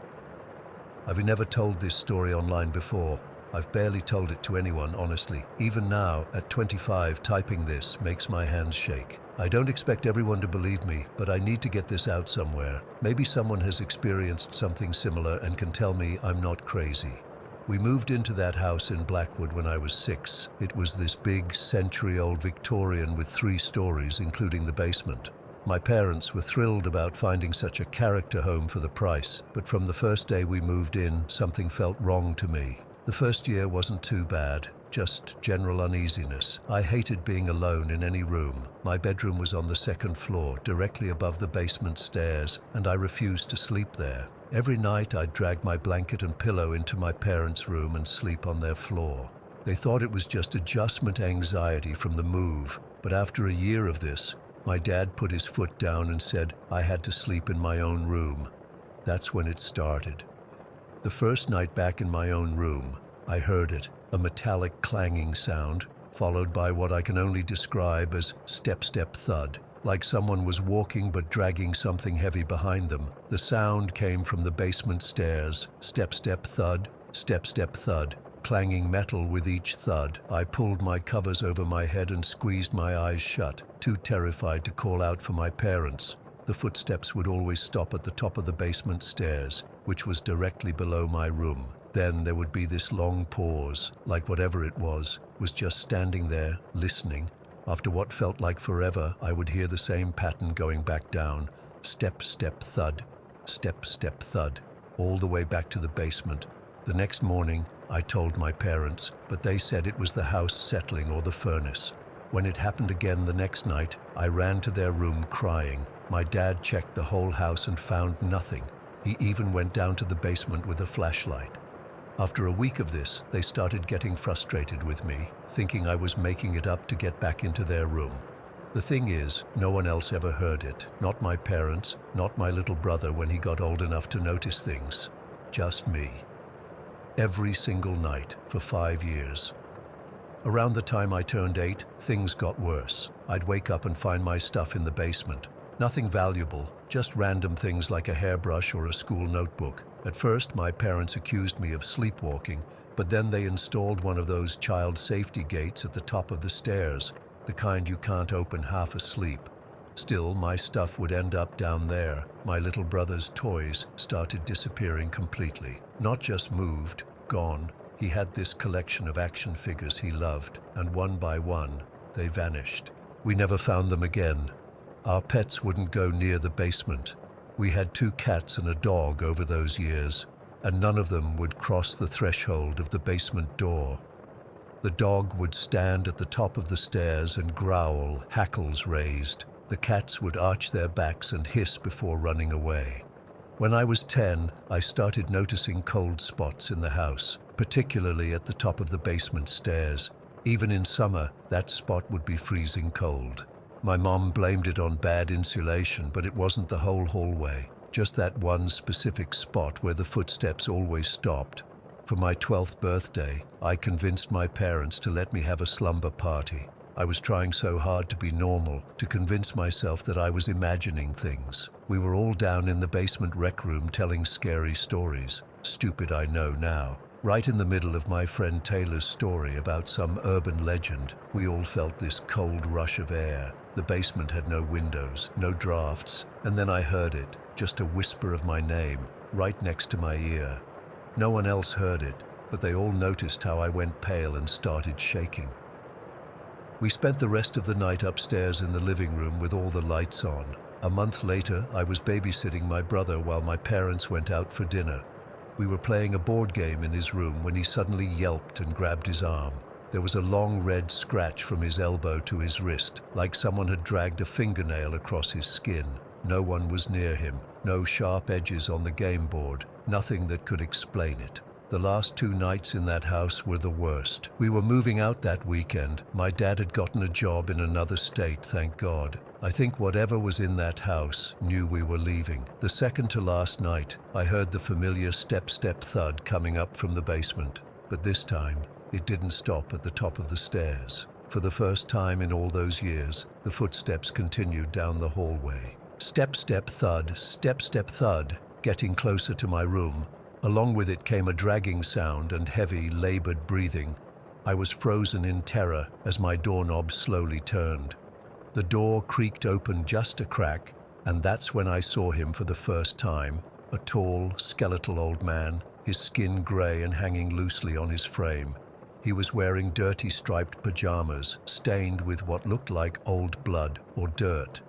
I've never told this story online before. I've barely told it to anyone, honestly. Even now, at 25, typing this makes my hands shake. I don't expect everyone to believe me, but I need to get this out somewhere. Maybe someone has experienced something similar and can tell me I'm not crazy. We moved into that house in Blackwood when I was 6. It was this big, century-old Victorian with 3 stories, including the basement. My parents were thrilled about finding such a character home for the price, but from the first day we moved in, something felt wrong to me. The first year wasn't too bad, just general uneasiness. I hated being alone in any room. My bedroom was on the 2nd floor, directly above the basement stairs, and I refused to sleep there. Every night I'd drag my blanket and pillow into my parents' room and sleep on their floor. They thought it was just adjustment anxiety from the move, but after a year of this, my dad put his foot down and said I had to sleep in my own room. That's when it started. The first night back in my own room, I heard it, a metallic clanging sound, followed by what I can only describe as step thud, like someone was walking but dragging something heavy behind them. The sound came from the basement stairs, step thud, step thud, clanging metal with each thud. I pulled my covers over my head and squeezed my eyes shut, too terrified to call out for my parents. The footsteps would always stop at the top of the basement stairs, which was directly below my room. Then there would be this long pause, like whatever it was just standing there, listening. After what felt like forever, I would hear the same pattern going back down, step thud, step thud, all the way back to the basement. The next morning, I told my parents, but they said it was the house settling or the furnace. When it happened again the next night, I ran to their room crying. My dad checked the whole house and found nothing. He even went down to the basement with a flashlight. After a week of this, they started getting frustrated with me, thinking I was making it up to get back into their room. The thing is, no one else ever heard it. Not my parents, not my little brother when he got old enough to notice things. Just me. Every single night for 5 years. Around the time I turned 8, things got worse. I'd wake up and find my stuff in the basement. Nothing valuable, just random things like a hairbrush or a school notebook. At first, my parents accused me of sleepwalking, but then they installed one of those child safety gates at the top of the stairs, the kind you can't open half asleep. Still, my stuff would end up down there. My little brother's toys started disappearing completely. Not just moved, gone. He had this collection of action figures he loved, and one by one, they vanished. We never found them again. Our pets wouldn't go near the basement. We had 2 cats and a dog over those years, and none of them would cross the threshold of the basement door. The dog would stand at the top of the stairs and growl, hackles raised. The cats would arch their backs and hiss before running away. When I was 10, I started noticing cold spots in the house, particularly at the top of the basement stairs. Even in summer, that spot would be freezing cold. My mom blamed it on bad insulation, but it wasn't the whole hallway, just that one specific spot where the footsteps always stopped. For my 12th birthday, I convinced my parents to let me have a slumber party. I was trying so hard to be normal, to convince myself that I was imagining things. We were all down in the basement rec room telling scary stories. Stupid, I know now. Right in the middle of my friend Taylor's story about some urban legend, we all felt this cold rush of air. The basement had no windows, no drafts, and then I heard it, just a whisper of my name, right next to my ear. No one else heard it, but they all noticed how I went pale and started shaking. We spent the rest of the night upstairs in the living room with all the lights on. A month later, I was babysitting my brother while my parents went out for dinner. We were playing a board game in his room when he suddenly yelped and grabbed his arm. There was a long red scratch from his elbow to his wrist, like someone had dragged a fingernail across his skin. No one was near him, no sharp edges on the game board, nothing that could explain it. The last 2 nights in that house were the worst. We were moving out that weekend. My dad had gotten a job in another state, thank God. I think whatever was in that house knew we were leaving. The second to last night, I heard the familiar step thud coming up from the basement. But this time, it didn't stop at the top of the stairs. For the first time in all those years, the footsteps continued down the hallway. Step thud, getting closer to my room. Along with it came a dragging sound and heavy, labored breathing. I was frozen in terror as my doorknob slowly turned. The door creaked open just a crack, and that's when I saw him for the first time. A tall, skeletal old man, his skin gray and hanging loosely on his frame. He was wearing dirty striped pajamas, stained with what looked like old blood or dirt.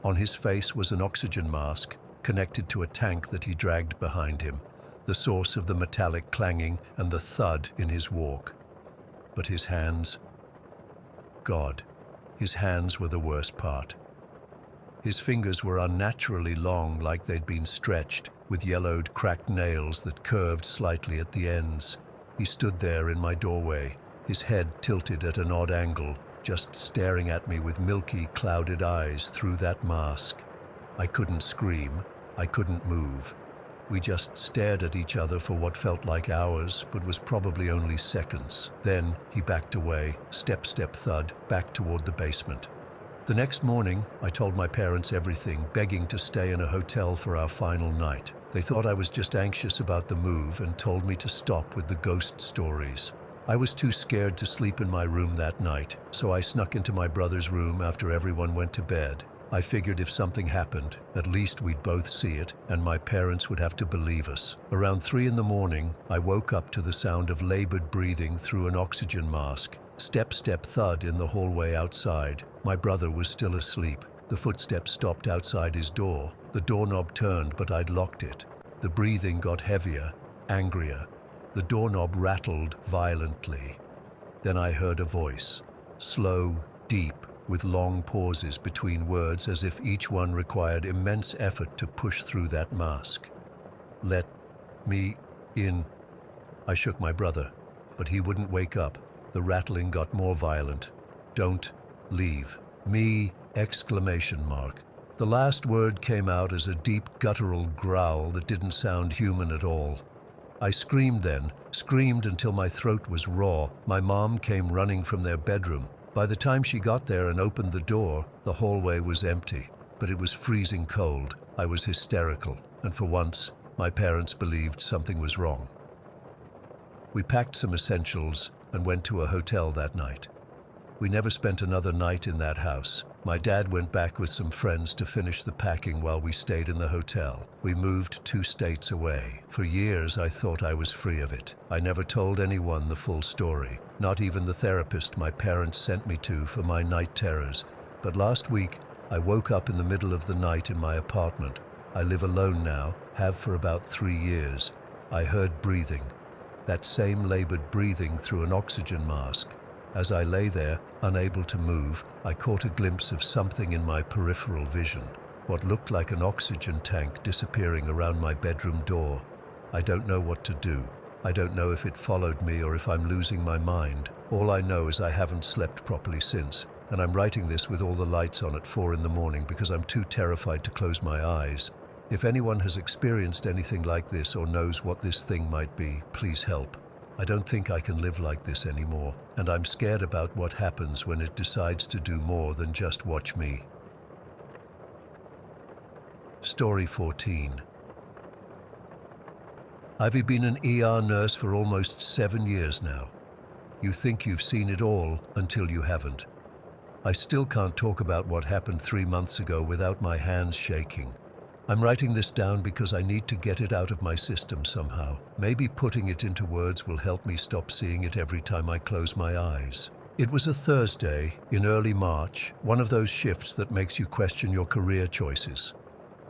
On his face was an oxygen mask, connected to a tank that he dragged behind him, the source of the metallic clanging and the thud in his walk. But his hands... God, his hands were the worst part. His fingers were unnaturally long, like they'd been stretched, with yellowed, cracked nails that curved slightly at the ends. He stood there in my doorway, his head tilted at an odd angle, just staring at me with milky, clouded eyes through that mask. I couldn't scream, I couldn't move. We just stared at each other for what felt like hours, but was probably only seconds. Then he backed away, step thud, back toward the basement. The next morning, I told my parents everything, begging to stay in a hotel for our final night. They thought I was just anxious about the move and told me to stop with the ghost stories. I was too scared to sleep in my room that night, so I snuck into my brother's room after everyone went to bed. I figured if something happened, at least we'd both see it, and my parents would have to believe us. Around 3 in the morning, I woke up to the sound of labored breathing through an oxygen mask. Step thud in the hallway outside. My brother was still asleep. The footsteps stopped outside his door. The doorknob turned, but I'd locked it. The breathing got heavier, angrier. The doorknob rattled violently. Then I heard a voice, slow, deep, with long pauses between words as if each one required immense effort to push through that mask. "Let me in." I shook my brother, but he wouldn't wake up. The rattling got more violent. "Don't leave me!" exclamation mark. The last word came out as a deep guttural growl that didn't sound human at all. I screamed then, screamed until my throat was raw. My mom came running from their bedroom. By the time she got there and opened the door, the hallway was empty, but it was freezing cold. I was hysterical, and for once, my parents believed something was wrong. We packed some essentials and went to a hotel that night. We never spent another night in that house. My dad went back with some friends to finish the packing while we stayed in the hotel. We moved 2 states away. For years, I thought I was free of it. I never told anyone the full story, not even the therapist my parents sent me to for my night terrors. But last week, I woke up in the middle of the night in my apartment. I live alone now, have for about 3 years. I heard breathing, that same labored breathing through an oxygen mask. As I lay there, unable to move, I caught a glimpse of something in my peripheral vision, what looked like an oxygen tank disappearing around my bedroom door. I don't know what to do. I don't know if it followed me or if I'm losing my mind. All I know is I haven't slept properly since, and I'm writing this with all the lights on at 4 in the morning because I'm too terrified to close my eyes. If anyone has experienced anything like this or knows what this thing might be, please help. I don't think I can live like this anymore, and I'm scared about what happens when it decides to do more than just watch me. Story 14. I've been an ER nurse for almost 7 years now. You think you've seen it all until you haven't. I still can't talk about what happened 3 months ago without my hands shaking. I'm writing this down because I need to get it out of my system somehow. Maybe putting it into words will help me stop seeing it every time I close my eyes. It was a Thursday in early March, one of those shifts that makes you question your career choices.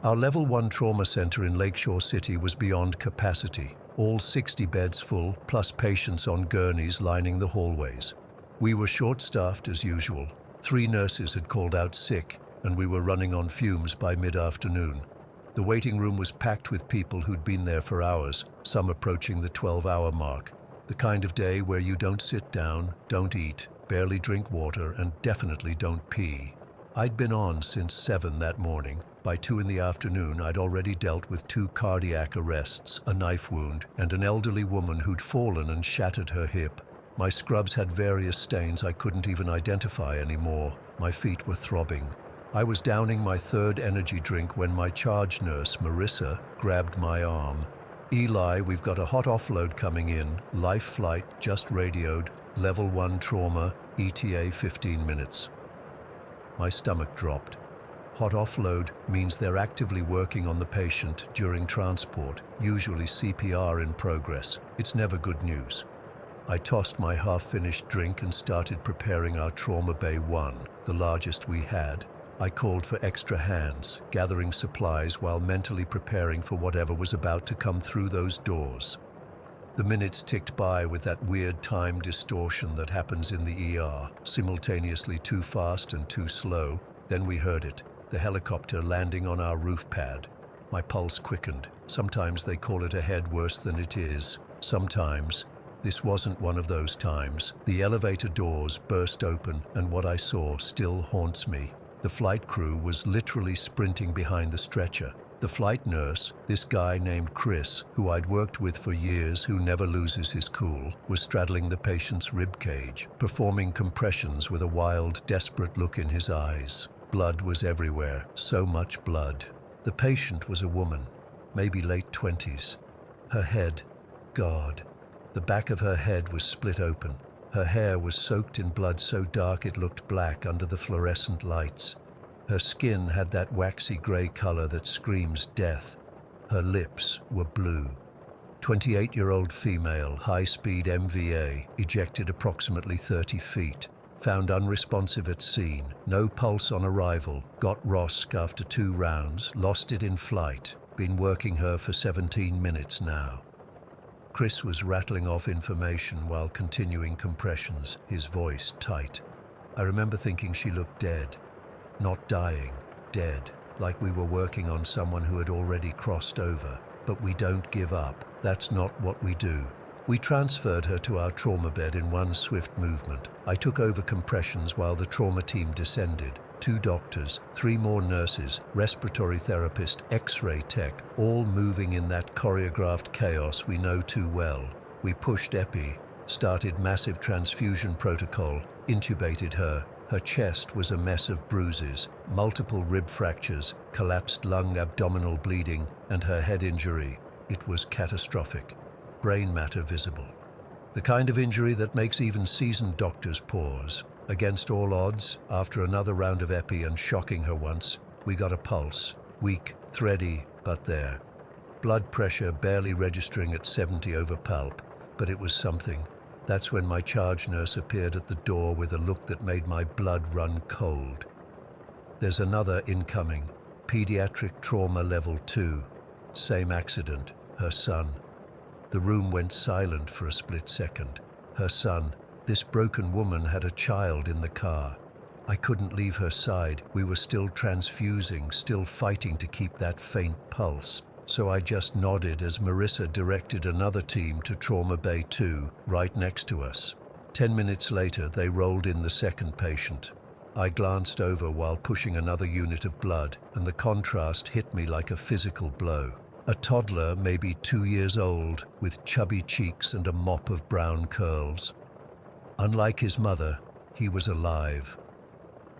Our Level 1 trauma center in Lakeshore City was beyond capacity, all 60 beds full, plus patients on gurneys lining the hallways. We were short-staffed as usual. 3 nurses had called out sick, and we were running on fumes by mid-afternoon. The waiting room was packed with people who'd been there for hours, some approaching the 12-hour mark. The kind of day where you don't sit down, don't eat, barely drink water, and definitely don't pee. I'd been on since 7 that morning. By 2 in the afternoon, I'd already dealt with 2 cardiac arrests, a knife wound, and an elderly woman who'd fallen and shattered her hip. My scrubs had various stains I couldn't even identify anymore. My feet were throbbing. I was downing my 3rd energy drink when my charge nurse, Marissa, grabbed my arm. "Eli, we've got a hot offload coming in. Life flight, just radioed. Level 1 trauma, ETA 15 minutes. My stomach dropped. Hot offload means they're actively working on the patient during transport, usually CPR in progress. It's never good news. I tossed my half-finished drink and started preparing our trauma bay 1, the largest we had. I called for extra hands, gathering supplies while mentally preparing for whatever was about to come through those doors. The minutes ticked by with that weird time distortion that happens in the ER, simultaneously too fast and too slow. Then we heard it, the helicopter landing on our roof pad. My pulse quickened. Sometimes they call it a head worse than it is. Sometimes. This wasn't one of those times. The elevator doors burst open, and what I saw still haunts me. The flight crew was literally sprinting behind the stretcher. The flight nurse, this guy named Chris, who I'd worked with for years, who never loses his cool, was straddling the patient's rib cage, performing compressions with a wild, desperate look in his eyes. Blood was everywhere, so much blood. The patient was a woman, maybe late 20s. Her head, God. The back of her head was split open. Her hair was soaked in blood so dark it looked black under the fluorescent lights. Her skin had that waxy gray color that screams death. Her lips were blue. 28-year-old female, high-speed MVA, ejected approximately 30 feet. Found unresponsive at scene, no pulse on arrival, got ROSC after 2 rounds, lost it in flight. Been working her for 17 minutes now. Chris was rattling off information while continuing compressions, his voice tight. I remember thinking she looked dead. Not dying, dead, like we were working on someone who had already crossed over. But we don't give up. That's not what we do. We transferred her to our trauma bed in one swift movement. I took over compressions while the trauma team descended. 2 doctors, 3 more nurses, respiratory therapist, X-ray tech, all moving in that choreographed chaos we know too well. We pushed epi, started massive transfusion protocol, intubated her. Her chest was a mess of bruises, multiple rib fractures, collapsed lung abdominal bleeding, and her head injury. It was catastrophic. Brain matter visible. The kind of injury that makes even seasoned doctors pause. Against all odds, after another round of epi and shocking her once, we got a pulse. Weak, thready, but there. Blood pressure barely registering at 70 over palp, but it was something. That's when my charge nurse appeared at the door with a look that made my blood run cold. There's another incoming. Pediatric trauma level 2. Same accident. Her son. The room went silent for a split second. Her son. This broken woman had a child in the car. I couldn't leave her side. We were still transfusing, still fighting to keep that faint pulse. So I just nodded as Marissa directed another team to Trauma Bay 2, right next to us. 10 minutes later, they rolled in the second patient. I glanced over while pushing another unit of blood, and the contrast hit me like a physical blow. A toddler, maybe 2 years old, with chubby cheeks and a mop of brown curls. Unlike his mother, he was alive,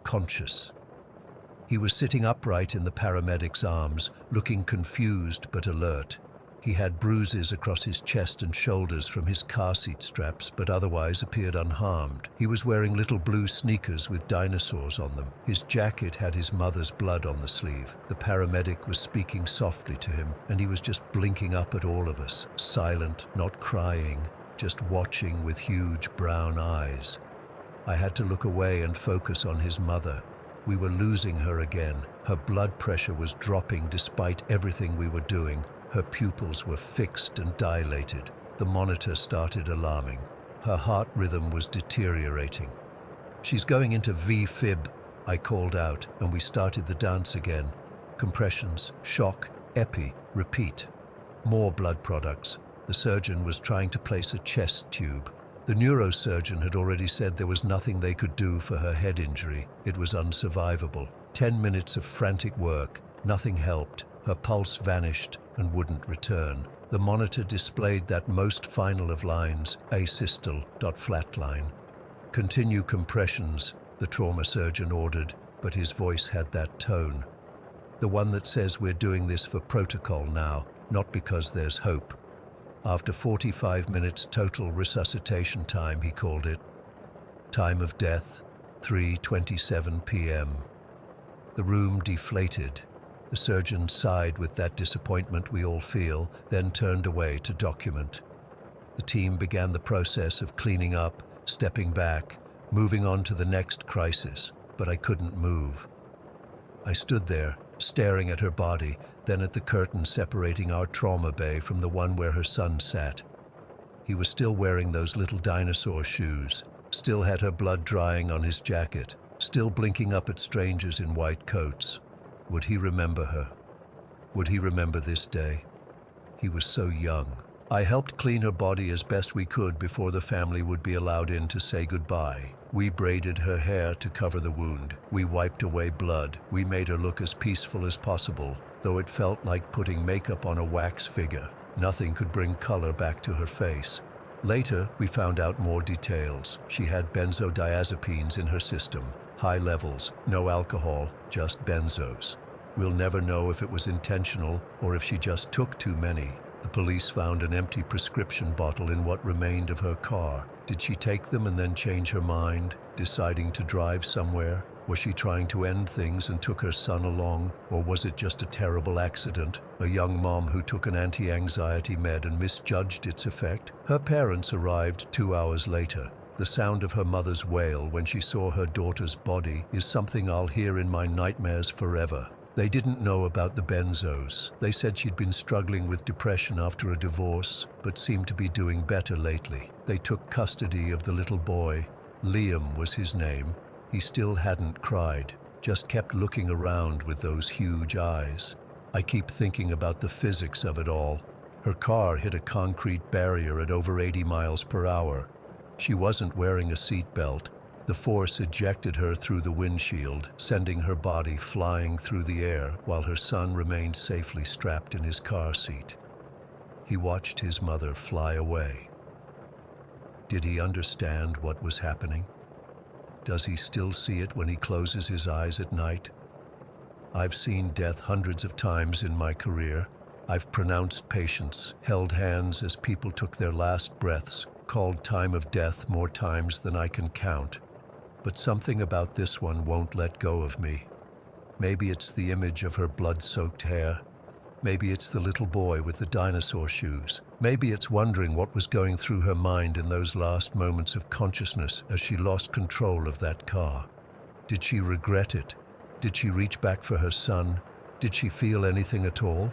conscious. He was sitting upright in the paramedic's arms, looking confused but alert. He had bruises across his chest and shoulders from his car seat straps, but otherwise appeared unharmed. He was wearing little blue sneakers with dinosaurs on them. His jacket had his mother's blood on the sleeve. The paramedic was speaking softly to him, and he was just blinking up at all of us, silent, not crying, just watching with huge brown eyes. I had to look away and focus on his mother. We were losing her again. Her blood pressure was dropping despite everything we were doing. Her pupils were fixed and dilated. The monitor started alarming. Her heart rhythm was deteriorating. "She's going into V-fib," I called out, and we started the dance again. Compressions, shock, epi, repeat. More blood products. The surgeon was trying to place a chest tube. The neurosurgeon had already said there was nothing they could do for her head injury. It was unsurvivable. 10 minutes of frantic work. Nothing helped. Her pulse vanished and wouldn't return. The monitor displayed that most final of lines, asystole, flatline. Continue compressions, the trauma surgeon ordered, but his voice had that tone. The one that says we're doing this for protocol now, not because there's hope. After 45 minutes total resuscitation time, he called it. Time of death, 3:27 p.m. The room deflated. The surgeon sighed with that disappointment we all feel, then turned away to document. The team began the process of cleaning up, stepping back, moving on to the next crisis, but I couldn't move. I stood there, staring at her body, then at the curtain separating our trauma bay from the one where her son sat. He was still wearing those little dinosaur shoes, still had her blood drying on his jacket, still blinking up at strangers in white coats. Would he remember her? Would he remember this day? He was so young. I helped clean her body as best we could before the family would be allowed in to say goodbye. We braided her hair to cover the wound. We wiped away blood. We made her look as peaceful as possible, though it felt like putting makeup on a wax figure. Nothing could bring color back to her face. Later, we found out more details. She had benzodiazepines in her system. High levels, no alcohol, just benzos. We'll never know if it was intentional or if she just took too many. The police found an empty prescription bottle in what remained of her car. Did she take them and then change her mind, deciding to drive somewhere? Was she trying to end things and took her son along? Or was it just a terrible accident? A young mom who took an anti-anxiety med and misjudged its effect? Her parents arrived 2 hours later. The sound of her mother's wail when she saw her daughter's body is something I'll hear in my nightmares forever. They didn't know about the benzos. They said she'd been struggling with depression after a divorce, but seemed to be doing better lately. They took custody of the little boy. Liam was his name. He still hadn't cried, just kept looking around with those huge eyes. I keep thinking about the physics of it all. Her car hit a concrete barrier at over 80 miles per hour. She wasn't wearing a seatbelt. The force ejected her through the windshield, sending her body flying through the air while her son remained safely strapped in his car seat. He watched his mother fly away. Did he understand what was happening? Does he still see it when he closes his eyes at night? I've seen death hundreds of times in my career. I've pronounced patience, held hands as people took their last breaths, called time of death more times than I can count. But something about this one won't let go of me. Maybe it's the image of her blood-soaked hair. Maybe it's the little boy with the dinosaur shoes. Maybe it's wondering what was going through her mind in those last moments of consciousness as she lost control of that car. Did she regret it? Did she reach back for her son? Did she feel anything at all?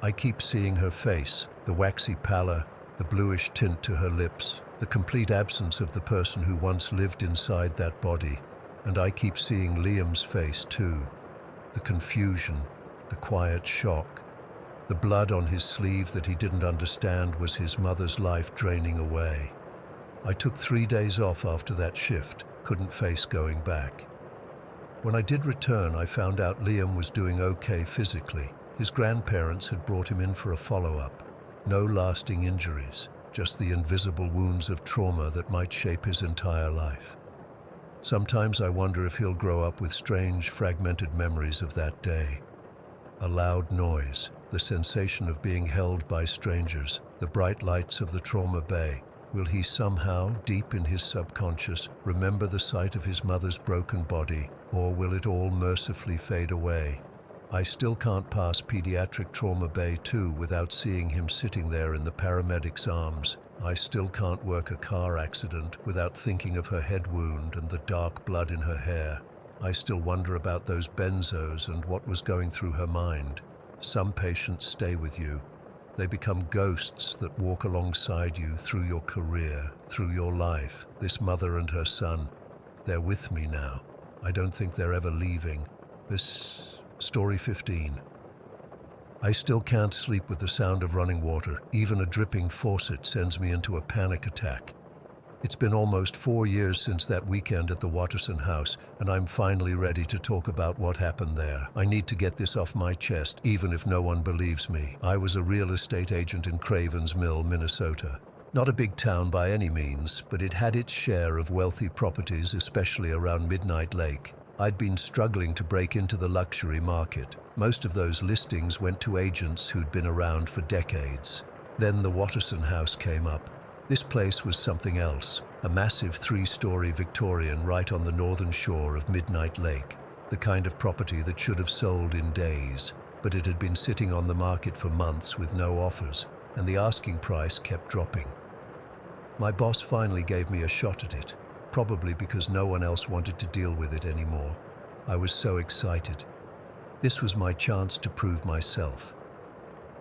I keep seeing her face, the waxy pallor, the bluish tint to her lips, the complete absence of the person who once lived inside that body. And I keep seeing Liam's face too. The confusion, the quiet shock. The blood on his sleeve that he didn't understand was his mother's life draining away. I took 3 days off after that shift, couldn't face going back. When I did return, I found out Liam was doing okay physically. His grandparents had brought him in for a follow-up. No lasting injuries, just the invisible wounds of trauma that might shape his entire life. Sometimes I wonder if he'll grow up with strange, fragmented memories of that day. A loud noise, the sensation of being held by strangers, the bright lights of the trauma bay. Will he somehow, deep in his subconscious, remember the sight of his mother's broken body, or will it all mercifully fade away? I still can't pass pediatric trauma bay 2 without seeing him sitting there in the paramedic's arms. I still can't work a car accident without thinking of her head wound and the dark blood in her hair. I still wonder about those benzos and what was going through her mind. Some patients stay with you. They become ghosts that walk alongside you through your career, through your life. This mother and her son, they're with me now. I don't think they're ever leaving. This story 15. I still can't sleep with the sound of running water. Even a dripping faucet sends me into a panic attack. It's been almost 4 years since that weekend at the Watterson house, and I'm finally ready to talk about what happened there. I need to get this off my chest, even if no one believes me. I was a real estate agent in Cravens Mill, Minnesota. Not a big town by any means, but it had its share of wealthy properties, especially around Midnight Lake. I'd been struggling to break into the luxury market. Most of those listings went to agents who'd been around for decades. Then the Watterson house came up. This place was something else, a massive 3-story Victorian right on the northern shore of Midnight Lake, the kind of property that should have sold in days, but it had been sitting on the market for months with no offers, and the asking price kept dropping. My boss finally gave me a shot at it, probably because no one else wanted to deal with it anymore. I was so excited. This was my chance to prove myself.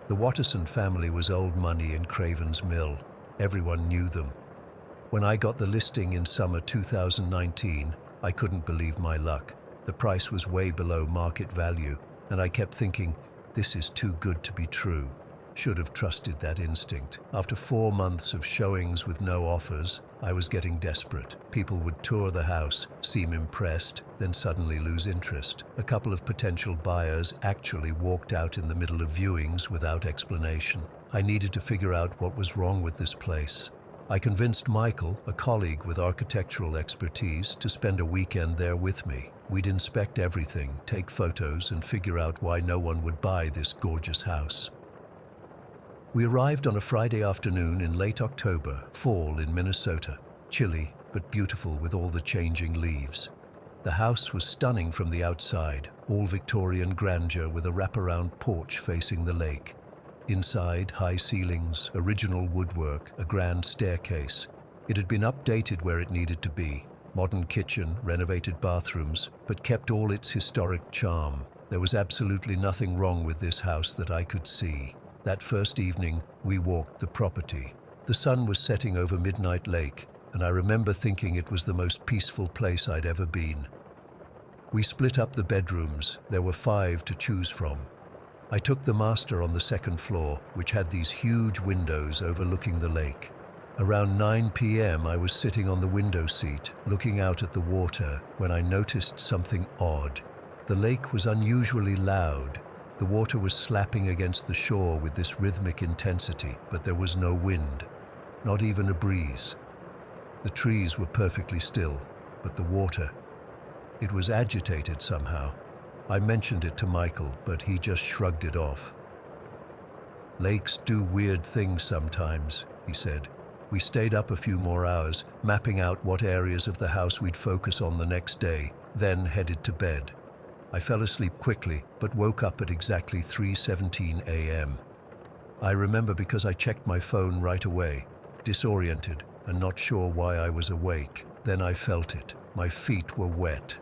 The Watterson family was old money in Cravens Mill. Everyone knew them. When I got the listing in summer 2019, I couldn't believe my luck. The price was way below market value, and I kept thinking, this is too good to be true. Should have trusted that instinct. After 4 months of showings with no offers, I was getting desperate. People would tour the house, seem impressed, then suddenly lose interest. A couple of potential buyers actually walked out in the middle of viewings without explanation. I needed to figure out what was wrong with this place. I convinced Michael, a colleague with architectural expertise, to spend a weekend there with me. We'd inspect everything, take photos, and figure out why no one would buy this gorgeous house. We arrived on a Friday afternoon in late October, fall in Minnesota. Chilly, but beautiful with all the changing leaves. The house was stunning from the outside, all Victorian grandeur with a wraparound porch facing the lake. Inside, high ceilings, original woodwork, a grand staircase. It had been updated where it needed to be. Modern kitchen, renovated bathrooms, but kept all its historic charm. There was absolutely nothing wrong with this house that I could see. That first evening, we walked the property. The sun was setting over Midnight Lake, and I remember thinking it was the most peaceful place I'd ever been. We split up the bedrooms. There were 5 to choose from. I took the master on the second floor, which had these huge windows overlooking the lake. Around 9 p.m., I was sitting on the window seat, looking out at the water, when I noticed something odd. The lake was unusually loud. The water was slapping against the shore with this rhythmic intensity, but there was no wind, not even a breeze. The trees were perfectly still, but the water, it was agitated somehow. I mentioned it to Michael, but he just shrugged it off. Lakes do weird things sometimes, he said. We stayed up a few more hours, mapping out what areas of the house we'd focus on the next day, then headed to bed. I fell asleep quickly, but woke up at exactly 3:17 a.m. I remember because I checked my phone right away, disoriented and not sure why I was awake. Then I felt it. My feet were wet.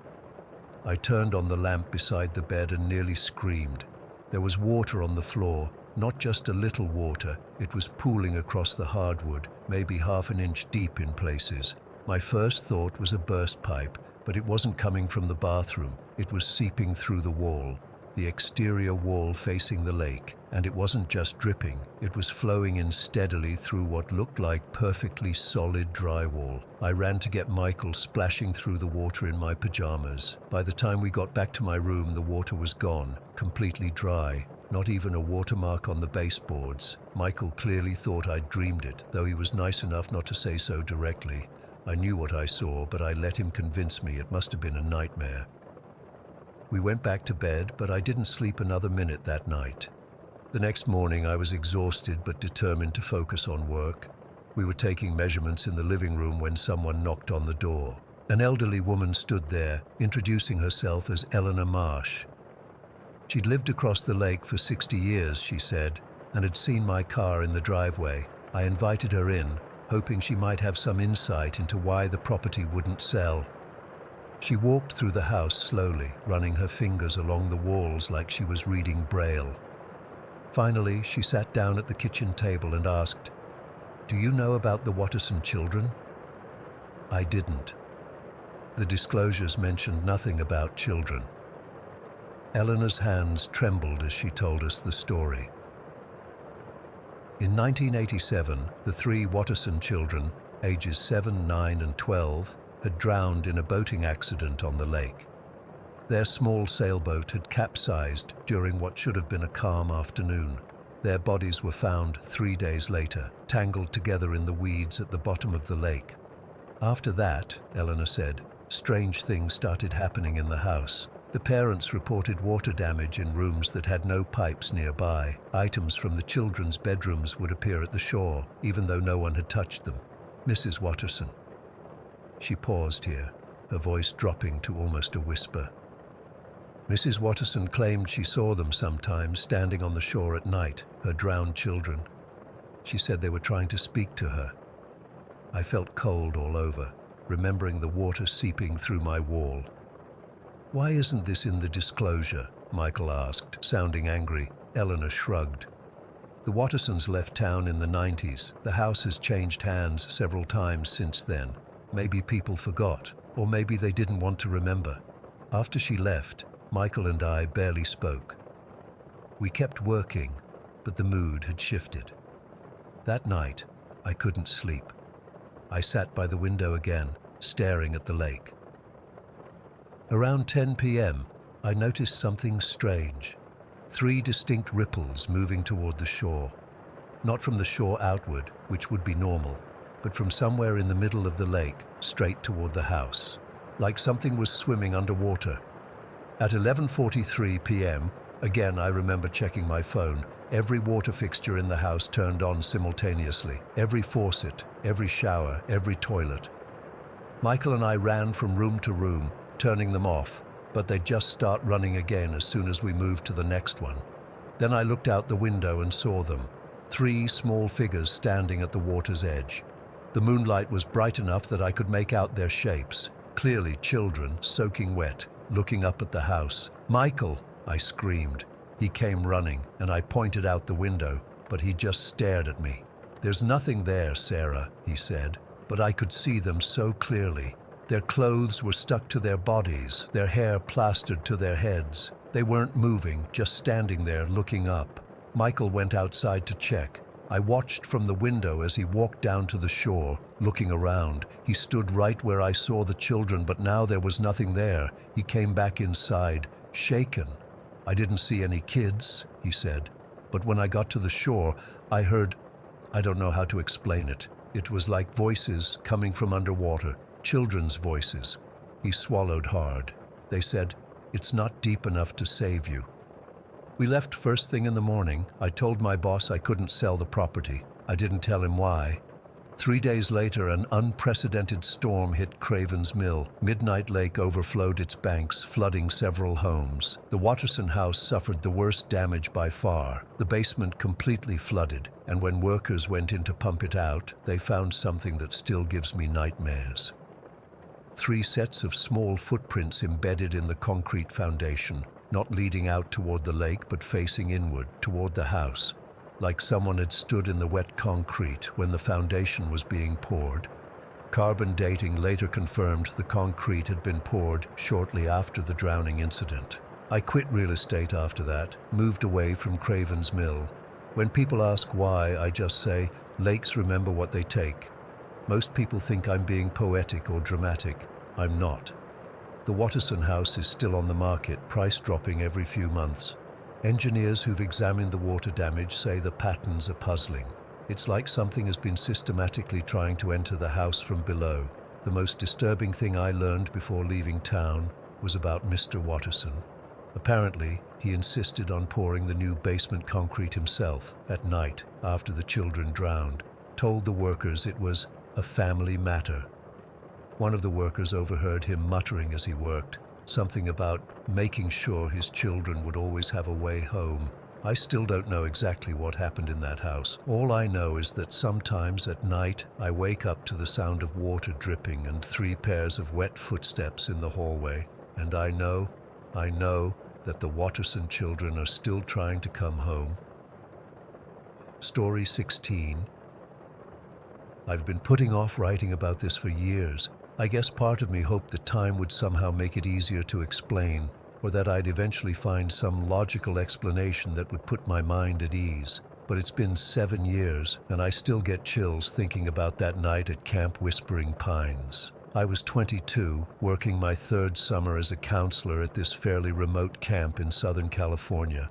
I turned on the lamp beside the bed and nearly screamed. There was water on the floor, not just a little water. It was pooling across the hardwood, maybe half an inch deep in places. My first thought was a burst pipe, but it wasn't coming from the bathroom. It was seeping through the wall, the exterior wall facing the lake, and it wasn't just dripping. It was flowing in steadily through what looked like perfectly solid drywall. I ran to get Michael, splashing through the water in my pajamas. By the time we got back to my room, the water was gone, completely dry, not even a watermark on the baseboards. Michael clearly thought I'd dreamed it, though he was nice enough not to say so directly. I knew what I saw, but I let him convince me it must have been a nightmare. We went back to bed, but I didn't sleep another minute that night. The next morning I was exhausted but determined to focus on work. We were taking measurements in the living room when someone knocked on the door. An elderly woman stood there, introducing herself as Eleanor Marsh. She'd lived across the lake for 60 years, she said, and had seen my car in the driveway. I invited her in, hoping she might have some insight into why the property wouldn't sell. She walked through the house slowly, running her fingers along the walls like she was reading Braille. Finally, she sat down at the kitchen table and asked, "Do you know about the Watterson children?" I didn't. The disclosures mentioned nothing about children. Eleanor's hands trembled as she told us the story. In 1987, the three Watterson children, ages 7, 9, and 12, had drowned in a boating accident on the lake. Their small sailboat had capsized during what should have been a calm afternoon. Their bodies were found 3 days later, tangled together in the weeds at the bottom of the lake. After that, Eleanor said, strange things started happening in the house. The parents reported water damage in rooms that had no pipes nearby. Items from the children's bedrooms would appear at the shore, even though no one had touched them. Mrs. Watterson. She paused here, her voice dropping to almost a whisper. Mrs. Watterson claimed she saw them sometimes standing on the shore at night, her drowned children. She said they were trying to speak to her. I felt cold all over, remembering the water seeping through my wall. Why isn't this in the disclosure? Michael asked, sounding angry. Eleanor shrugged. The Wattersons left town in the 90s. The house has changed hands several times since then. Maybe people forgot, or maybe they didn't want to remember. After she left, Michael and I barely spoke. We kept working, but the mood had shifted. That night, I couldn't sleep. I sat by the window again, staring at the lake. Around 10 p.m., I noticed something strange. 3 distinct ripples moving toward the shore. Not from the shore outward, which would be normal, but from somewhere in the middle of the lake, straight toward the house. Like something was swimming underwater. At 11:43 p.m., again I remember checking my phone. Every water fixture in the house turned on simultaneously. Every faucet, every shower, every toilet. Michael and I ran from room to room, turning them off, but they'd just start running again as soon as we moved to the next one. Then I looked out the window and saw them. 3 small figures standing at the water's edge. The moonlight was bright enough that I could make out their shapes. Clearly children, soaking wet, looking up at the house. "Michael!" I screamed. He came running, and I pointed out the window, but he just stared at me. "There's nothing there, Sarah," he said, but I could see them so clearly. Their clothes were stuck to their bodies, their hair plastered to their heads. They weren't moving, just standing there looking up. Michael went outside to check. I watched from the window as he walked down to the shore, looking around. He stood right where I saw the children, but now there was nothing there. He came back inside, shaken. "I didn't see any kids," he said. "But when I got to the shore, I heard, I don't know how to explain it. It was like voices coming from underwater, children's voices." He swallowed hard. They said, "It's not deep enough to save you." We left first thing in the morning. I told my boss I couldn't sell the property. I didn't tell him why. 3 days later, an unprecedented storm hit Craven's Mill. Midnight Lake overflowed its banks, flooding several homes. The Watterson house suffered the worst damage by far. The basement completely flooded, and when workers went in to pump it out, they found something that still gives me nightmares. 3 sets of small footprints embedded in the concrete foundation, not leading out toward the lake but facing inward, toward the house. Like someone had stood in the wet concrete when the foundation was being poured. Carbon dating later confirmed the concrete had been poured shortly after the drowning incident. I quit real estate after that, moved away from Craven's Mill. When people ask why, I just say, lakes remember what they take. Most people think I'm being poetic or dramatic. I'm not. The Watterson house is still on the market, price dropping every few months. Engineers who've examined the water damage say the patterns are puzzling. It's like something has been systematically trying to enter the house from below. The most disturbing thing I learned before leaving town was about Mr. Watterson. Apparently, he insisted on pouring the new basement concrete himself at night after the children drowned, told the workers it was a family matter. One of the workers overheard him muttering as he worked, something about making sure his children would always have a way home. I still don't know exactly what happened in that house. All I know is that sometimes at night I wake up to the sound of water dripping and 3 pairs of wet footsteps in the hallway, and I know that the Watterson children are still trying to come home. Story 16. I've been putting off writing about this for years. I guess part of me hoped that time would somehow make it easier to explain, or that I'd eventually find some logical explanation that would put my mind at ease. But it's been 7 years, and I still get chills thinking about that night at Camp Whispering Pines. I was 22, working my 3rd summer as a counselor at this fairly remote camp in Southern California.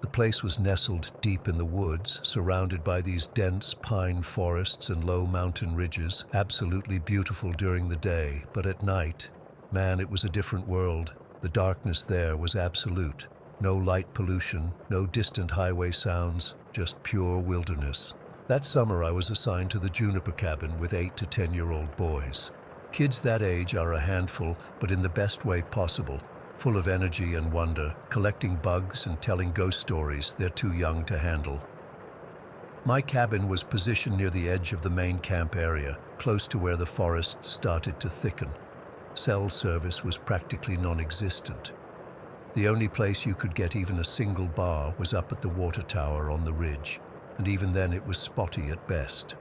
The place was nestled deep in the woods, surrounded by these dense pine forests and low mountain ridges, absolutely beautiful during the day, but at night, man, it was a different world. The darkness there was absolute. No light pollution, no distant highway sounds, just pure wilderness. That summer I was assigned to the juniper cabin with 8 to 10-year-old boys. Kids that age are a handful, but in the best way possible. Full of energy and wonder, collecting bugs and telling ghost stories they're too young to handle. My cabin was positioned near the edge of the main camp area, close to where the forest started to thicken. Cell service was practically non-existent. The only place you could get even a single bar was up at the water tower on the ridge, and even then it was spotty at best.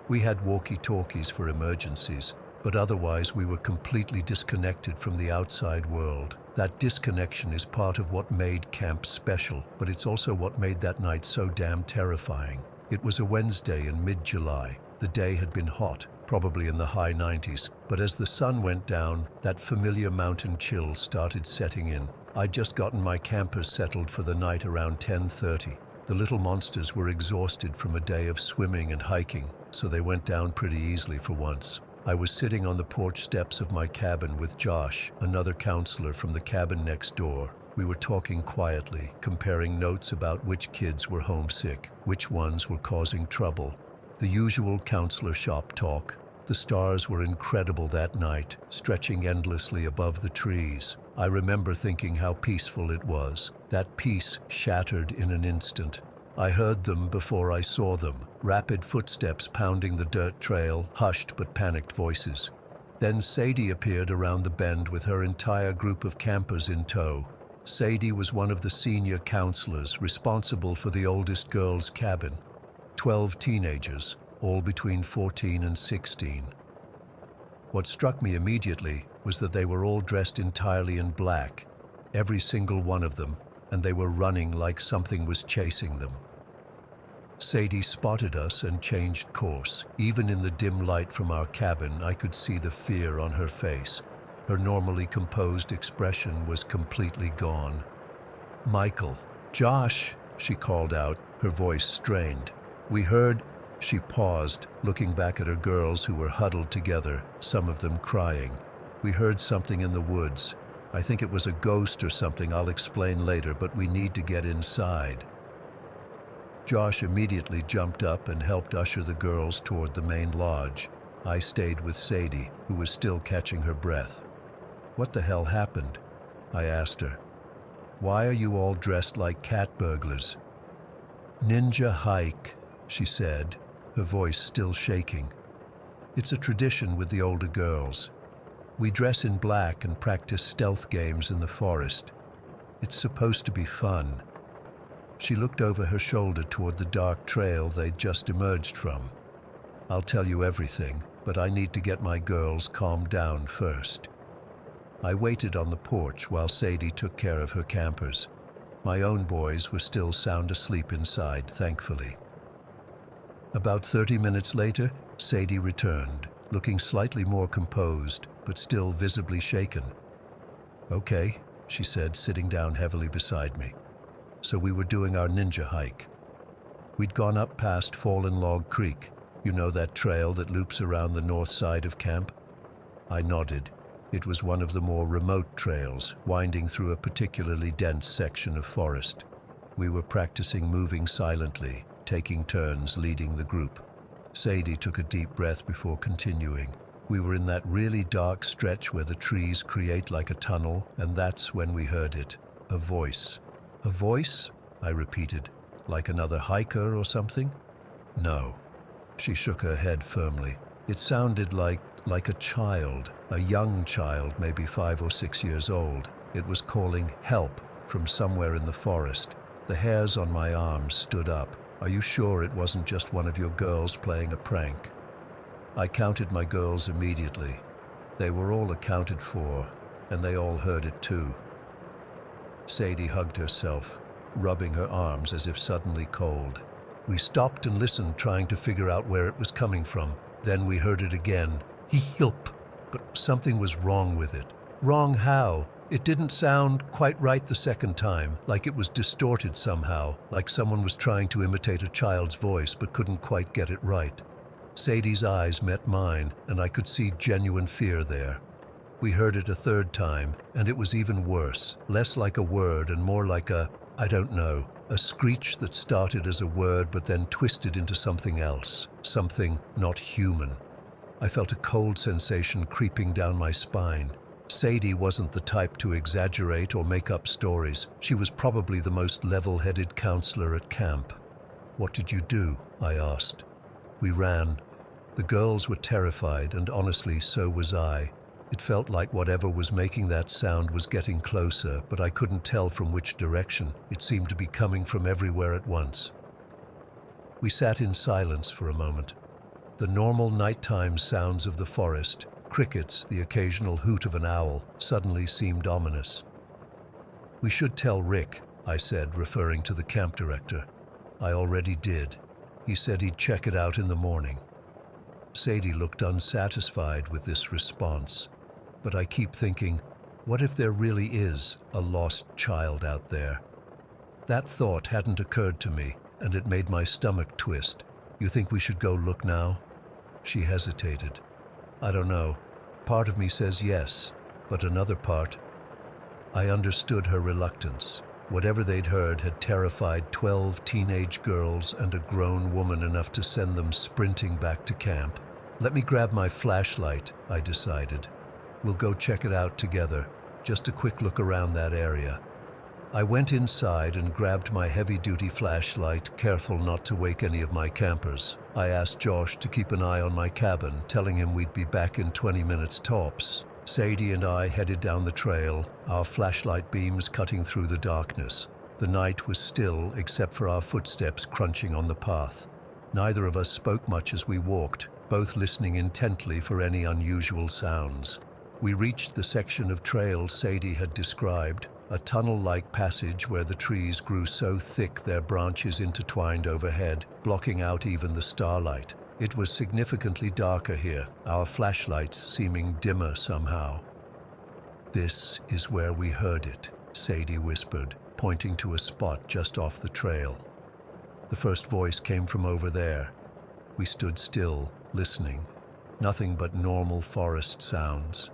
We had walkie-talkies for emergencies, but otherwise we were completely disconnected from the outside world. That disconnection is part of what made camp special, but it's also what made that night so damn terrifying. It was a Wednesday in mid-July. The day had been hot, probably in the high 90s, but as the sun went down, that familiar mountain chill started setting in. I'd just gotten my campers settled for the night around 10:30. The little monsters were exhausted from a day of swimming and hiking, so they went down pretty easily for once. I was sitting on the porch steps of my cabin with Josh, another counselor from the cabin next door. We were talking quietly, comparing notes about which kids were homesick, which ones were causing trouble. The usual counselor shop talk. The stars were incredible that night, stretching endlessly above the trees. I remember thinking how peaceful it was. That peace shattered in an instant. I heard them before I saw them, rapid footsteps pounding the dirt trail, hushed but panicked voices. Then Sadie appeared around the bend with her entire group of campers in tow. Sadie was one of the senior counselors responsible for the oldest girl's cabin. 12 teenagers, all between 14 and 16. What struck me immediately was that they were all dressed entirely in black, every single one of them, and they were running like something was chasing them. Sadie spotted us and changed course. Even in the dim light from our cabin, I could see the fear on her face. Her normally composed expression was completely gone. "Michael, Josh," she called out, her voice strained. "We heard..." She paused, looking back at her girls who were huddled together, some of them crying. "We heard something in the woods. I think it was a ghost or something. I'll explain later, but we need to get inside." Josh immediately jumped up and helped usher the girls toward the main lodge. I stayed with Sadie, who was still catching her breath. "What the hell happened?" I asked her. "Why are you all dressed like cat burglars?" "Ninja hike," she said, her voice still shaking. "It's a tradition with the older girls. We dress in black and practice stealth games in the forest. It's supposed to be fun." She looked over her shoulder toward the dark trail they'd just emerged from. "I'll tell you everything, but I need to get my girls calmed down first." I waited on the porch while Sadie took care of her campers. My own boys were still sound asleep inside, thankfully. About 30 minutes later, Sadie returned, looking slightly more composed, but still visibly shaken. "Okay," she said, sitting down heavily beside me. "So we were doing our ninja hike. We'd gone up past Fallen Log Creek. You know that trail that loops around the north side of camp?" I nodded. It was one of the more remote trails, winding through a particularly dense section of forest. We were practicing moving silently, taking turns leading the group. Sadie took a deep breath before continuing. "We were in that really dark stretch where the trees create like a tunnel, and that's when we heard it. A voice." "A voice?" I repeated. "Like another hiker or something?" "No." She shook her head firmly. "It sounded like a child, a young child, maybe 5 or 6 years old. It was calling help from somewhere in the forest." The hairs on my arms stood up. "Are you sure it wasn't just one of your girls playing a prank?" I counted my girls immediately. They were all accounted for, and they all heard it too. Sadie hugged herself, rubbing her arms as if suddenly cold. We stopped and listened, trying to figure out where it was coming from. Then we heard it again. Yelp! But something was wrong with it. Wrong how? It didn't sound quite right the second time, like it was distorted somehow, like someone was trying to imitate a child's voice but couldn't quite get it right. Sadie's eyes met mine, and I could see genuine fear there. We heard it a third time, and it was even worse, less like a word and more like a screech that started as a word but then twisted into something else, something not human. I felt a cold sensation creeping down my spine. Sadie wasn't the type to exaggerate or make up stories. She was probably the most level-headed counselor at camp. "What did you do?" I asked. We ran. The girls were terrified, and honestly, so was I. It felt like whatever was making that sound was getting closer, but I couldn't tell from which direction. It seemed to be coming from everywhere at once. We sat in silence for a moment. The normal nighttime sounds of the forest, crickets, the occasional hoot of an owl, suddenly seemed ominous. "We should tell Rick," I said, referring to the camp director. "I already did. He said he'd check it out in the morning." Sadie looked unsatisfied with this response. But I keep thinking, what if there really is a lost child out there? That thought hadn't occurred to me, and it made my stomach twist. "You think we should go look now?" She hesitated. "I don't know. Part of me says yes, but another part..." I understood her reluctance. Whatever they'd heard had terrified 12 teenage girls and a grown woman enough to send them sprinting back to camp. "Let me grab my flashlight," I decided. "We'll go check it out together, just a quick look around that area." I went inside and grabbed my heavy-duty flashlight, careful not to wake any of my campers. I asked Josh to keep an eye on my cabin, telling him we'd be back in 20 minutes tops. Sadie and I headed down the trail, our flashlight beams cutting through the darkness. The night was still, except for our footsteps crunching on the path. Neither of us spoke much as we walked, both listening intently for any unusual sounds. We reached the section of trail Sadie had described, a tunnel-like passage where the trees grew so thick their branches intertwined overhead, blocking out even the starlight. It was significantly darker here, our flashlights seeming dimmer somehow. "This is where we heard it," Sadie whispered, pointing to a spot just off the trail. "The first voice came from over there." We stood still, listening. Nothing but normal forest sounds.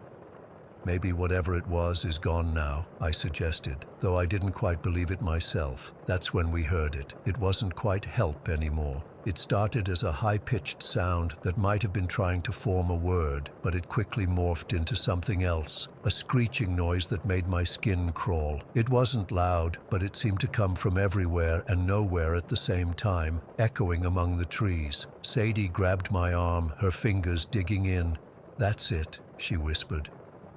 "Maybe whatever it was is gone now," I suggested, though I didn't quite believe it myself. That's when we heard it. It wasn't quite help anymore. It started as a high-pitched sound that might have been trying to form a word, but it quickly morphed into something else, a screeching noise that made my skin crawl. It wasn't loud, but it seemed to come from everywhere and nowhere at the same time, echoing among the trees. Sadie grabbed my arm, her fingers digging in. "That's it," she whispered.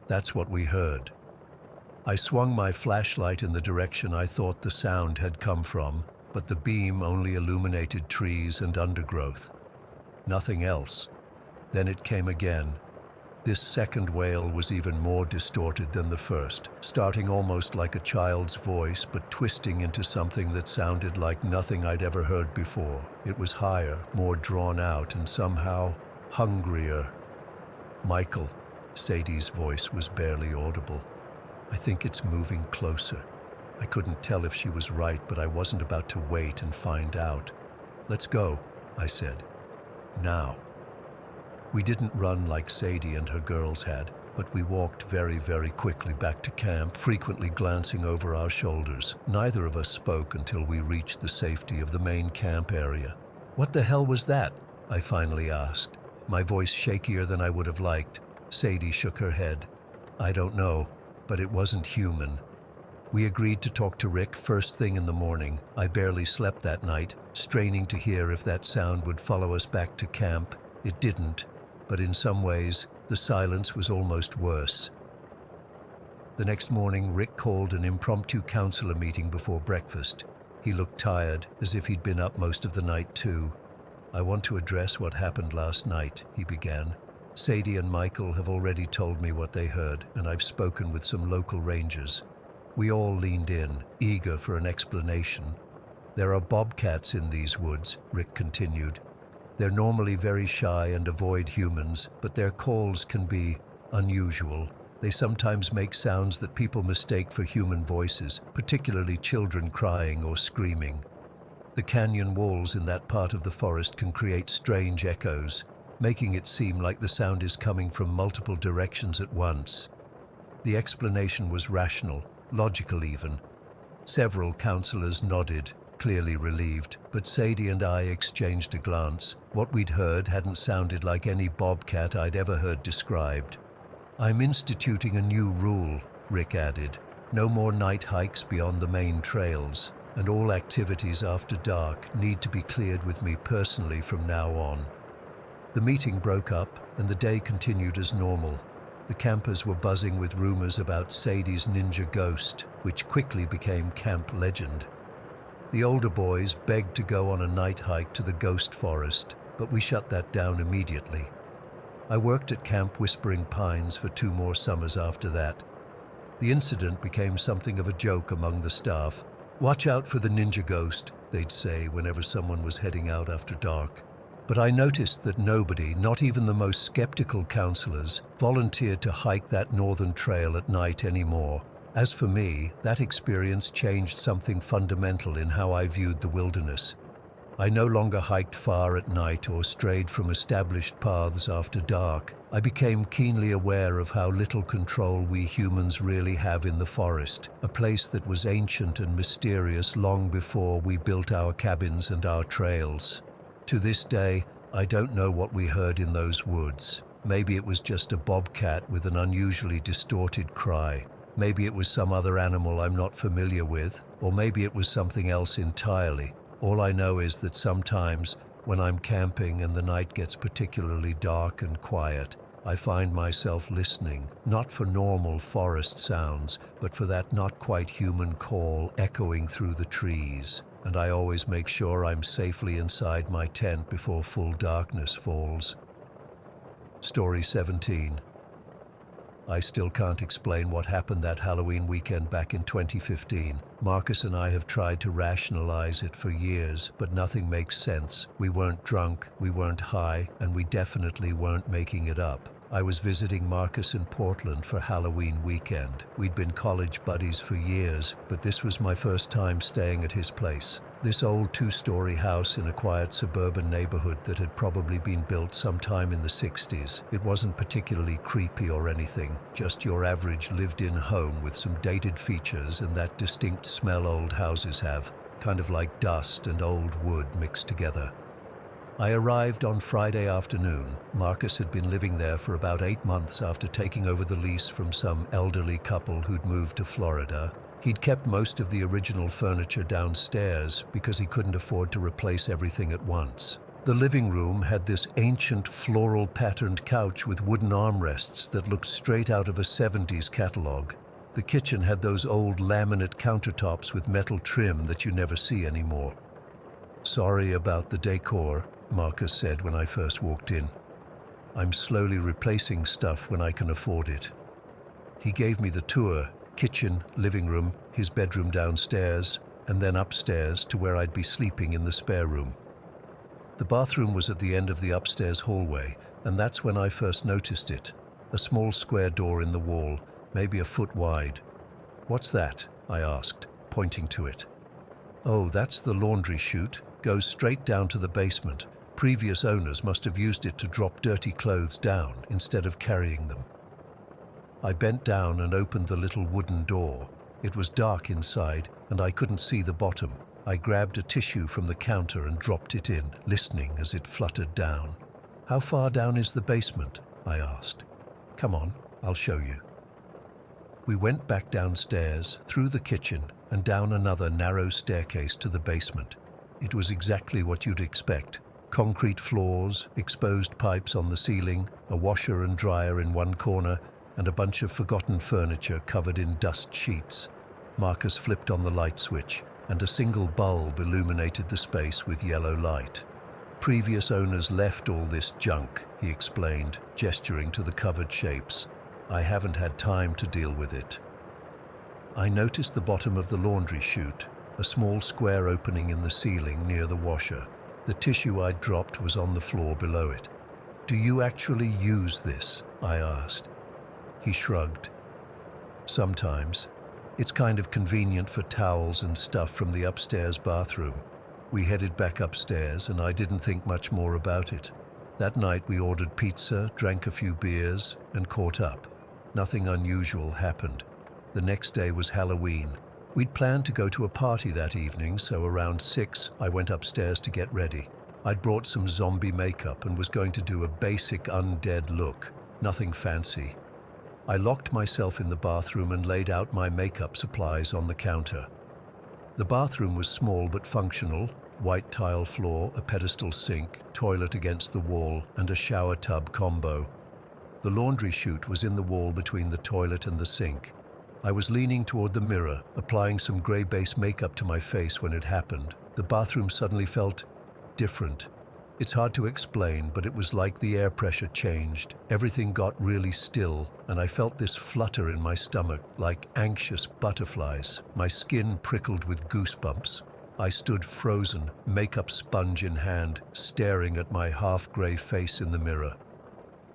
"That's what we heard." I swung my flashlight in the direction I thought the sound had come from, but the beam only illuminated trees and undergrowth. Nothing else. Then it came again. This second wail was even more distorted than the first, starting almost like a child's voice, but twisting into something that sounded like nothing I'd ever heard before. It was higher, more drawn out, and somehow hungrier. "Michael," Sadie's voice was barely audible. "I think it's moving closer." I couldn't tell if she was right, but I wasn't about to wait and find out. "Let's go," I said. "Now." We didn't run like Sadie and her girls had, but we walked very, very quickly back to camp, frequently glancing over our shoulders. Neither of us spoke until we reached the safety of the main camp area. "What the hell was that?" I finally asked, my voice shakier than I would have liked. Sadie shook her head. "I don't know, but it wasn't human." We agreed to talk to Rick first thing in the morning. I barely slept that night, straining to hear if that sound would follow us back to camp. It didn't, but in some ways, the silence was almost worse. The next morning, Rick called an impromptu counselor meeting before breakfast. He looked tired, as if he'd been up most of the night too. "I want to address what happened last night," he began. "Sadie and Michael have already told me what they heard, and I've spoken with some local rangers." We all leaned in, eager for an explanation. "There are bobcats in these woods," Rick continued. "They're normally very shy and avoid humans, but their calls can be unusual. They sometimes make sounds that people mistake for human voices, particularly children crying or screaming. The canyon walls in that part of the forest can create strange echoes, making it seem like the sound is coming from multiple directions at once." The explanation was rational, logical even. Several counselors nodded, clearly relieved, but Sadie and I exchanged a glance. What we'd heard hadn't sounded like any bobcat I'd ever heard described. "I'm instituting a new rule," Rick added. "No more night hikes beyond the main trails, and all activities after dark need to be cleared with me personally from now on." The meeting broke up, and the day continued as normal. The campers were buzzing with rumors about Sadie's ninja ghost, which quickly became camp legend. The older boys begged to go on a night hike to the ghost forest, but we shut that down immediately. I worked at Camp Whispering Pines for 2 more summers after that. The incident became something of a joke among the staff. "Watch out for the ninja ghost," they'd say whenever someone was heading out after dark. But I noticed that nobody, not even the most skeptical counselors, volunteered to hike that northern trail at night anymore. As for me, that experience changed something fundamental in how I viewed the wilderness. I no longer hiked far at night or strayed from established paths after dark. I became keenly aware of how little control we humans really have in the forest, a place that was ancient and mysterious long before we built our cabins and our trails. To this day, I don't know what we heard in those woods. Maybe it was just a bobcat with an unusually distorted cry. Maybe it was some other animal I'm not familiar with, or maybe it was something else entirely. All I know is that sometimes, when I'm camping and the night gets particularly dark and quiet, I find myself listening, not for normal forest sounds, but for that not quite human call echoing through the trees. And I always make sure I'm safely inside my tent before full darkness falls. Story 17. I still can't explain what happened that Halloween weekend back in 2015. Marcus and I have tried to rationalize it for years, but nothing makes sense. We weren't drunk, we weren't high, and we definitely weren't making it up. I was visiting Marcus in Portland for Halloween weekend. We'd been college buddies for years, but this was my first time staying at his place. This old 2-story house in a quiet suburban neighborhood that had probably been built sometime in the 60s. It wasn't particularly creepy or anything, just your average lived-in home with some dated features and that distinct smell old houses have, kind of like dust and old wood mixed together. I arrived on Friday afternoon. Marcus had been living there for about 8 months after taking over the lease from some elderly couple who'd moved to Florida. He'd kept most of the original furniture downstairs because he couldn't afford to replace everything at once. The living room had this ancient floral patterned couch with wooden armrests that looked straight out of a 70s catalog. The kitchen had those old laminate countertops with metal trim that you never see anymore. "Sorry about the decor," Marcus said when I first walked in. "I'm slowly replacing stuff when I can afford it." He gave me the tour: kitchen, living room, his bedroom downstairs, and then upstairs to where I'd be sleeping in the spare room. The bathroom was at the end of the upstairs hallway, and that's when I first noticed it. A small square door in the wall, maybe a foot wide. "What's that?" I asked, pointing to it. "Oh, that's the laundry chute. Goes straight down to the basement. Previous owners must have used it to drop dirty clothes down instead of carrying them." I bent down and opened the little wooden door. It was dark inside, and I couldn't see the bottom. I grabbed a tissue from the counter and dropped it in, listening as it fluttered down. "How far down is the basement?" I asked. "Come on, I'll show you." We went back downstairs, through the kitchen, and down another narrow staircase to the basement. It was exactly what you'd expect. Concrete floors, exposed pipes on the ceiling, a washer and dryer in one corner, and a bunch of forgotten furniture covered in dust sheets. Marcus flipped on the light switch, and a single bulb illuminated the space with yellow light. Previous owners left all this junk, he explained, gesturing to the covered shapes. I haven't had time to deal with it. I noticed the bottom of the laundry chute, a small square opening in the ceiling near the washer. The tissue I'd dropped was on the floor below it. Do you actually use this? I asked. He shrugged. Sometimes. It's kind of convenient for towels and stuff from the upstairs bathroom. We headed back upstairs and I didn't think much more about it. That night we ordered pizza, drank a few beers, and caught up. Nothing unusual happened. The next day was Halloween. We'd planned to go to a party that evening, so around 6 I went upstairs to get ready. I'd brought some zombie makeup and was going to do a basic undead look, nothing fancy. I locked myself in the bathroom and laid out my makeup supplies on the counter. The bathroom was small but functional, white tile floor, a pedestal sink, toilet against the wall, and a shower tub combo. The laundry chute was in the wall between the toilet and the sink. I was leaning toward the mirror, applying some grey base makeup to my face when it happened. The bathroom suddenly felt different. It's hard to explain, but it was like the air pressure changed. Everything got really still, and I felt this flutter in my stomach, like anxious butterflies. My skin prickled with goosebumps. I stood frozen, makeup sponge in hand, staring at my half-grey face in the mirror.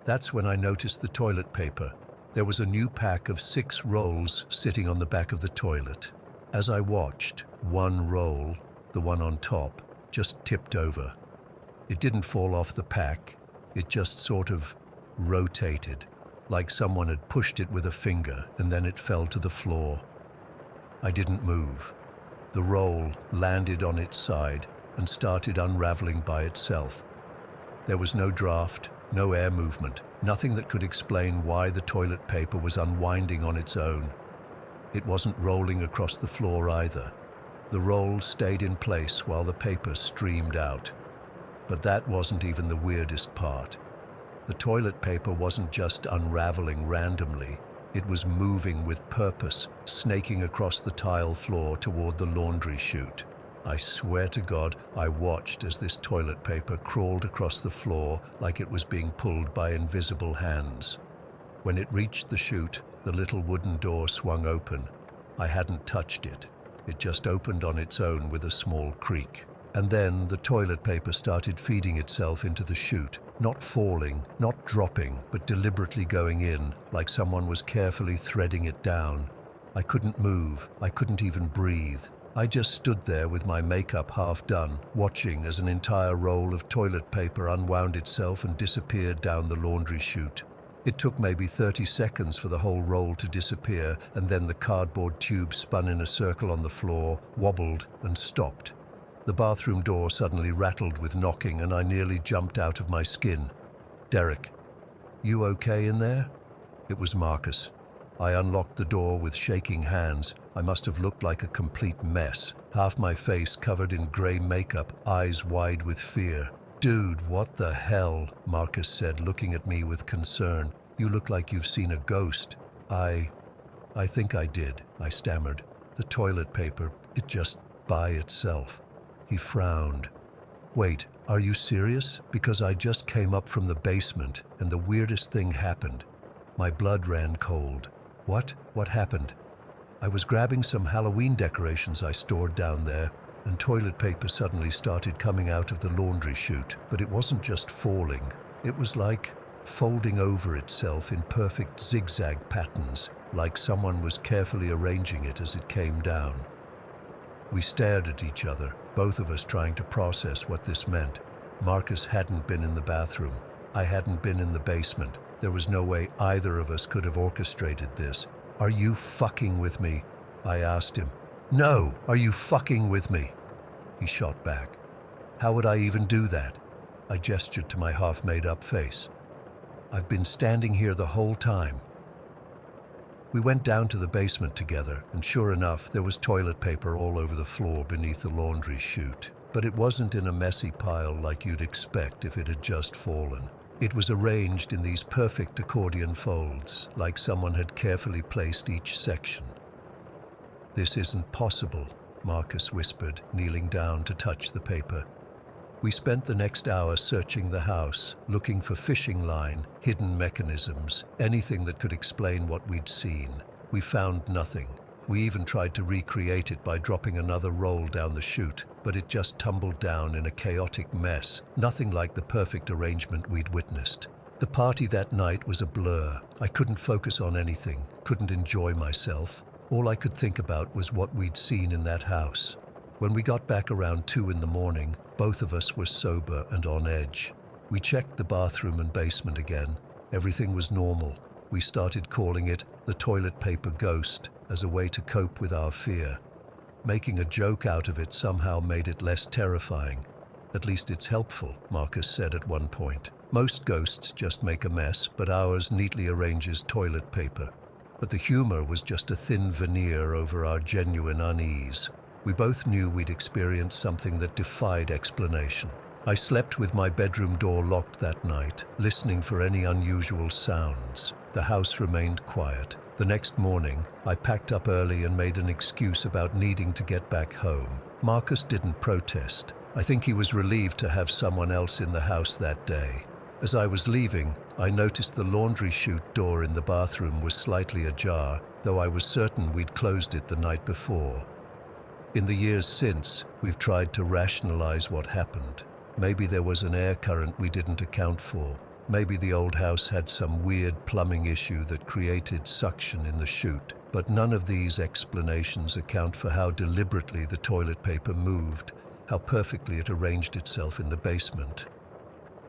That's when I noticed the toilet paper. There was a new pack of 6 rolls sitting on the back of the toilet. As I watched, one roll, the one on top, just tipped over. It didn't fall off the pack, it just sort of rotated, like someone had pushed it with a finger and then it fell to the floor. I didn't move. The roll landed on its side and started unraveling by itself. There was no draft, no air movement, nothing that could explain why the toilet paper was unwinding on its own. It wasn't rolling across the floor either. The roll stayed in place while the paper streamed out. But that wasn't even the weirdest part. The toilet paper wasn't just unraveling randomly. It was moving with purpose, snaking across the tile floor toward the laundry chute. I swear to God, I watched as this toilet paper crawled across the floor like it was being pulled by invisible hands. When it reached the chute, the little wooden door swung open. I hadn't touched it. It just opened on its own with a small creak. And then the toilet paper started feeding itself into the chute, not falling, not dropping, but deliberately going in, like someone was carefully threading it down. I couldn't move. I couldn't even breathe. I just stood there with my makeup half done, watching as an entire roll of toilet paper unwound itself and disappeared down the laundry chute. It took maybe 30 seconds for the whole roll to disappear, and then the cardboard tube spun in a circle on the floor, wobbled, and stopped. The bathroom door suddenly rattled with knocking, and I nearly jumped out of my skin. "Derek, you okay in there?" It was Marcus. I unlocked the door with shaking hands. I must have looked like a complete mess, half my face covered in grey makeup, eyes wide with fear. "Dude, what the hell?" Marcus said, looking at me with concern. "You look like you've seen a ghost." I think I did," I stammered. "The toilet paper, it just by itself." He frowned. "Wait, are you serious? Because I just came up from the basement and the weirdest thing happened." My blood ran cold. "What? What happened?" "I was grabbing some Halloween decorations I stored down there, and toilet paper suddenly started coming out of the laundry chute. But it wasn't just falling. It was like folding over itself in perfect zigzag patterns, like someone was carefully arranging it as it came down." We stared at each other, both of us trying to process what this meant. Marcus hadn't been in the bathroom. I hadn't been in the basement. There was no way either of us could have orchestrated this. "Are you fucking with me?" I asked him. "No, are you fucking with me?" He shot back. "How would I even do that?" I gestured to my half-made-up face. "I've been standing here the whole time." We went down to the basement together, and sure enough, there was toilet paper all over the floor beneath the laundry chute. But it wasn't in a messy pile like you'd expect if it had just fallen. It was arranged in these perfect accordion folds, like someone had carefully placed each section. "This isn't possible," Marcus whispered, kneeling down to touch the paper. We spent the next hour searching the house, looking for fishing line, hidden mechanisms, anything that could explain what we'd seen. We found nothing. We even tried to recreate it by dropping another roll down the chute, but it just tumbled down in a chaotic mess, nothing like the perfect arrangement we'd witnessed. The party that night was a blur. I couldn't focus on anything, couldn't enjoy myself. All I could think about was what we'd seen in that house. When we got back around 2 in the morning, both of us were sober and on edge. We checked the bathroom and basement again. Everything was normal. We started calling it the toilet paper ghost as a way to cope with our fear. Making a joke out of it somehow made it less terrifying. At least it's helpful, Marcus said at one point. Most ghosts just make a mess, but ours neatly arranges toilet paper. But the humor was just a thin veneer over our genuine unease. We both knew we'd experienced something that defied explanation. I slept with my bedroom door locked that night, listening for any unusual sounds. The house remained quiet. The next morning, I packed up early and made an excuse about needing to get back home. Marcus didn't protest. I think he was relieved to have someone else in the house that day. As I was leaving, I noticed the laundry chute door in the bathroom was slightly ajar, though I was certain we'd closed it the night before. In the years since, we've tried to rationalize what happened. Maybe there was an air current we didn't account for. Maybe the old house had some weird plumbing issue that created suction in the chute. But none of these explanations account for how deliberately the toilet paper moved, how perfectly it arranged itself in the basement.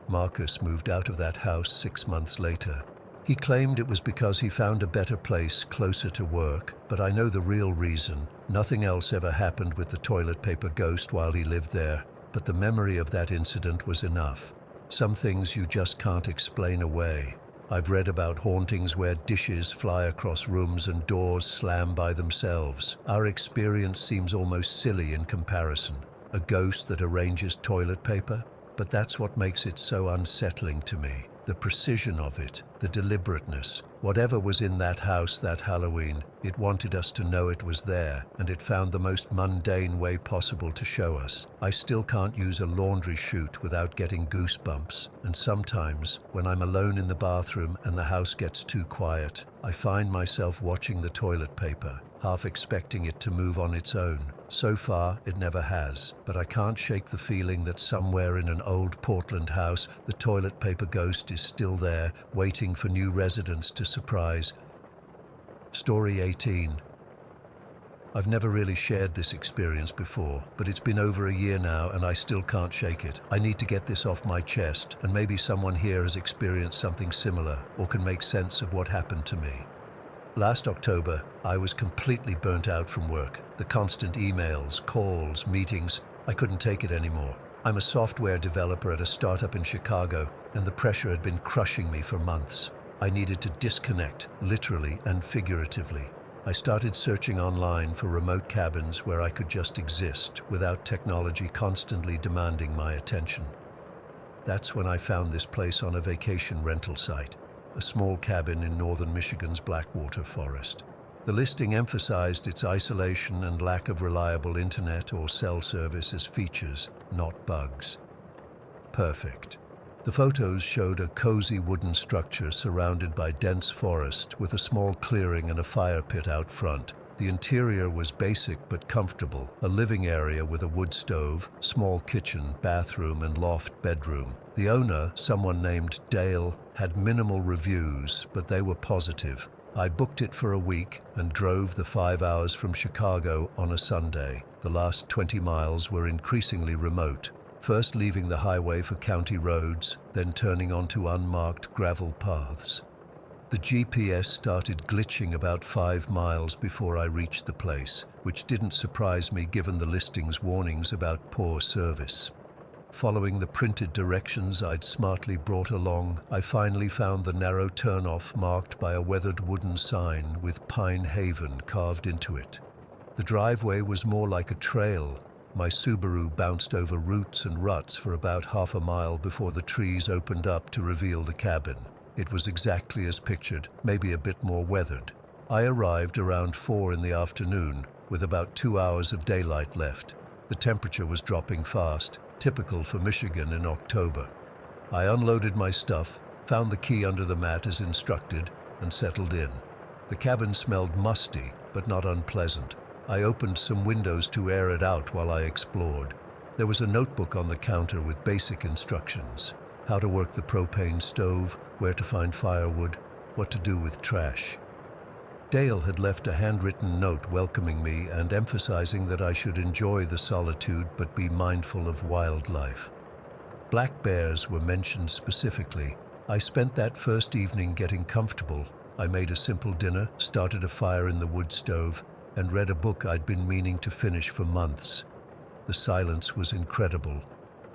Marcus moved out of that house 6 months later. He claimed it was because he found a better place closer to work, but I know the real reason. Nothing else ever happened with the toilet paper ghost while he lived there, but the memory of that incident was enough. Some things you just can't explain away. I've read about hauntings where dishes fly across rooms and doors slam by themselves. Our experience seems almost silly in comparison. A ghost that arranges toilet paper? But that's what makes it so unsettling to me. The precision of it, the deliberateness. Whatever was in that house that Halloween, it wanted us to know it was there, and it found the most mundane way possible to show us. I still can't use a laundry chute without getting goosebumps, and sometimes, when I'm alone in the bathroom and the house gets too quiet, I find myself watching the toilet paper, half expecting it to move on its own. So far, it never has, but I can't shake the feeling that somewhere in an old Portland house, the toilet paper ghost is still there, waiting for new residents to surprise. Story 18. I've never really shared this experience before, but it's been over a year now and I still can't shake it. I need to get this off my chest, and maybe someone here has experienced something similar or can make sense of what happened to me. Last October, I was completely burnt out from work. The constant emails, calls, meetings, I couldn't take it anymore. I'm a software developer at a startup in Chicago, and the pressure had been crushing me for months. I needed to disconnect, literally and figuratively. I started searching online for remote cabins where I could just exist without technology constantly demanding my attention. That's when I found this place on a vacation rental site. A small cabin in northern Michigan's Blackwater forest. The listing emphasized its isolation and lack of reliable internet or cell service as features, not bugs. Perfect. The photos showed a cozy wooden structure surrounded by dense forest with a small clearing and a fire pit out front. The interior was basic but comfortable, a living area with a wood stove, small kitchen, bathroom, and loft bedroom. The owner, someone named Dale, had minimal reviews, but they were positive. I booked it for a week and drove the 5 hours from Chicago on a Sunday. The last 20 miles were increasingly remote, first leaving the highway for county roads, then turning onto unmarked gravel paths. The GPS started glitching about 5 miles before I reached the place, which didn't surprise me given the listing's warnings about poor service. Following the printed directions I'd smartly brought along, I finally found the narrow turnoff marked by a weathered wooden sign with Pine Haven carved into it. The driveway was more like a trail. My Subaru bounced over roots and ruts for about half a mile before the trees opened up to reveal the cabin. It was exactly as pictured, maybe a bit more weathered. I arrived around 4 in the afternoon, with about 2 hours of daylight left. The temperature was dropping fast, typical for Michigan in October. I unloaded my stuff, found the key under the mat as instructed, and settled in. The cabin smelled musty, but not unpleasant. I opened some windows to air it out while I explored. There was a notebook on the counter with basic instructions: how to work the propane stove, where to find firewood, what to do with trash. Dale had left a handwritten note welcoming me and emphasizing that I should enjoy the solitude but be mindful of wildlife. Black bears were mentioned specifically. I spent that first evening getting comfortable. I made a simple dinner, started a fire in the wood stove, and read a book I'd been meaning to finish for months. The silence was incredible.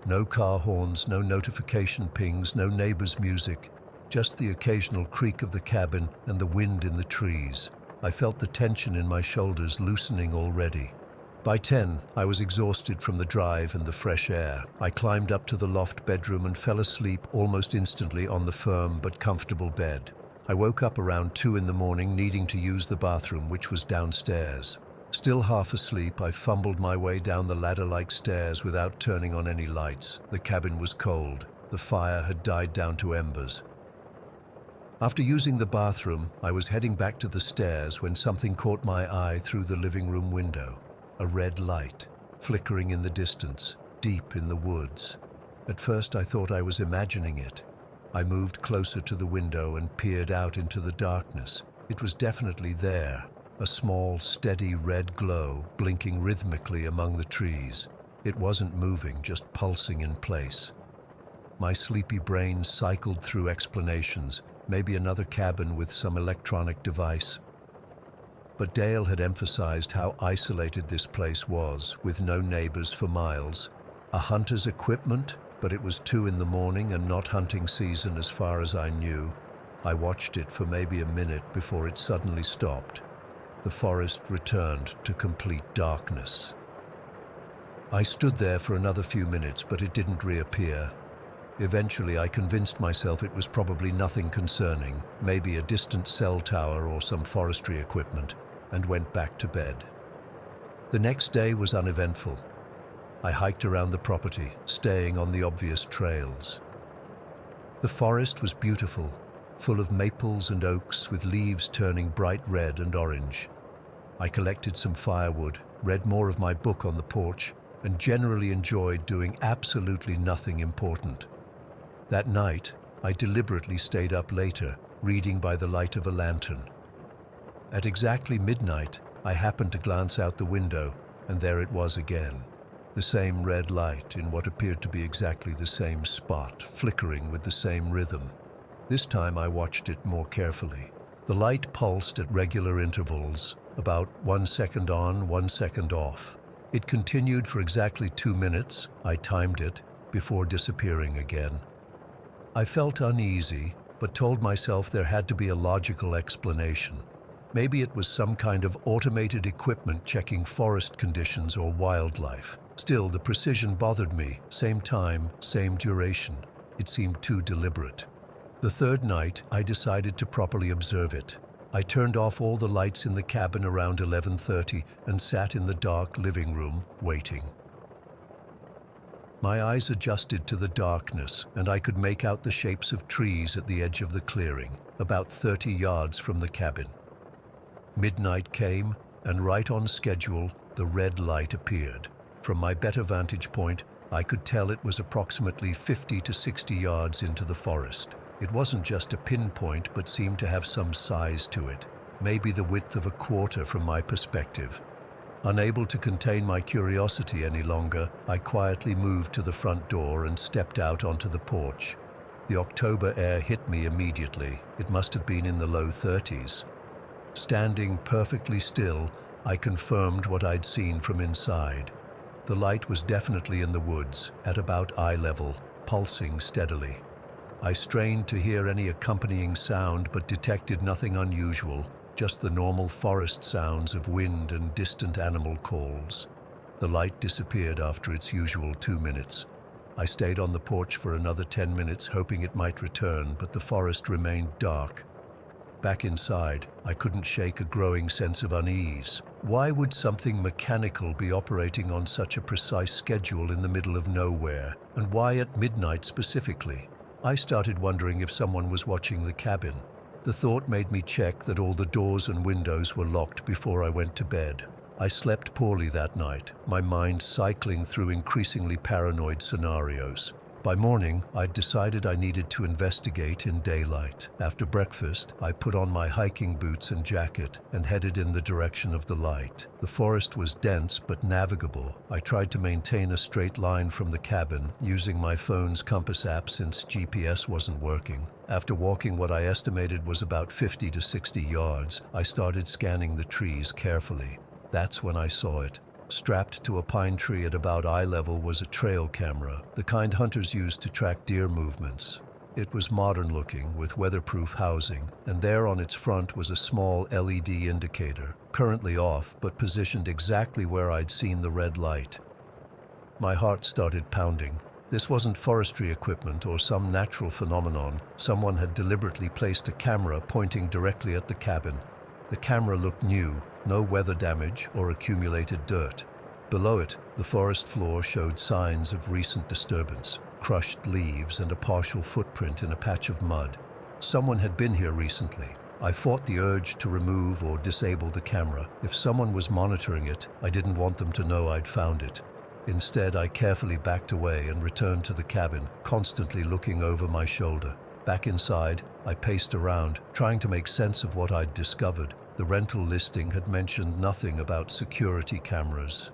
No car horns, no notification pings, no neighbors' music, just the occasional creak of the cabin and the wind in the trees. I felt the tension in my shoulders loosening already. By 10, I was exhausted from the drive and the fresh air. I climbed up to the loft bedroom and fell asleep almost instantly on the firm but comfortable bed. I woke up around 2 in the morning, needing to use the bathroom, which was downstairs. Still half asleep, I fumbled my way down the ladder-like stairs without turning on any lights. The cabin was cold. The fire had died down to embers. After using the bathroom, I was heading back to the stairs when something caught my eye through the living room window. A red light, flickering in the distance, deep in the woods. At first I thought I was imagining it. I moved closer to the window and peered out into the darkness. It was definitely there, a small, steady red glow blinking rhythmically among the trees. It wasn't moving, just pulsing in place. My sleepy brain cycled through explanations, maybe another cabin with some electronic device. But Dale had emphasized how isolated this place was, with no neighbors for miles. A hunter's equipment, but it was 2 in the morning and not hunting season as far as I knew. I watched it for maybe a minute before it suddenly stopped. The forest returned to complete darkness. I stood there for another few minutes, but it didn't reappear. Eventually, I convinced myself it was probably nothing concerning, maybe a distant cell tower or some forestry equipment, and went back to bed. The next day was uneventful. I hiked around the property, staying on the obvious trails. The forest was beautiful, full of maples and oaks with leaves turning bright red and orange. I collected some firewood, read more of my book on the porch, and generally enjoyed doing absolutely nothing important. That night, I deliberately stayed up later, reading by the light of a lantern. At exactly midnight, I happened to glance out the window, and there it was again. The same red light in what appeared to be exactly the same spot, flickering with the same rhythm. This time I watched it more carefully. The light pulsed at regular intervals, about 1 second on, 1 second off. It continued for exactly 2 minutes, I timed it, before disappearing again. I felt uneasy, but told myself there had to be a logical explanation. Maybe it was some kind of automated equipment checking forest conditions or wildlife. Still, the precision bothered me. Same time, same duration. It seemed too deliberate. The third night, I decided to properly observe it. I turned off all the lights in the cabin around 11:30 and sat in the dark living room, waiting. My eyes adjusted to the darkness, and I could make out the shapes of trees at the edge of the clearing, about 30 yards from the cabin. Midnight came, and right on schedule, the red light appeared. From my better vantage point, I could tell it was approximately 50 to 60 yards into the forest. It wasn't just a pinpoint, but seemed to have some size to it, maybe the width of a quarter from my perspective. Unable to contain my curiosity any longer, I quietly moved to the front door and stepped out onto the porch. The October air hit me immediately. It must have been in the low 30s. Standing perfectly still, I confirmed what I'd seen from inside. The light was definitely in the woods, at about eye level, pulsing steadily. I strained to hear any accompanying sound, but detected nothing unusual, just the normal forest sounds of wind and distant animal calls. The light disappeared after its usual 2 minutes. I stayed on the porch for another 10 minutes, hoping it might return, but the forest remained dark. Back inside, I couldn't shake a growing sense of unease. Why would something mechanical be operating on such a precise schedule in the middle of nowhere? And why at midnight specifically? I started wondering if someone was watching the cabin. The thought made me check that all the doors and windows were locked before I went to bed. I slept poorly that night, my mind cycling through increasingly paranoid scenarios. By morning, I'd decided I needed to investigate in daylight. After breakfast, I put on my hiking boots and jacket and headed in the direction of the light. The forest was dense but navigable. I tried to maintain a straight line from the cabin, using my phone's compass app since GPS wasn't working. After walking what I estimated was about 50 to 60 yards, I started scanning the trees carefully. That's when I saw it. Strapped to a pine tree at about eye level was a trail camera, the kind hunters use to track deer movements. It was modern looking, with weatherproof housing, and there on its front was a small LED indicator, currently off but positioned exactly where I'd seen the red light. My heart started pounding. This wasn't forestry equipment or some natural phenomenon. Someone had deliberately placed a camera pointing directly at the cabin. The camera looked new, no weather damage or accumulated dirt. Below it, the forest floor showed signs of recent disturbance, crushed leaves and a partial footprint in a patch of mud. Someone had been here recently. I fought the urge to remove or disable the camera. If someone was monitoring it, I didn't want them to know I'd found it. Instead, I carefully backed away and returned to the cabin, constantly looking over my shoulder. Back inside, I paced around, trying to make sense of what I'd discovered. The rental listing had mentioned nothing about security cameras.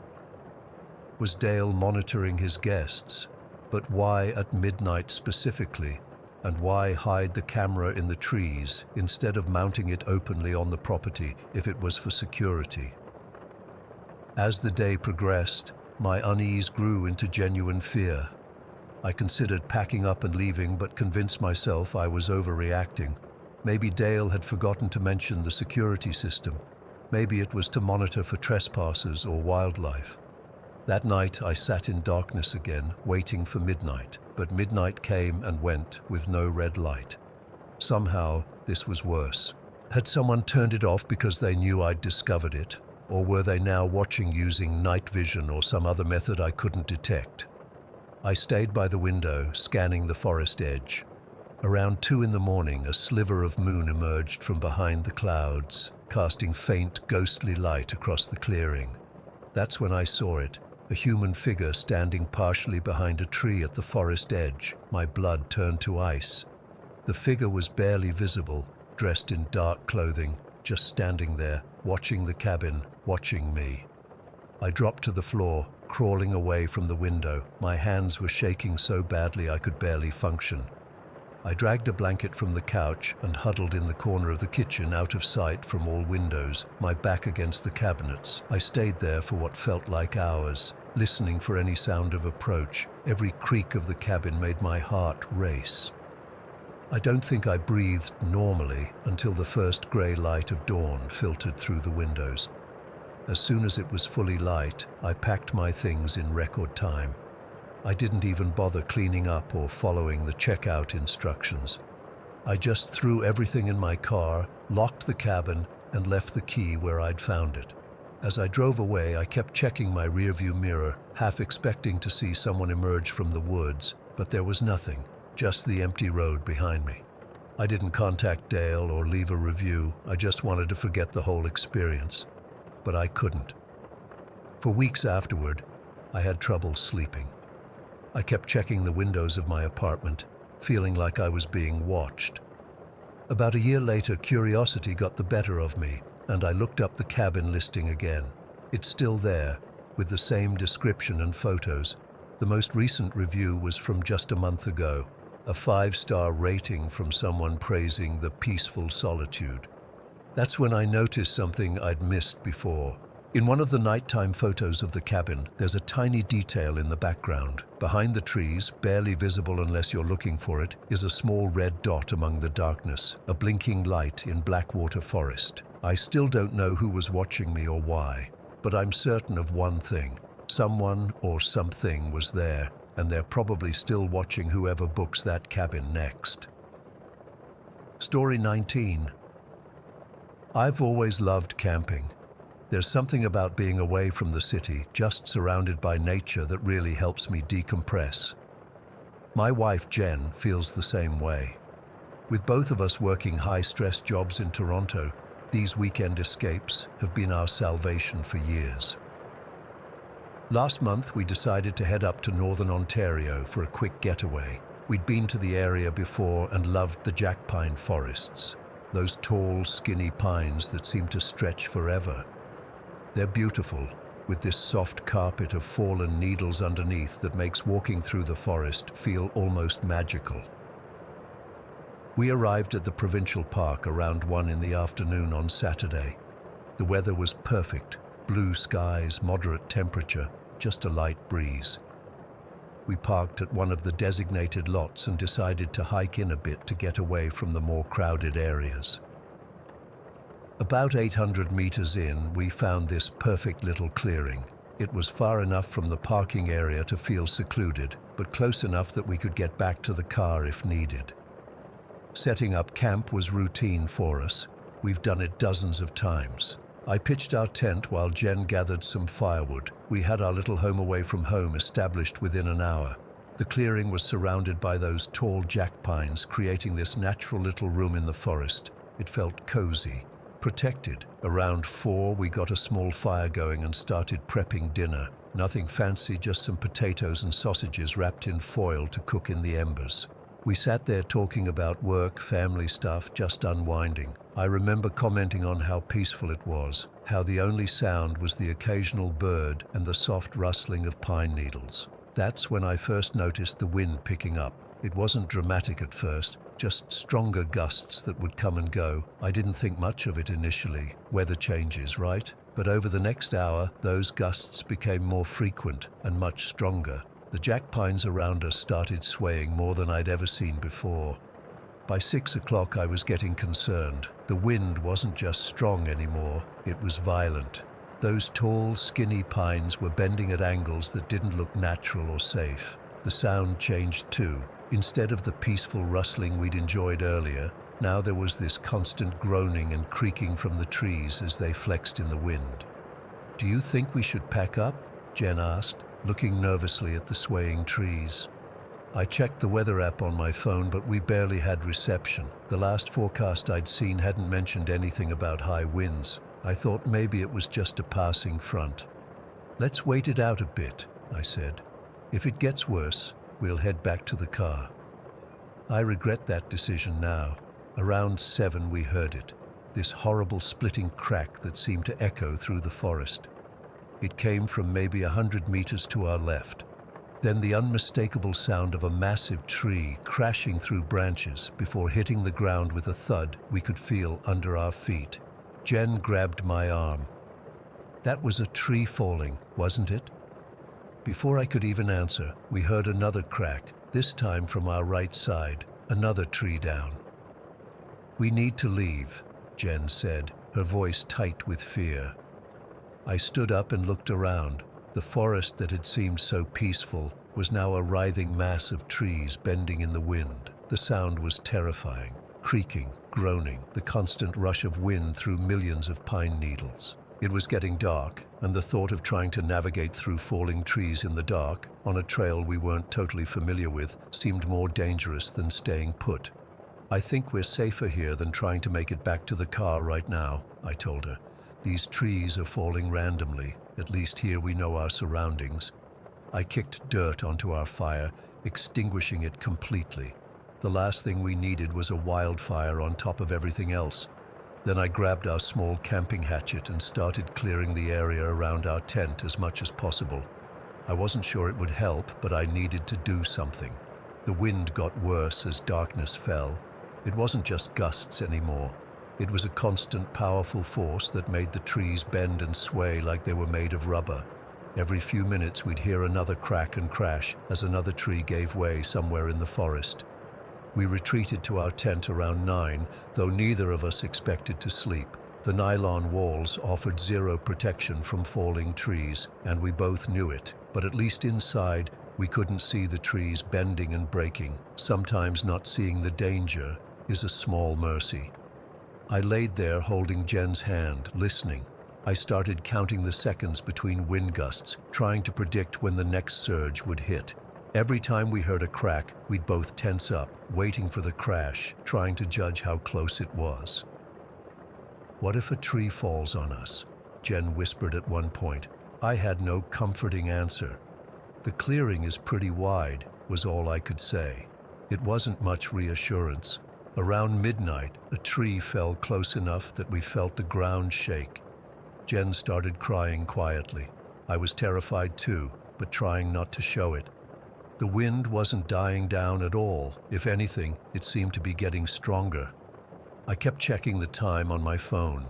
Was Dale monitoring his guests? But why at midnight specifically? And why hide the camera in the trees instead of mounting it openly on the property if it was for security? As the day progressed, my unease grew into genuine fear. I considered packing up and leaving, but convinced myself I was overreacting. Maybe Dale had forgotten to mention the security system. Maybe it was to monitor for trespassers or wildlife. That night, I sat in darkness again, waiting for midnight. But midnight came and went with no red light. Somehow, this was worse. Had someone turned it off because they knew I'd discovered it? Or were they now watching using night vision or some other method I couldn't detect? I stayed by the window, scanning the forest edge. Around 2 in the morning, a sliver of moon emerged from behind the clouds, casting faint, ghostly light across the clearing. That's when I saw it, a human figure standing partially behind a tree at the forest edge. My blood turned to ice. The figure was barely visible, dressed in dark clothing, just standing there, watching the cabin, watching me. I dropped to the floor, crawling away from the window. My hands were shaking so badly I could barely function. I dragged a blanket from the couch and huddled in the corner of the kitchen, out of sight from all windows, my back against the cabinets. I stayed there for what felt like hours, listening for any sound of approach. Every creak of the cabin made my heart race. I don't think I breathed normally until the first grey light of dawn filtered through the windows. As soon as it was fully light, I packed my things in record time. I didn't even bother cleaning up or following the checkout instructions. I just threw everything in my car, locked the cabin, and left the key where I'd found it. As I drove away, I kept checking my rearview mirror, half expecting to see someone emerge from the woods, but there was nothing, just the empty road behind me. I didn't contact Dale or leave a review. I just wanted to forget the whole experience. But I couldn't. For weeks afterward, I had trouble sleeping. I kept checking the windows of my apartment, feeling like I was being watched. About a year later, curiosity got the better of me, and I looked up the cabin listing again. It's still there, with the same description and photos. The most recent review was from just a month ago, a 5-star rating from someone praising the peaceful solitude. That's when I noticed something I'd missed before. In one of the nighttime photos of the cabin, there's a tiny detail in the background. Behind the trees, barely visible unless you're looking for it, is a small red dot among the darkness, a blinking light in Blackwater Forest. I still don't know who was watching me or why, but I'm certain of one thing. Someone or something was there, and they're probably still watching whoever books that cabin next. Story 19. I've always loved camping. There's something about being away from the city, just surrounded by nature, that really helps me decompress. My wife, Jen, feels the same way. With both of us working high-stress jobs in Toronto, these weekend escapes have been our salvation for years. Last month, we decided to head up to Northern Ontario for a quick getaway. We'd been to the area before and loved the jack pine forests, those tall, skinny pines that seem to stretch forever. They're beautiful, with this soft carpet of fallen needles underneath that makes walking through the forest feel almost magical. We arrived at the provincial park around 1 in the afternoon on Saturday. The weather was perfect, blue skies, moderate temperature, just a light breeze. We parked at one of the designated lots and decided to hike in a bit to get away from the more crowded areas. About 800 meters in, we found this perfect little clearing. It was far enough from the parking area to feel secluded, but close enough that we could get back to the car if needed. Setting up camp was routine for us. We've done it dozens of times. I pitched our tent while Jen gathered some firewood. We had our little home away from home established within an hour. The clearing was surrounded by those tall jack pines, creating this natural little room in the forest. It felt cozy, protected. Around 4, we got a small fire going and started prepping dinner. Nothing fancy, just some potatoes and sausages wrapped in foil to cook in the embers. We sat there talking about work, family stuff, just unwinding. I remember commenting on how peaceful it was, how the only sound was the occasional bird and the soft rustling of pine needles. That's when I first noticed the wind picking up. It wasn't dramatic at first, just stronger gusts that would come and go. I didn't think much of it initially. Weather changes, right? But over the next hour, those gusts became more frequent and much stronger. The jack pines around us started swaying more than I'd ever seen before. By 6 o'clock, I was getting concerned. The wind wasn't just strong anymore, it was violent. Those tall, skinny pines were bending at angles that didn't look natural or safe. The sound changed too. Instead of the peaceful rustling we'd enjoyed earlier, now there was this constant groaning and creaking from the trees as they flexed in the wind. "Do you think we should pack up?" Jen asked, looking nervously at the swaying trees. I checked the weather app on my phone, but we barely had reception. The last forecast I'd seen hadn't mentioned anything about high winds. I thought maybe it was just a passing front. "Let's wait it out a bit," I said. "If it gets worse, we'll head back to the car." I regret that decision now. Around 7 we heard it, this horrible splitting crack that seemed to echo through the forest. It came from maybe 100 meters to our left. Then the unmistakable sound of a massive tree crashing through branches before hitting the ground with a thud we could feel under our feet. Jen grabbed my arm. "That was a tree falling, wasn't it?" Before I could even answer, we heard another crack, this time from our right side, another tree down. "We need to leave," Jen said, her voice tight with fear. I stood up and looked around. The forest that had seemed so peaceful was now a writhing mass of trees bending in the wind. The sound was terrifying, creaking, groaning, the constant rush of wind through millions of pine needles. It was getting dark, and the thought of trying to navigate through falling trees in the dark, on a trail we weren't totally familiar with, seemed more dangerous than staying put. "I think we're safer here than trying to make it back to the car right now," I told her. "These trees are falling randomly. At least here we know our surroundings." I kicked dirt onto our fire, extinguishing it completely. The last thing we needed was a wildfire on top of everything else. Then I grabbed our small camping hatchet and started clearing the area around our tent as much as possible. I wasn't sure it would help, but I needed to do something. The wind got worse as darkness fell. It wasn't just gusts anymore. It was a constant, powerful force that made the trees bend and sway like they were made of rubber. Every few minutes we'd hear another crack and crash as another tree gave way somewhere in the forest. We retreated to our tent around 9, though neither of us expected to sleep. The nylon walls offered zero protection from falling trees, and we both knew it. But at least inside, we couldn't see the trees bending and breaking. Sometimes not seeing the danger is a small mercy. I laid there holding Jen's hand, listening. I started counting the seconds between wind gusts, trying to predict when the next surge would hit. Every time we heard a crack, we'd both tense up, waiting for the crash, trying to judge how close it was. "What if a tree falls on us?" Jen whispered at one point. I had no comforting answer. "The clearing is pretty wide," was all I could say. It wasn't much reassurance. Around midnight, a tree fell close enough that we felt the ground shake. Jen started crying quietly. I was terrified too, but trying not to show it. The wind wasn't dying down at all. If anything, it seemed to be getting stronger. I kept checking the time on my phone.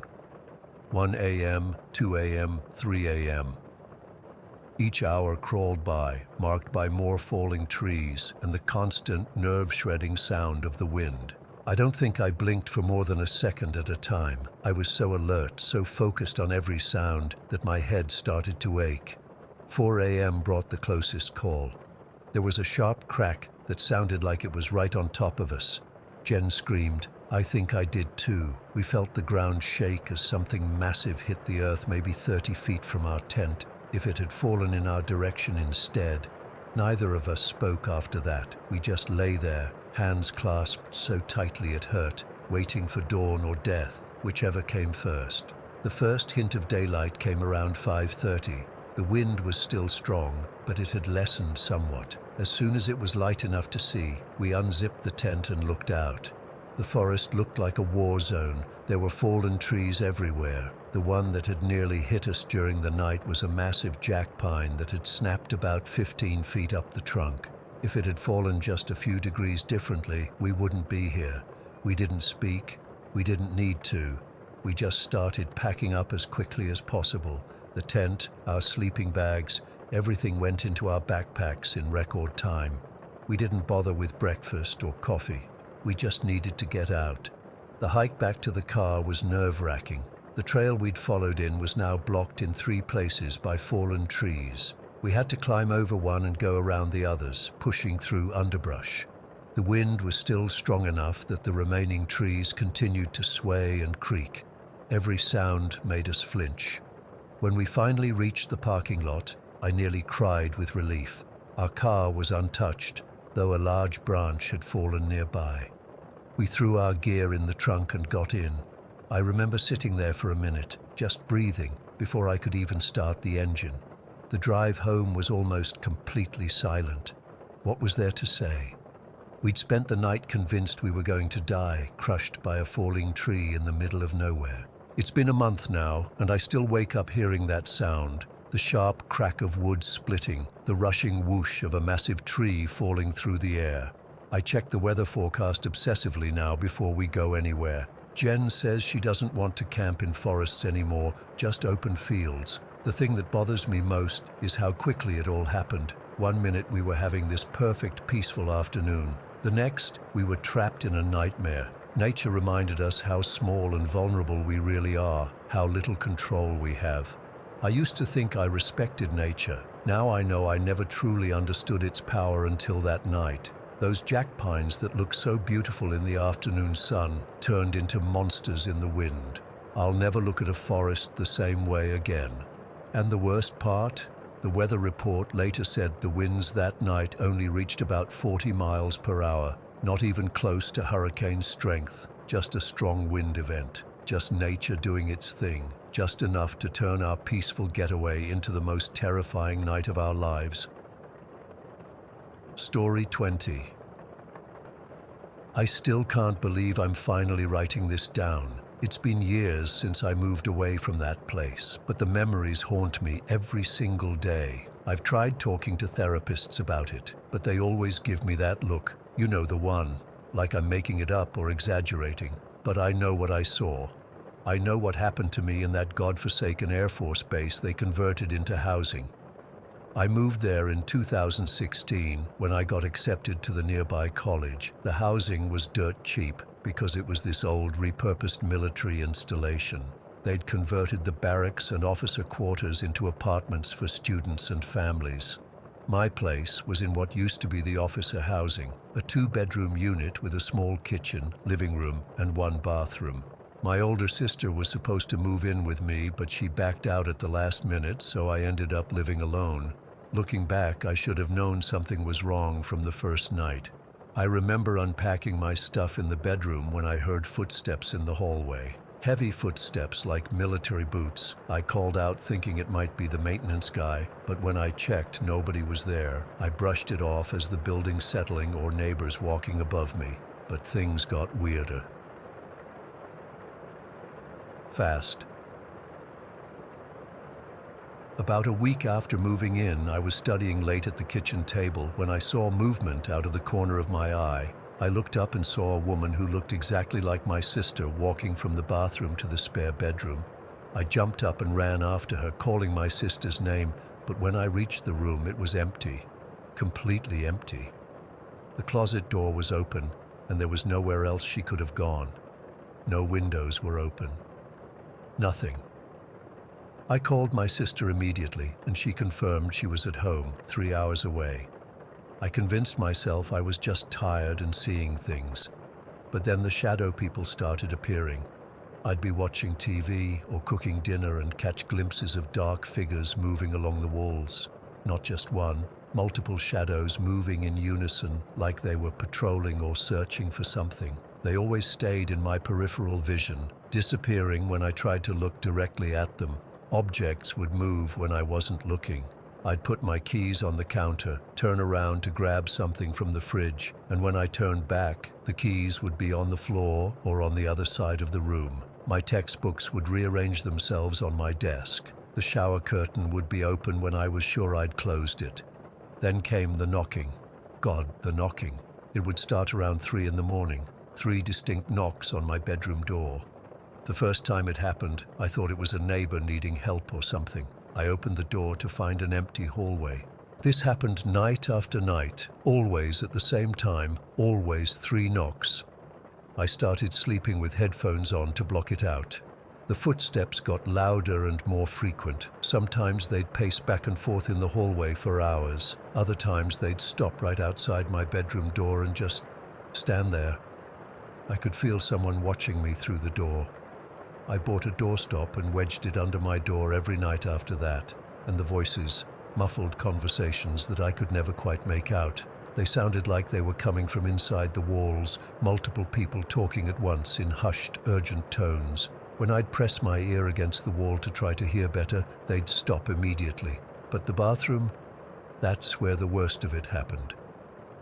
1 a.m., 2 a.m., 3 a.m. Each hour crawled by, marked by more falling trees and the constant, nerve-shredding sound of the wind. I don't think I blinked for more than a second at a time. I was so alert, so focused on every sound, that my head started to ache. 4 a.m. brought the closest call. There was a sharp crack that sounded like it was right on top of us. Jen screamed. I think I did too. We felt the ground shake as something massive hit the earth maybe 30 feet from our tent. If it had fallen in our direction instead. Neither of us spoke after that. We just lay there, hands clasped so tightly it hurt, waiting for dawn or death, whichever came first. The first hint of daylight came around 5:30. The wind was still strong, but it had lessened somewhat. As soon as it was light enough to see, we unzipped the tent and looked out. The forest looked like a war zone. There were fallen trees everywhere. The one that had nearly hit us during the night was a massive jack pine that had snapped about 15 feet up the trunk. If it had fallen just a few degrees differently, we wouldn't be here. We didn't speak. We didn't need to. We just started packing up as quickly as possible. The tent, our sleeping bags, everything went into our backpacks in record time. We didn't bother with breakfast or coffee. We just needed to get out. The hike back to the car was nerve-wracking. The trail we'd followed in was now blocked in 3 places by fallen trees. We had to climb over one and go around the others, pushing through underbrush. The wind was still strong enough that the remaining trees continued to sway and creak. Every sound made us flinch. When we finally reached the parking lot, I nearly cried with relief. Our car was untouched, though a large branch had fallen nearby. We threw our gear in the trunk and got in. I remember sitting there for a minute, just breathing, before I could even start the engine. The drive home was almost completely silent. What was there to say? We'd spent the night convinced we were going to die, crushed by a falling tree in the middle of nowhere. It's been a month now, and I still wake up hearing that sound. The sharp crack of wood splitting, the rushing whoosh of a massive tree falling through the air. I check the weather forecast obsessively now before we go anywhere. Jen says she doesn't want to camp in forests anymore, just open fields. The thing that bothers me most is how quickly it all happened. One minute we were having this perfect, peaceful afternoon. The next, we were trapped in a nightmare. Nature reminded us how small and vulnerable we really are, how little control we have. I used to think I respected nature. Now I know I never truly understood its power until that night. Those jack pines that looked so beautiful in the afternoon sun turned into monsters in the wind. I'll never look at a forest the same way again. And the worst part? The weather report later said the winds that night only reached about 40 miles per hour, not even close to hurricane strength, just a strong wind event, just nature doing its thing, just enough to turn our peaceful getaway into the most terrifying night of our lives. Story 20. I still can't believe I'm finally writing this down. It's been years since I moved away from that place, but the memories haunt me every single day. I've tried talking to therapists about it, but they always give me that look, you know the one, like I'm making it up or exaggerating. But I know what I saw. I know what happened to me in that godforsaken Air Force base they converted into housing. I moved there in 2016 when I got accepted to the nearby college. The housing was dirt cheap because it was this old repurposed military installation. They'd converted the barracks and officer quarters into apartments for students and families. My place was in what used to be the officer housing, a 2-bedroom unit with a small kitchen, living room, and 1 bathroom. My older sister was supposed to move in with me, but she backed out at the last minute, so I ended up living alone. Looking back, I should have known something was wrong from the first night. I remember unpacking my stuff in the bedroom when I heard footsteps in the hallway. Heavy footsteps like military boots. I called out thinking it might be the maintenance guy, but when I checked, nobody was there. I brushed it off as the building settling or neighbors walking above me, but things got weirder. Fast. About a week after moving in, I was studying late at the kitchen table when I saw movement out of the corner of my eye. I looked up and saw a woman who looked exactly like my sister walking from the bathroom to the spare bedroom. I jumped up and ran after her, calling my sister's name, but when I reached the room, it was empty. Completely empty. The closet door was open, and there was nowhere else she could have gone. No windows were open. Nothing. I called my sister immediately, and she confirmed she was at home, 3 hours away. I convinced myself I was just tired and seeing things. But then the shadow people started appearing. I'd be watching TV or cooking dinner and catch glimpses of dark figures moving along the walls. Not just one, multiple shadows moving in unison like they were patrolling or searching for something. They always stayed in my peripheral vision, disappearing when I tried to look directly at them. Objects would move when I wasn't looking. I'd put my keys on the counter, turn around to grab something from the fridge, and when I turned back, the keys would be on the floor or on the other side of the room. My textbooks would rearrange themselves on my desk. The shower curtain would be open when I was sure I'd closed it. Then came the knocking. God, the knocking. It would start around 3 in the morning. 3 distinct knocks on my bedroom door. The first time it happened, I thought it was a neighbor needing help or something. I opened the door to find an empty hallway. This happened night after night, always at the same time, always 3 knocks. I started sleeping with headphones on to block it out. The footsteps got louder and more frequent. Sometimes they'd pace back and forth in the hallway for hours. Other times they'd stop right outside my bedroom door and just stand there. I could feel someone watching me through the door. I bought a doorstop and wedged it under my door every night after that, and the voices, muffled conversations that I could never quite make out. They sounded like they were coming from inside the walls, multiple people talking at once in hushed, urgent tones. When I'd press my ear against the wall to try to hear better, they'd stop immediately. But the bathroom, that's where the worst of it happened.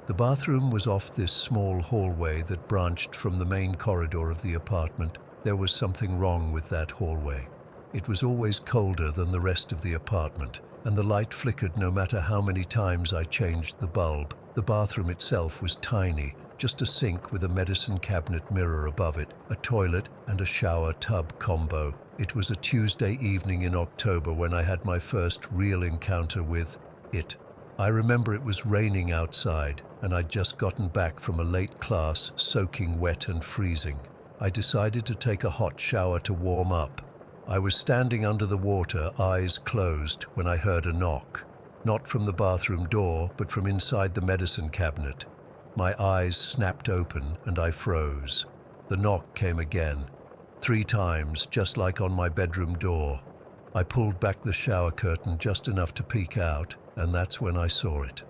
The bathroom was off this small hallway that branched from the main corridor of the apartment. There was something wrong with that hallway. It was always colder than the rest of the apartment, and the light flickered no matter how many times I changed the bulb. The bathroom itself was tiny, just a sink with a medicine cabinet mirror above it, a toilet and a shower tub combo. It was a Tuesday evening in October when I had my first real encounter with it. I remember it was raining outside, and I'd just gotten back from a late class, soaking wet and freezing. I decided to take a hot shower to warm up. I was standing under the water, eyes closed, when I heard a knock. Not from the bathroom door, but from inside the medicine cabinet. My eyes snapped open and I froze. The knock came again. 3 times, just like on my bedroom door. I pulled back the shower curtain just enough to peek out, and that's when I saw it.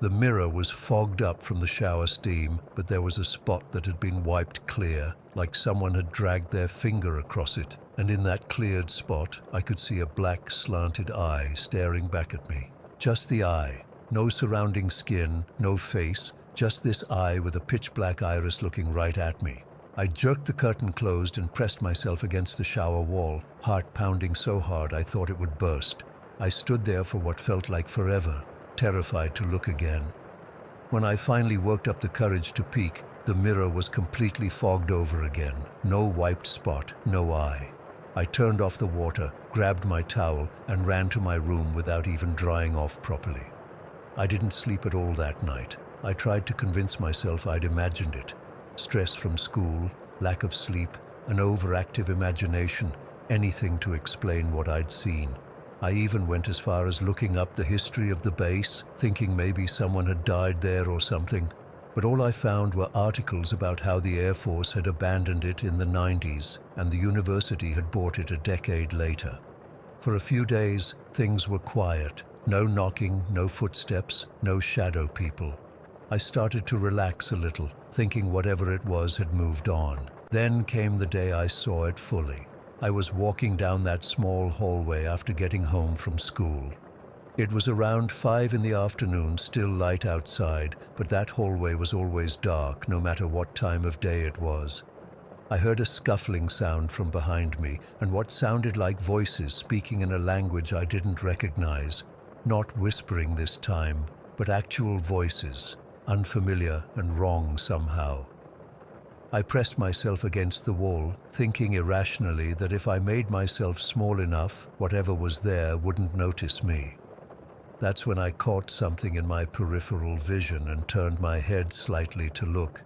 The mirror was fogged up from the shower steam, but there was a spot that had been wiped clear, like someone had dragged their finger across it, and in that cleared spot, I could see a black slanted eye staring back at me. Just the eye. No surrounding skin, no face, just this eye with a pitch-black iris looking right at me. I jerked the curtain closed and pressed myself against the shower wall, heart pounding so hard I thought it would burst. I stood there for what felt like forever, terrified to look again. When I finally worked up the courage to peek, the mirror was completely fogged over again. No wiped spot, no eye. I turned off the water, grabbed my towel, and ran to my room without even drying off properly. I didn't sleep at all that night. I tried to convince myself I'd imagined it. Stress from school, lack of sleep, an overactive imagination, anything to explain what I'd seen. I even went as far as looking up the history of the base, thinking maybe someone had died there or something. But all I found were articles about how the Air Force had abandoned it in the 90s and the university had bought it a decade later. For a few days, things were quiet. No knocking, no footsteps, no shadow people. I started to relax a little, thinking whatever it was had moved on. Then came the day I saw it fully. I was walking down that small hallway after getting home from school. It was around 5 in the afternoon, still light outside, but that hallway was always dark, no matter what time of day it was. I heard a scuffling sound from behind me, and what sounded like voices speaking in a language I didn't recognize. Not whispering this time, but actual voices, unfamiliar and wrong somehow. I pressed myself against the wall, thinking irrationally that if I made myself small enough, whatever was there wouldn't notice me. That's when I caught something in my peripheral vision and turned my head slightly to look.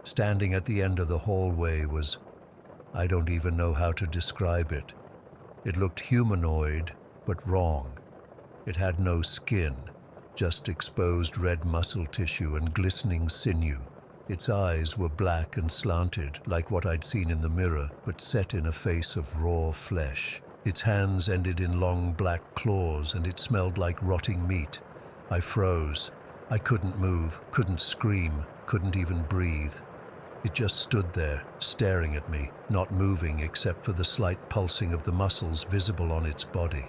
Standing at the end of the hallway was, I don't even know how to describe it. It looked humanoid, but wrong. It had no skin, just exposed red muscle tissue and glistening sinew. Its eyes were black and slanted, like what I'd seen in the mirror, but set in a face of raw flesh. Its hands ended in long black claws, and it smelled like rotting meat. I froze. I couldn't move, couldn't scream, couldn't even breathe. It just stood there, staring at me, not moving except for the slight pulsing of the muscles visible on its body.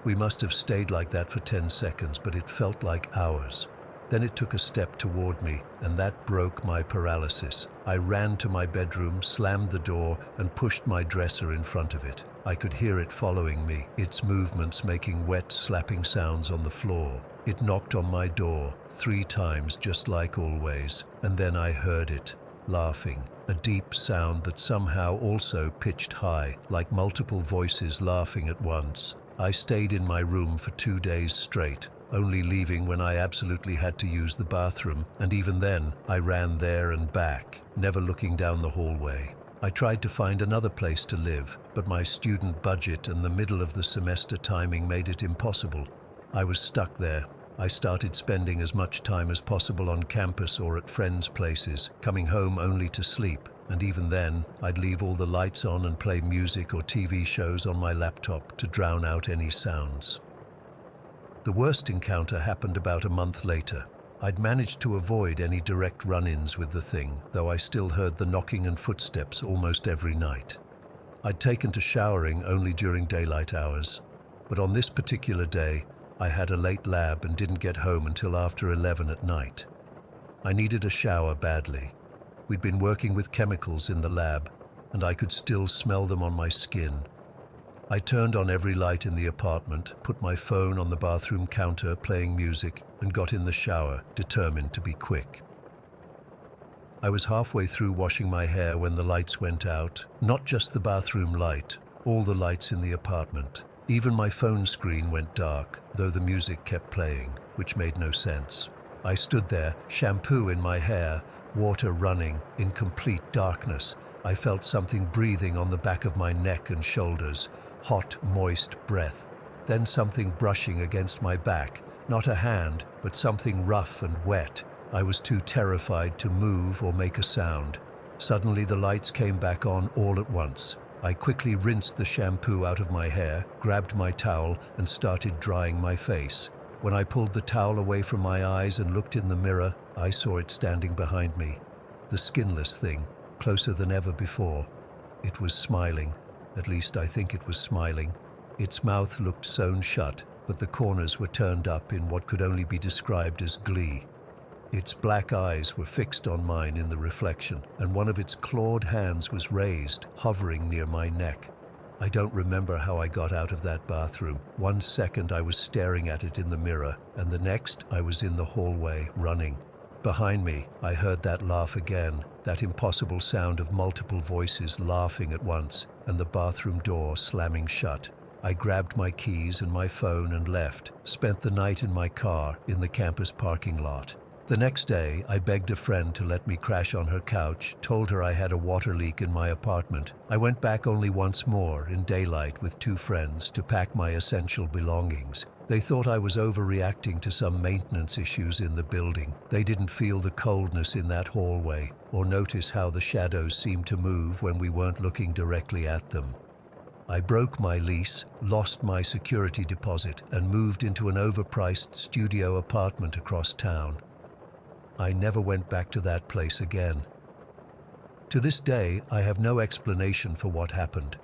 We must have stayed like that for 10 seconds, but it felt like hours. Then it took a step toward me, and that broke my paralysis. I ran to my bedroom, slammed the door, and pushed my dresser in front of it. I could hear it following me, its movements making wet, slapping sounds on the floor. It knocked on my door 3 times, just like always, and then I heard it, laughing, a deep sound that somehow also pitched high, like multiple voices laughing at once. I stayed in my room for 2 days straight, only leaving when I absolutely had to use the bathroom, and even then, I ran there and back, never looking down the hallway. I tried to find another place to live, but my student budget and the middle of the semester timing made it impossible. I was stuck there. I started spending as much time as possible on campus or at friends' places, coming home only to sleep, and even then, I'd leave all the lights on and play music or TV shows on my laptop to drown out any sounds. The worst encounter happened about a month later. I'd managed to avoid any direct run-ins with the thing, though I still heard the knocking and footsteps almost every night. I'd taken to showering only during daylight hours, but on this particular day, I had a late lab and didn't get home until after 11 at night. I needed a shower badly. We'd been working with chemicals in the lab, and I could still smell them on my skin. I turned on every light in the apartment, put my phone on the bathroom counter playing music, and got in the shower, determined to be quick. I was halfway through washing my hair when the lights went out. Not just the bathroom light, all the lights in the apartment. Even my phone screen went dark, though the music kept playing, which made no sense. I stood there, shampoo in my hair, water running, in complete darkness. I felt something breathing on the back of my neck and shoulders. Hot, moist breath, then something brushing against my back, not a hand, but something rough and wet. I was too terrified to move or make a sound. Suddenly the lights came back on all at once. I quickly rinsed the shampoo out of my hair, grabbed my towel, and started drying my face. When I pulled the towel away from my eyes and looked in the mirror, I saw it standing behind me. The skinless thing, closer than ever before. It was smiling. At least I think it was smiling. Its mouth looked sewn shut, but the corners were turned up in what could only be described as glee. Its black eyes were fixed on mine in the reflection, and one of its clawed hands was raised, hovering near my neck. I don't remember how I got out of that bathroom. 1 second I was staring at it in the mirror, and the next I was in the hallway, running. Behind me, I heard that laugh again, that impossible sound of multiple voices laughing at once, and the bathroom door slamming shut. I grabbed my keys and my phone and left, spent the night in my car in the campus parking lot. The next day, I begged a friend to let me crash on her couch, told her I had a water leak in my apartment. I went back only once more, in daylight, with 2 friends, to pack my essential belongings. They thought I was overreacting to some maintenance issues in the building. They didn't feel the coldness in that hallway or notice how the shadows seemed to move when we weren't looking directly at them. I broke my lease, lost my security deposit, and moved into an overpriced studio apartment across town. I never went back to that place again. To this day, I have no explanation for what happened.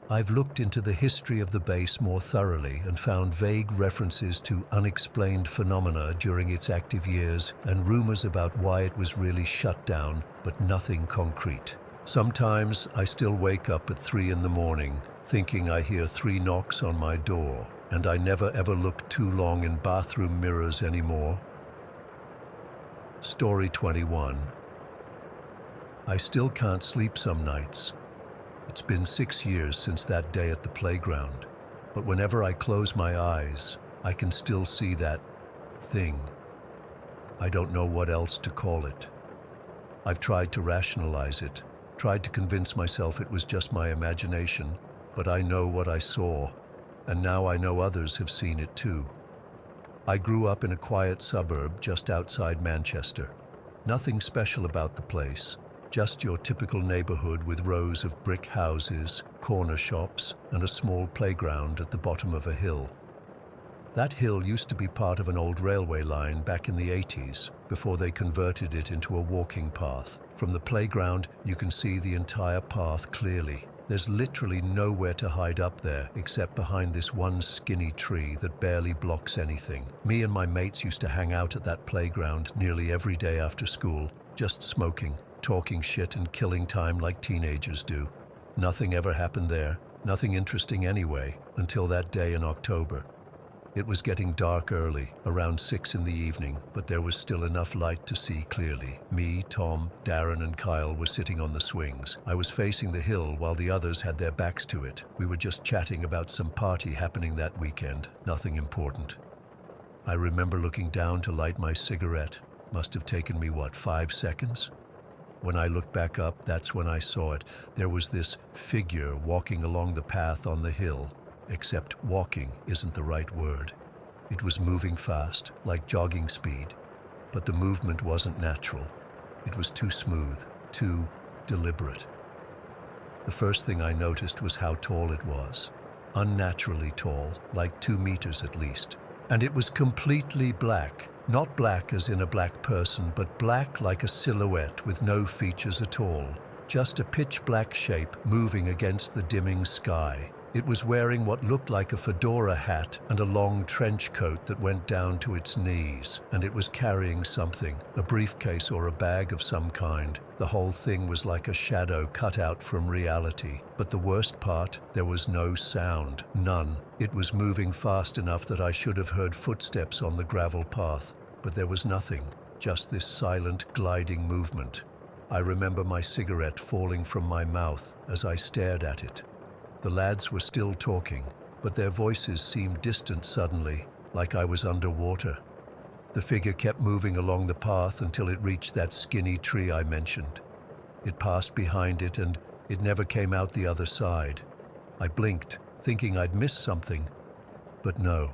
I've looked into the history of the base more thoroughly and found vague references to unexplained phenomena during its active years and rumors about why it was really shut down, but nothing concrete. Sometimes I still wake up at 3 in the morning, thinking I hear 3 knocks on my door, and I never ever look too long in bathroom mirrors anymore. Story 21. I still can't sleep some nights. It's been 6 years since that day at the playground, but whenever I close my eyes, I can still see that thing. I don't know what else to call it. I've tried to rationalize it, tried to convince myself it was just my imagination, but I know what I saw, and now I know others have seen it too. I grew up in a quiet suburb just outside Manchester. Nothing special about the place. Just your typical neighborhood with rows of brick houses, corner shops, and a small playground at the bottom of a hill. That hill used to be part of an old railway line back in the 80s, before they converted it into a walking path. From the playground, you can see the entire path clearly. There's literally nowhere to hide up there except behind this one skinny tree that barely blocks anything. Me and my mates used to hang out at that playground nearly every day after school, just smoking, talking shit and killing time like teenagers do. Nothing ever happened there, nothing interesting anyway, until that day in October. It was getting dark early, around 6 in the evening, but there was still enough light to see clearly. Me, Tom, Darren, and Kyle were sitting on the swings. I was facing the hill while the others had their backs to it. We were just chatting about some party happening that weekend, nothing important. I remember looking down to light my cigarette. Must have taken me, 5 seconds? When I looked back up, that's when I saw it. There was this figure walking along the path on the hill, except walking isn't the right word. It was moving fast, like jogging speed, but the movement wasn't natural. It was too smooth, too deliberate. The first thing I noticed was how tall it was. Unnaturally tall, like 2 meters at least. And it was completely black. Not black as in a black person, but black like a silhouette with no features at all. Just a pitch black shape moving against the dimming sky. It was wearing what looked like a fedora hat and a long trench coat that went down to its knees, and it was carrying something, a briefcase or a bag of some kind. The whole thing was like a shadow cut out from reality. But the worst part, there was no sound, none. It was moving fast enough that I should have heard footsteps on the gravel path, but there was nothing, just this silent, gliding movement. I remember my cigarette falling from my mouth as I stared at it. The lads were still talking, but their voices seemed distant suddenly, like I was underwater. The figure kept moving along the path until it reached that skinny tree I mentioned. It passed behind it and it never came out the other side. I blinked, thinking I'd missed something, but no.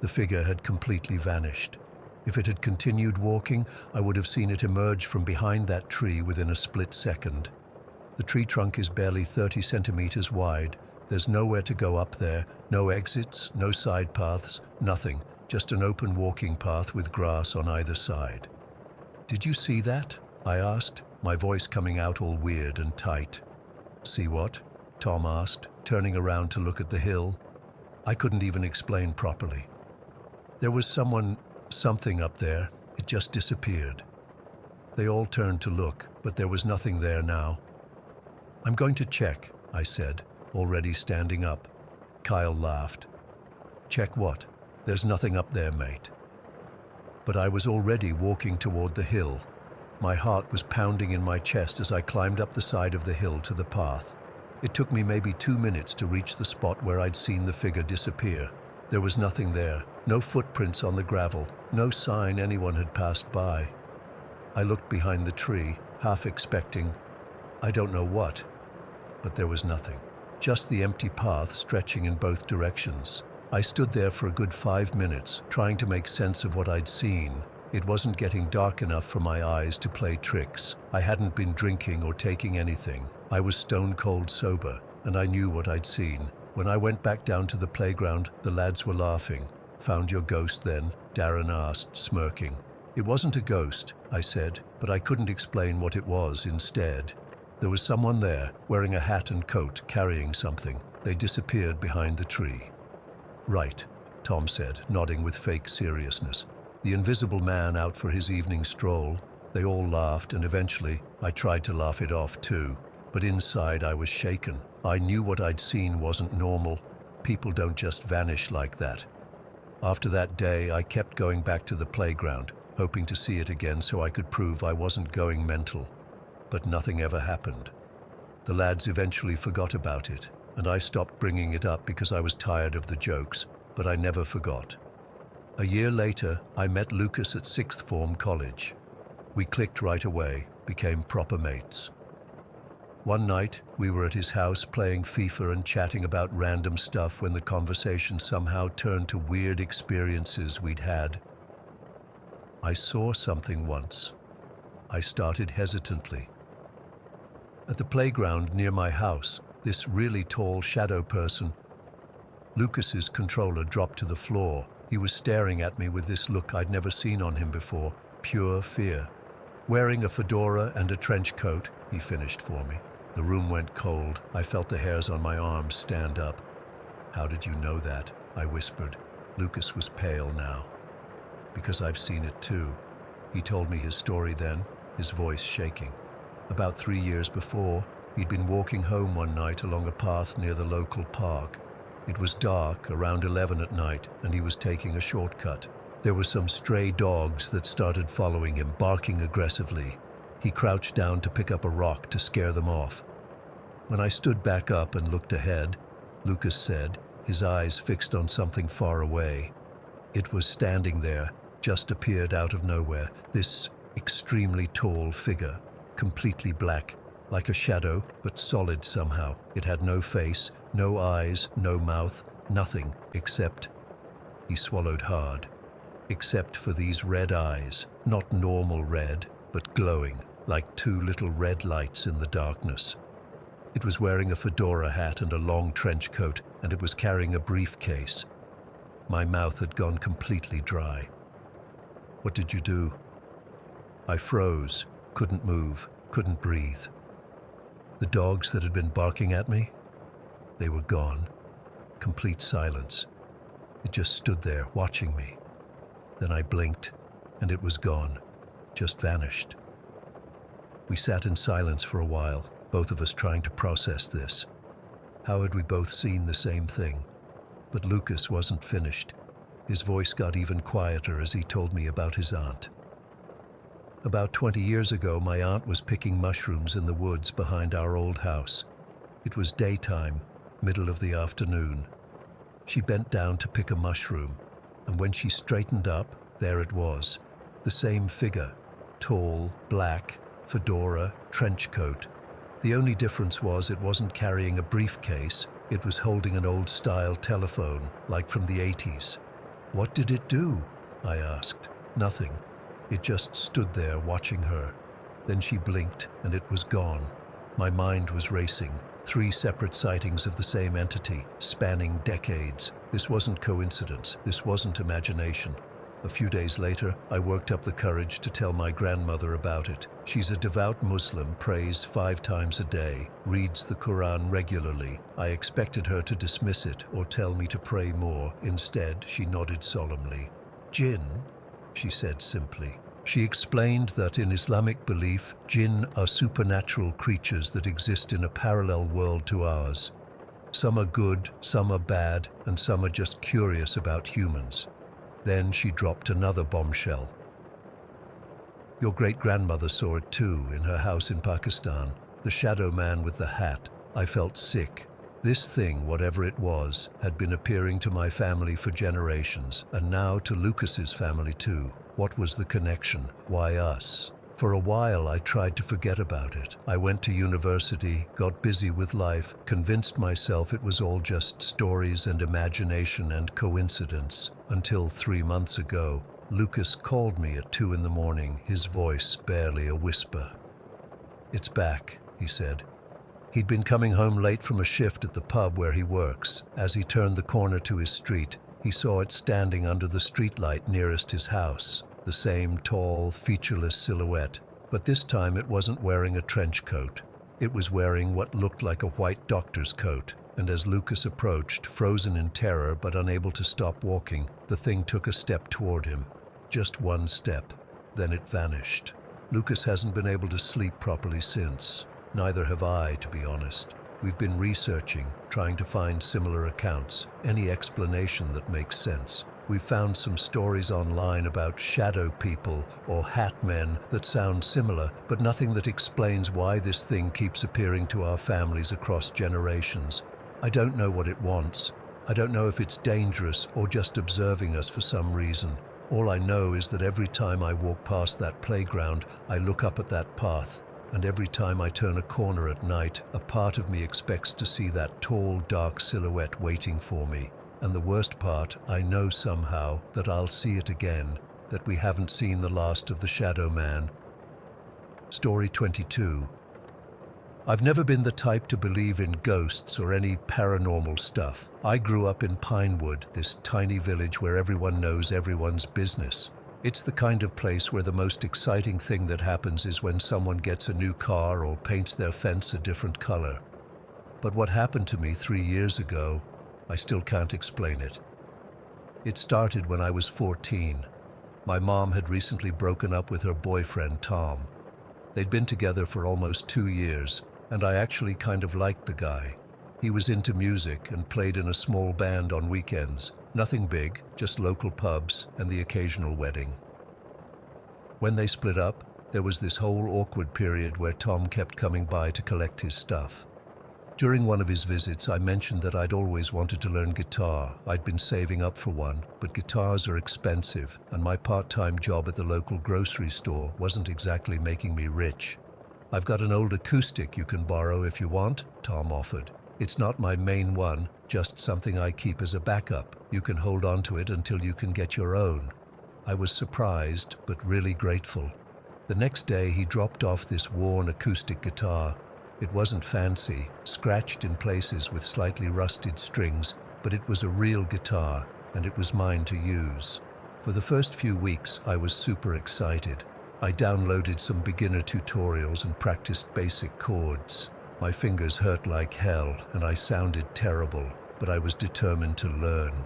The figure had completely vanished. If it had continued walking, I would have seen it emerge from behind that tree within a split second. The tree trunk is barely 30 centimeters wide. There's nowhere to go up there, no exits, no side paths, nothing, just an open walking path with grass on either side. "Did you see that?" I asked, my voice coming out all weird and tight. "See what?" Tom asked, turning around to look at the hill. I couldn't even explain properly. There was something up there. It just disappeared. They all turned to look, but there was nothing there now. "I'm going to check," I said, already standing up. Kyle laughed. "Check what? There's nothing up there, mate." But I was already walking toward the hill. My heart was pounding in my chest as I climbed up the side of the hill to the path. It took me maybe 2 minutes to reach the spot where I'd seen the figure disappear. There was nothing there, no footprints on the gravel, no sign anyone had passed by. I looked behind the tree, half expecting, I don't know what, but there was nothing. Just the empty path stretching in both directions. I stood there for a good 5 minutes, trying to make sense of what I'd seen. It wasn't getting dark enough for my eyes to play tricks. I hadn't been drinking or taking anything. I was stone cold sober, and I knew what I'd seen. When I went back down to the playground, the lads were laughing. "Found your ghost then?" Darren asked, smirking. "It wasn't a ghost," I said, but I couldn't explain what it was instead. There was someone there, wearing a hat and coat, carrying something. They disappeared behind the tree. "Right," Tom said, nodding with fake seriousness. "The invisible man out for his evening stroll." They all laughed, and eventually I tried to laugh it off too. But inside I was shaken. I knew what I'd seen wasn't normal. People don't just vanish like that. After that day, I kept going back to the playground, hoping to see it again so I could prove I wasn't going mental. But nothing ever happened. The lads eventually forgot about it, and I stopped bringing it up because I was tired of the jokes, but I never forgot. A year later, I met Lucas at sixth form college. We clicked right away, became proper mates. One night, we were at his house playing FIFA and chatting about random stuff when the conversation somehow turned to weird experiences we'd had. "I saw something once," I started hesitantly. "At the playground near my house, this really tall shadow person." Lucas's controller dropped to the floor. He was staring at me with this look I'd never seen on him before, pure fear. "Wearing a fedora and a trench coat," he finished for me. The room went cold. I felt the hairs on my arms stand up. "How did you know that?" I whispered. Lucas was pale now. "Because I've seen it too." He told me his story then, his voice shaking. About 3 years before, he'd been walking home one night along a path near the local park. It was dark, around 11 at night, and he was taking a shortcut. There were some stray dogs that started following him, barking aggressively. He crouched down to pick up a rock to scare them off. When I stood back up and looked ahead, Lucas said, his eyes fixed on something far away. It was standing there, just appeared out of nowhere, this extremely tall figure, completely black, like a shadow, but solid somehow. It had no face, no eyes, no mouth, nothing except... He swallowed hard. Except for these red eyes, not normal red, but glowing, like two little red lights in the darkness. It was wearing a fedora hat and a long trench coat, and it was carrying a briefcase. My mouth had gone completely dry. "What did you do?" I froze, couldn't move, couldn't breathe. The dogs that had been barking at me, they were gone. Complete silence. It just stood there, watching me. Then I blinked, and it was gone, just vanished. We sat in silence for a while, both of us trying to process this. How had we both seen the same thing? But Lucas wasn't finished. His voice got even quieter as he told me about his aunt. About 20 years ago, my aunt was picking mushrooms in the woods behind our old house. It was daytime, middle of the afternoon. She bent down to pick a mushroom, and when she straightened up, there it was, the same figure, tall, black, fedora, trench coat. The only difference was it wasn't carrying a briefcase, it was holding an old-style telephone, like from the 80s. "What did it do?" I asked. "Nothing. It just stood there watching her. Then she blinked, and it was gone." My mind was racing. 3 separate sightings of the same entity, spanning decades. This wasn't coincidence. This wasn't imagination. A few days later, I worked up the courage to tell my grandmother about it. She's a devout Muslim, prays 5 times a day, reads the Quran regularly. I expected her to dismiss it or tell me to pray more. Instead, she nodded solemnly. "Jinn," she said simply. She explained that in Islamic belief, jinn are supernatural creatures that exist in a parallel world to ours. Some are good, some are bad, and some are just curious about humans. Then she dropped another bombshell. "Your great-grandmother saw it too, in her house in Pakistan. The shadow man with the hat. I felt sick. This thing, whatever it was, had been appearing to my family for generations, and now to Lucas's family too. What was the connection? Why us?" For a while, I tried to forget about it. I went to university, got busy with life, convinced myself it was all just stories and imagination and coincidence. Until 3 months ago, Lucas called me at 2 in the morning, his voice barely a whisper. "It's back," he said. He'd been coming home late from a shift at the pub where he works. As he turned the corner to his street, he saw it standing under the streetlight nearest his house. The same tall, featureless silhouette, but this time it wasn't wearing a trench coat. It was wearing what looked like a white doctor's coat, and as Lucas approached, frozen in terror but unable to stop walking, the thing took a step toward him. Just one step, then it vanished. Lucas hasn't been able to sleep properly since. Neither have I, to be honest. We've been researching, trying to find similar accounts, any explanation that makes sense. We've found some stories online about shadow people or hat men that sound similar, but nothing that explains why this thing keeps appearing to our families across generations. I don't know what it wants. I don't know if it's dangerous or just observing us for some reason. All I know is that every time I walk past that playground, I look up at that path, and every time I turn a corner at night, a part of me expects to see that tall, dark silhouette waiting for me. And the worst part, I know somehow that I'll see it again, that we haven't seen the last of the Shadow Man. Story 22. I've never been the type to believe in ghosts or any paranormal stuff. I grew up in Pinewood, this tiny village where everyone knows everyone's business. It's the kind of place where the most exciting thing that happens is when someone gets a new car or paints their fence a different color. But what happened to me 3 years ago, I still can't explain it. It started when I was 14. My mom had recently broken up with her boyfriend, Tom. They'd been together for almost 2 years, and I actually kind of liked the guy. He was into music and played in a small band on weekends. Nothing big, just local pubs and the occasional wedding. When they split up, there was this whole awkward period where Tom kept coming by to collect his stuff. During one of his visits, I mentioned that I'd always wanted to learn guitar. I'd been saving up for one, but guitars are expensive, and my part-time job at the local grocery store wasn't exactly making me rich. "I've got an old acoustic you can borrow if you want," Tom offered. "It's not my main one, just something I keep as a backup. You can hold on to it until you can get your own." I was surprised, but really grateful. The next day, he dropped off this worn acoustic guitar. It wasn't fancy, scratched in places with slightly rusted strings, but it was a real guitar, and it was mine to use. For the first few weeks, I was super excited. I downloaded some beginner tutorials and practiced basic chords. My fingers hurt like hell, and I sounded terrible, but I was determined to learn.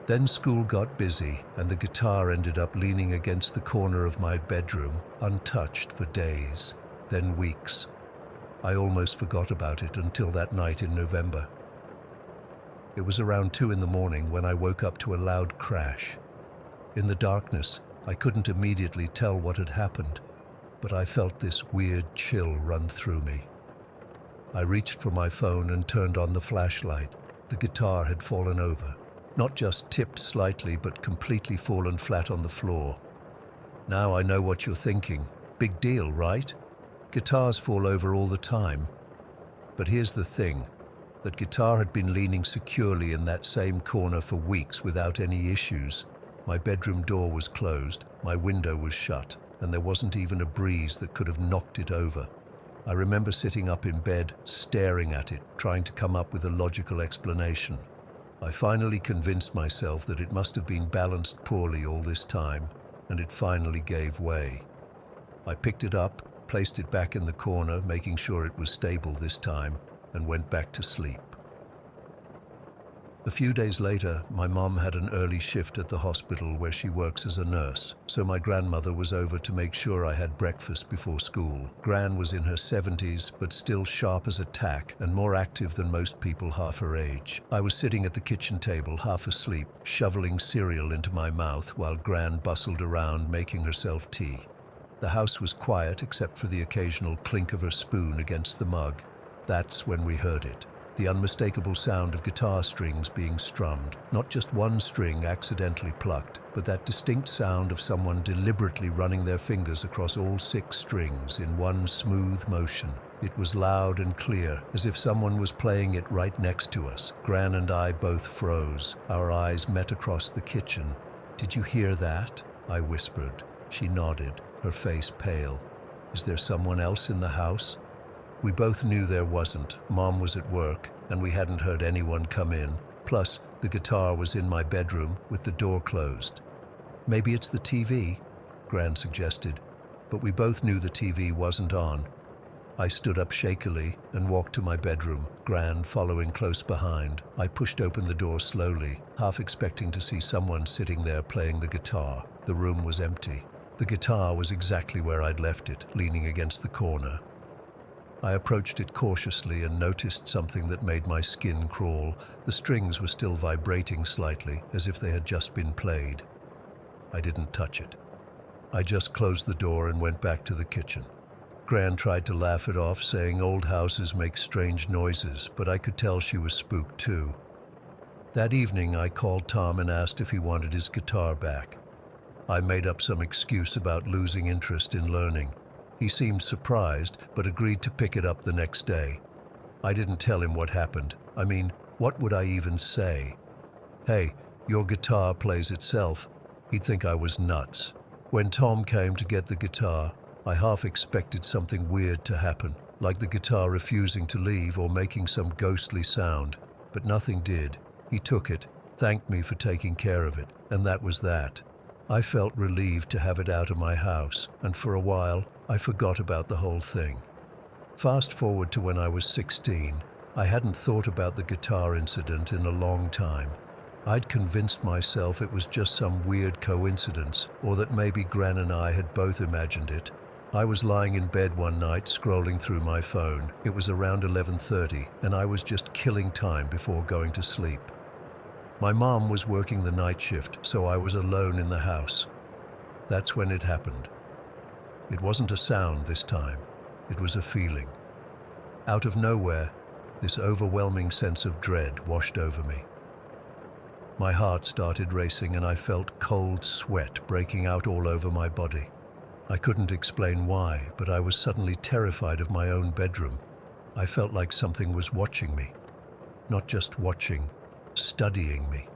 Then school got busy, and the guitar ended up leaning against the corner of my bedroom, untouched for days, then weeks. I almost forgot about it until that night in November. It was around 2 in the morning when I woke up to a loud crash. In the darkness, I couldn't immediately tell what had happened, but I felt this weird chill run through me. I reached for my phone and turned on the flashlight. The guitar had fallen over. Not just tipped slightly, but completely fallen flat on the floor. Now I know what you're thinking. Big deal, right? Guitars fall over all the time. But here's the thing. That guitar had been leaning securely in that same corner for weeks without any issues. My bedroom door was closed, my window was shut, and there wasn't even a breeze that could have knocked it over. I remember sitting up in bed, staring at it, trying to come up with a logical explanation. I finally convinced myself that it must have been balanced poorly all this time, and it finally gave way. I picked it up, placed it back in the corner, making sure it was stable this time, and went back to sleep. A few days later, my mom had an early shift at the hospital where she works as a nurse, so my grandmother was over to make sure I had breakfast before school. Gran was in her 70s, but still sharp as a tack and more active than most people half her age. I was sitting at the kitchen table, half asleep, shoveling cereal into my mouth while Gran bustled around making herself tea. The house was quiet except for the occasional clink of her spoon against the mug. That's when we heard it. The unmistakable sound of guitar strings being strummed, not just one string accidentally plucked, but that distinct sound of someone deliberately running their fingers across all 6 strings in one smooth motion. It was loud and clear, as if someone was playing it right next to us. Gran and I both froze. Our eyes met across the kitchen. "Did you hear that?" I whispered. She nodded, her face pale. "Is there someone else in the house?" We both knew there wasn't. Mom was at work, and we hadn't heard anyone come in. Plus, the guitar was in my bedroom with the door closed. "Maybe it's the TV," Gran suggested, but we both knew the TV wasn't on. I stood up shakily and walked to my bedroom, Gran following close behind. I pushed open the door slowly, half expecting to see someone sitting there playing the guitar. The room was empty. The guitar was exactly where I'd left it, leaning against the corner. I approached it cautiously and noticed something that made my skin crawl. The strings were still vibrating slightly, as if they had just been played. I didn't touch it. I just closed the door and went back to the kitchen. Gran tried to laugh it off, saying old houses make strange noises, but I could tell she was spooked too. That evening, I called Tom and asked if he wanted his guitar back. I made up some excuse about losing interest in learning. He seemed surprised, but agreed to pick it up the next day. I didn't tell him what happened. I mean, what would I even say? "Hey, your guitar plays itself." He'd think I was nuts. When Tom came to get the guitar, I half expected something weird to happen, like the guitar refusing to leave or making some ghostly sound, but nothing did. He took it, thanked me for taking care of it, and that was that. I felt relieved to have it out of my house, and for a while, I forgot about the whole thing. Fast forward to when I was 16. I hadn't thought about the guitar incident in a long time. I'd convinced myself it was just some weird coincidence, or that maybe Gran and I had both imagined it. I was lying in bed one night scrolling through my phone. It was around 11:30, and I was just killing time before going to sleep. My mom was working the night shift, so I was alone in the house. That's when it happened. It wasn't a sound this time. It was a feeling. Out of nowhere, this overwhelming sense of dread washed over me. My heart started racing and I felt cold sweat breaking out all over my body. I couldn't explain why, but I was suddenly terrified of my own bedroom. I felt like something was watching me. Not just watching, studying me.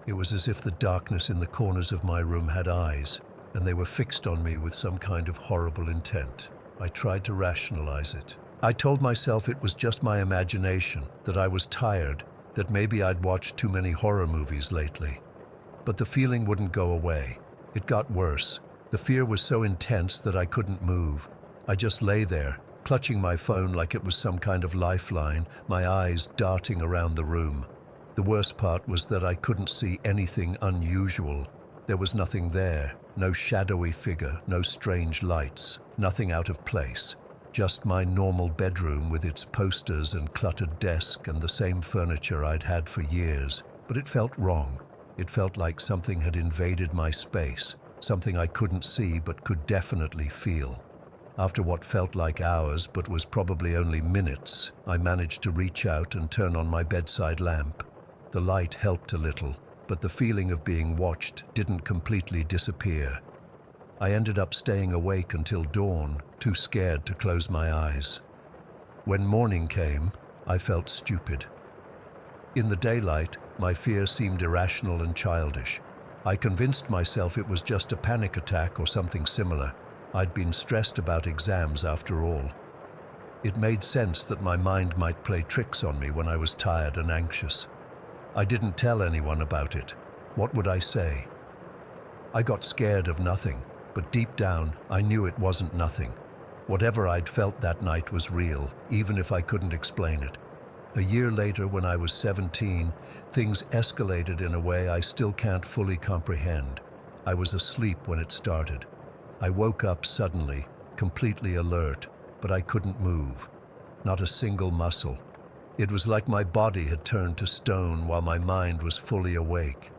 It was as if the darkness in the corners of my room had eyes, and they were fixed on me with some kind of horrible intent. I tried to rationalize it. I told myself it was just my imagination, that I was tired, that maybe I'd watched too many horror movies lately. But the feeling wouldn't go away. It got worse. The fear was so intense that I couldn't move. I just lay there, clutching my phone like it was some kind of lifeline, my eyes darting around the room. The worst part was that I couldn't see anything unusual. There was nothing there, no shadowy figure, no strange lights, nothing out of place. Just my normal bedroom with its posters and cluttered desk and the same furniture I'd had for years. But it felt wrong. It felt like something had invaded my space, something I couldn't see but could definitely feel. After what felt like hours but was probably only minutes, I managed to reach out and turn on my bedside lamp. The light helped a little, but the feeling of being watched didn't completely disappear. I ended up staying awake until dawn, too scared to close my eyes. When morning came, I felt stupid. In the daylight, my fear seemed irrational and childish. I convinced myself it was just a panic attack or something similar. I'd been stressed about exams after all. It made sense that my mind might play tricks on me when I was tired and anxious. I didn't tell anyone about it. What would I say? I got scared of nothing, but deep down, I knew it wasn't nothing. Whatever I'd felt that night was real, even if I couldn't explain it. A year later, when I was 17, things escalated in a way I still can't fully comprehend. I was asleep when it started. I woke up suddenly, completely alert, but I couldn't move. Not a single muscle. It was like my body had turned to stone while my mind was fully awake.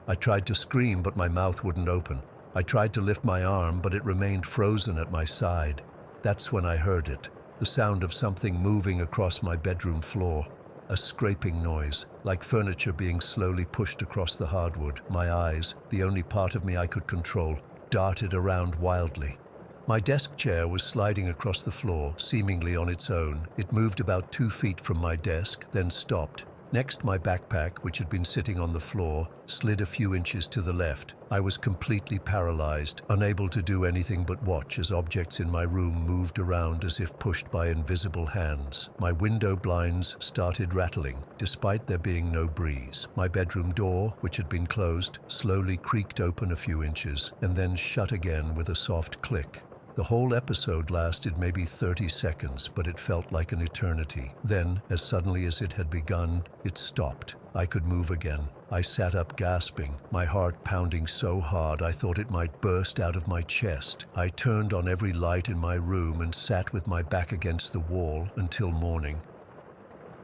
I tried to scream, but my mouth wouldn't open. I tried to lift my arm, but it remained frozen at my side. That's when I heard it, the sound of something moving across my bedroom floor. A scraping noise, like furniture being slowly pushed across the hardwood. My eyes, the only part of me I could control, darted around wildly. My desk chair was sliding across the floor, seemingly on its own. It moved about 2 feet from my desk, then stopped. Next, my backpack, which had been sitting on the floor, slid a few inches to the left. I was completely paralyzed, unable to do anything but watch as objects in my room moved around as if pushed by invisible hands. My window blinds started rattling, despite there being no breeze. My bedroom door, which had been closed, slowly creaked open a few inches, and then shut again with a soft click. The whole episode lasted maybe 30 seconds, but it felt like an eternity. Then, as suddenly as it had begun, it stopped. I could move again. I sat up gasping, my heart pounding so hard I thought it might burst out of my chest. I turned on every light in my room and sat with my back against the wall until morning.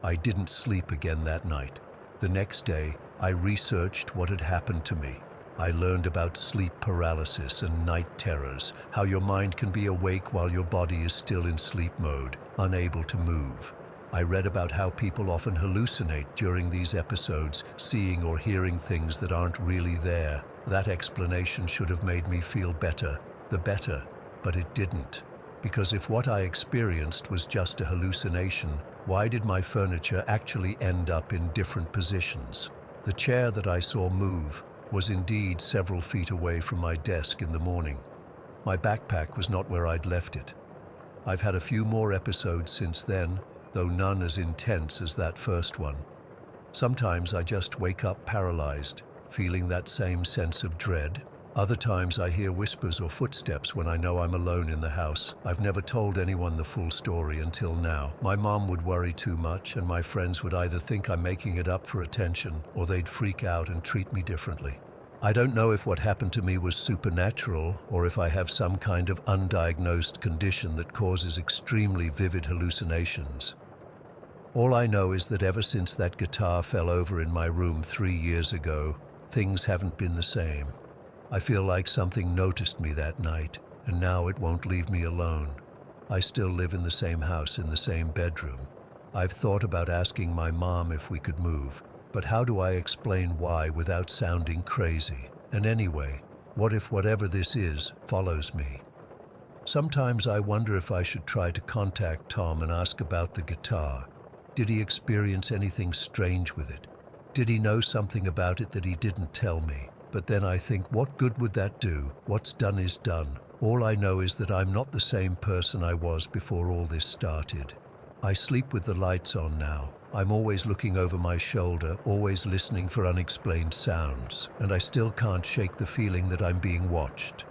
I didn't sleep again that night. The next day, I researched what had happened to me. I learned about sleep paralysis and night terrors, how your mind can be awake while your body is still in sleep mode, unable to move. I read about how people often hallucinate during these episodes, seeing or hearing things that aren't really there. That explanation should have made me feel better, but it didn't. Because if what I experienced was just a hallucination, why did my furniture actually end up in different positions? The chair that I saw move was indeed several feet away from my desk in the morning. My backpack was not where I'd left it. I've had a few more episodes since then, though none as intense as that first one. Sometimes I just wake up paralyzed, feeling that same sense of dread. Other times I hear whispers or footsteps when I know I'm alone in the house. I've never told anyone the full story until now. My mom would worry too much, and my friends would either think I'm making it up for attention, or they'd freak out and treat me differently. I don't know if what happened to me was supernatural, or if I have some kind of undiagnosed condition that causes extremely vivid hallucinations. All I know is that ever since that guitar fell over in my room 3 years ago, things haven't been the same. I feel like something noticed me that night, and now it won't leave me alone. I still live in the same house in the same bedroom. I've thought about asking my mom if we could move, but how do I explain why without sounding crazy? And anyway, what if whatever this is follows me? Sometimes I wonder if I should try to contact Tom and ask about the guitar. Did he experience anything strange with it? Did he know something about it that he didn't tell me? But then I think, what good would that do? What's done is done. All I know is that I'm not the same person I was before all this started. I sleep with the lights on now. I'm always looking over my shoulder, always listening for unexplained sounds, and I still can't shake the feeling that I'm being watched.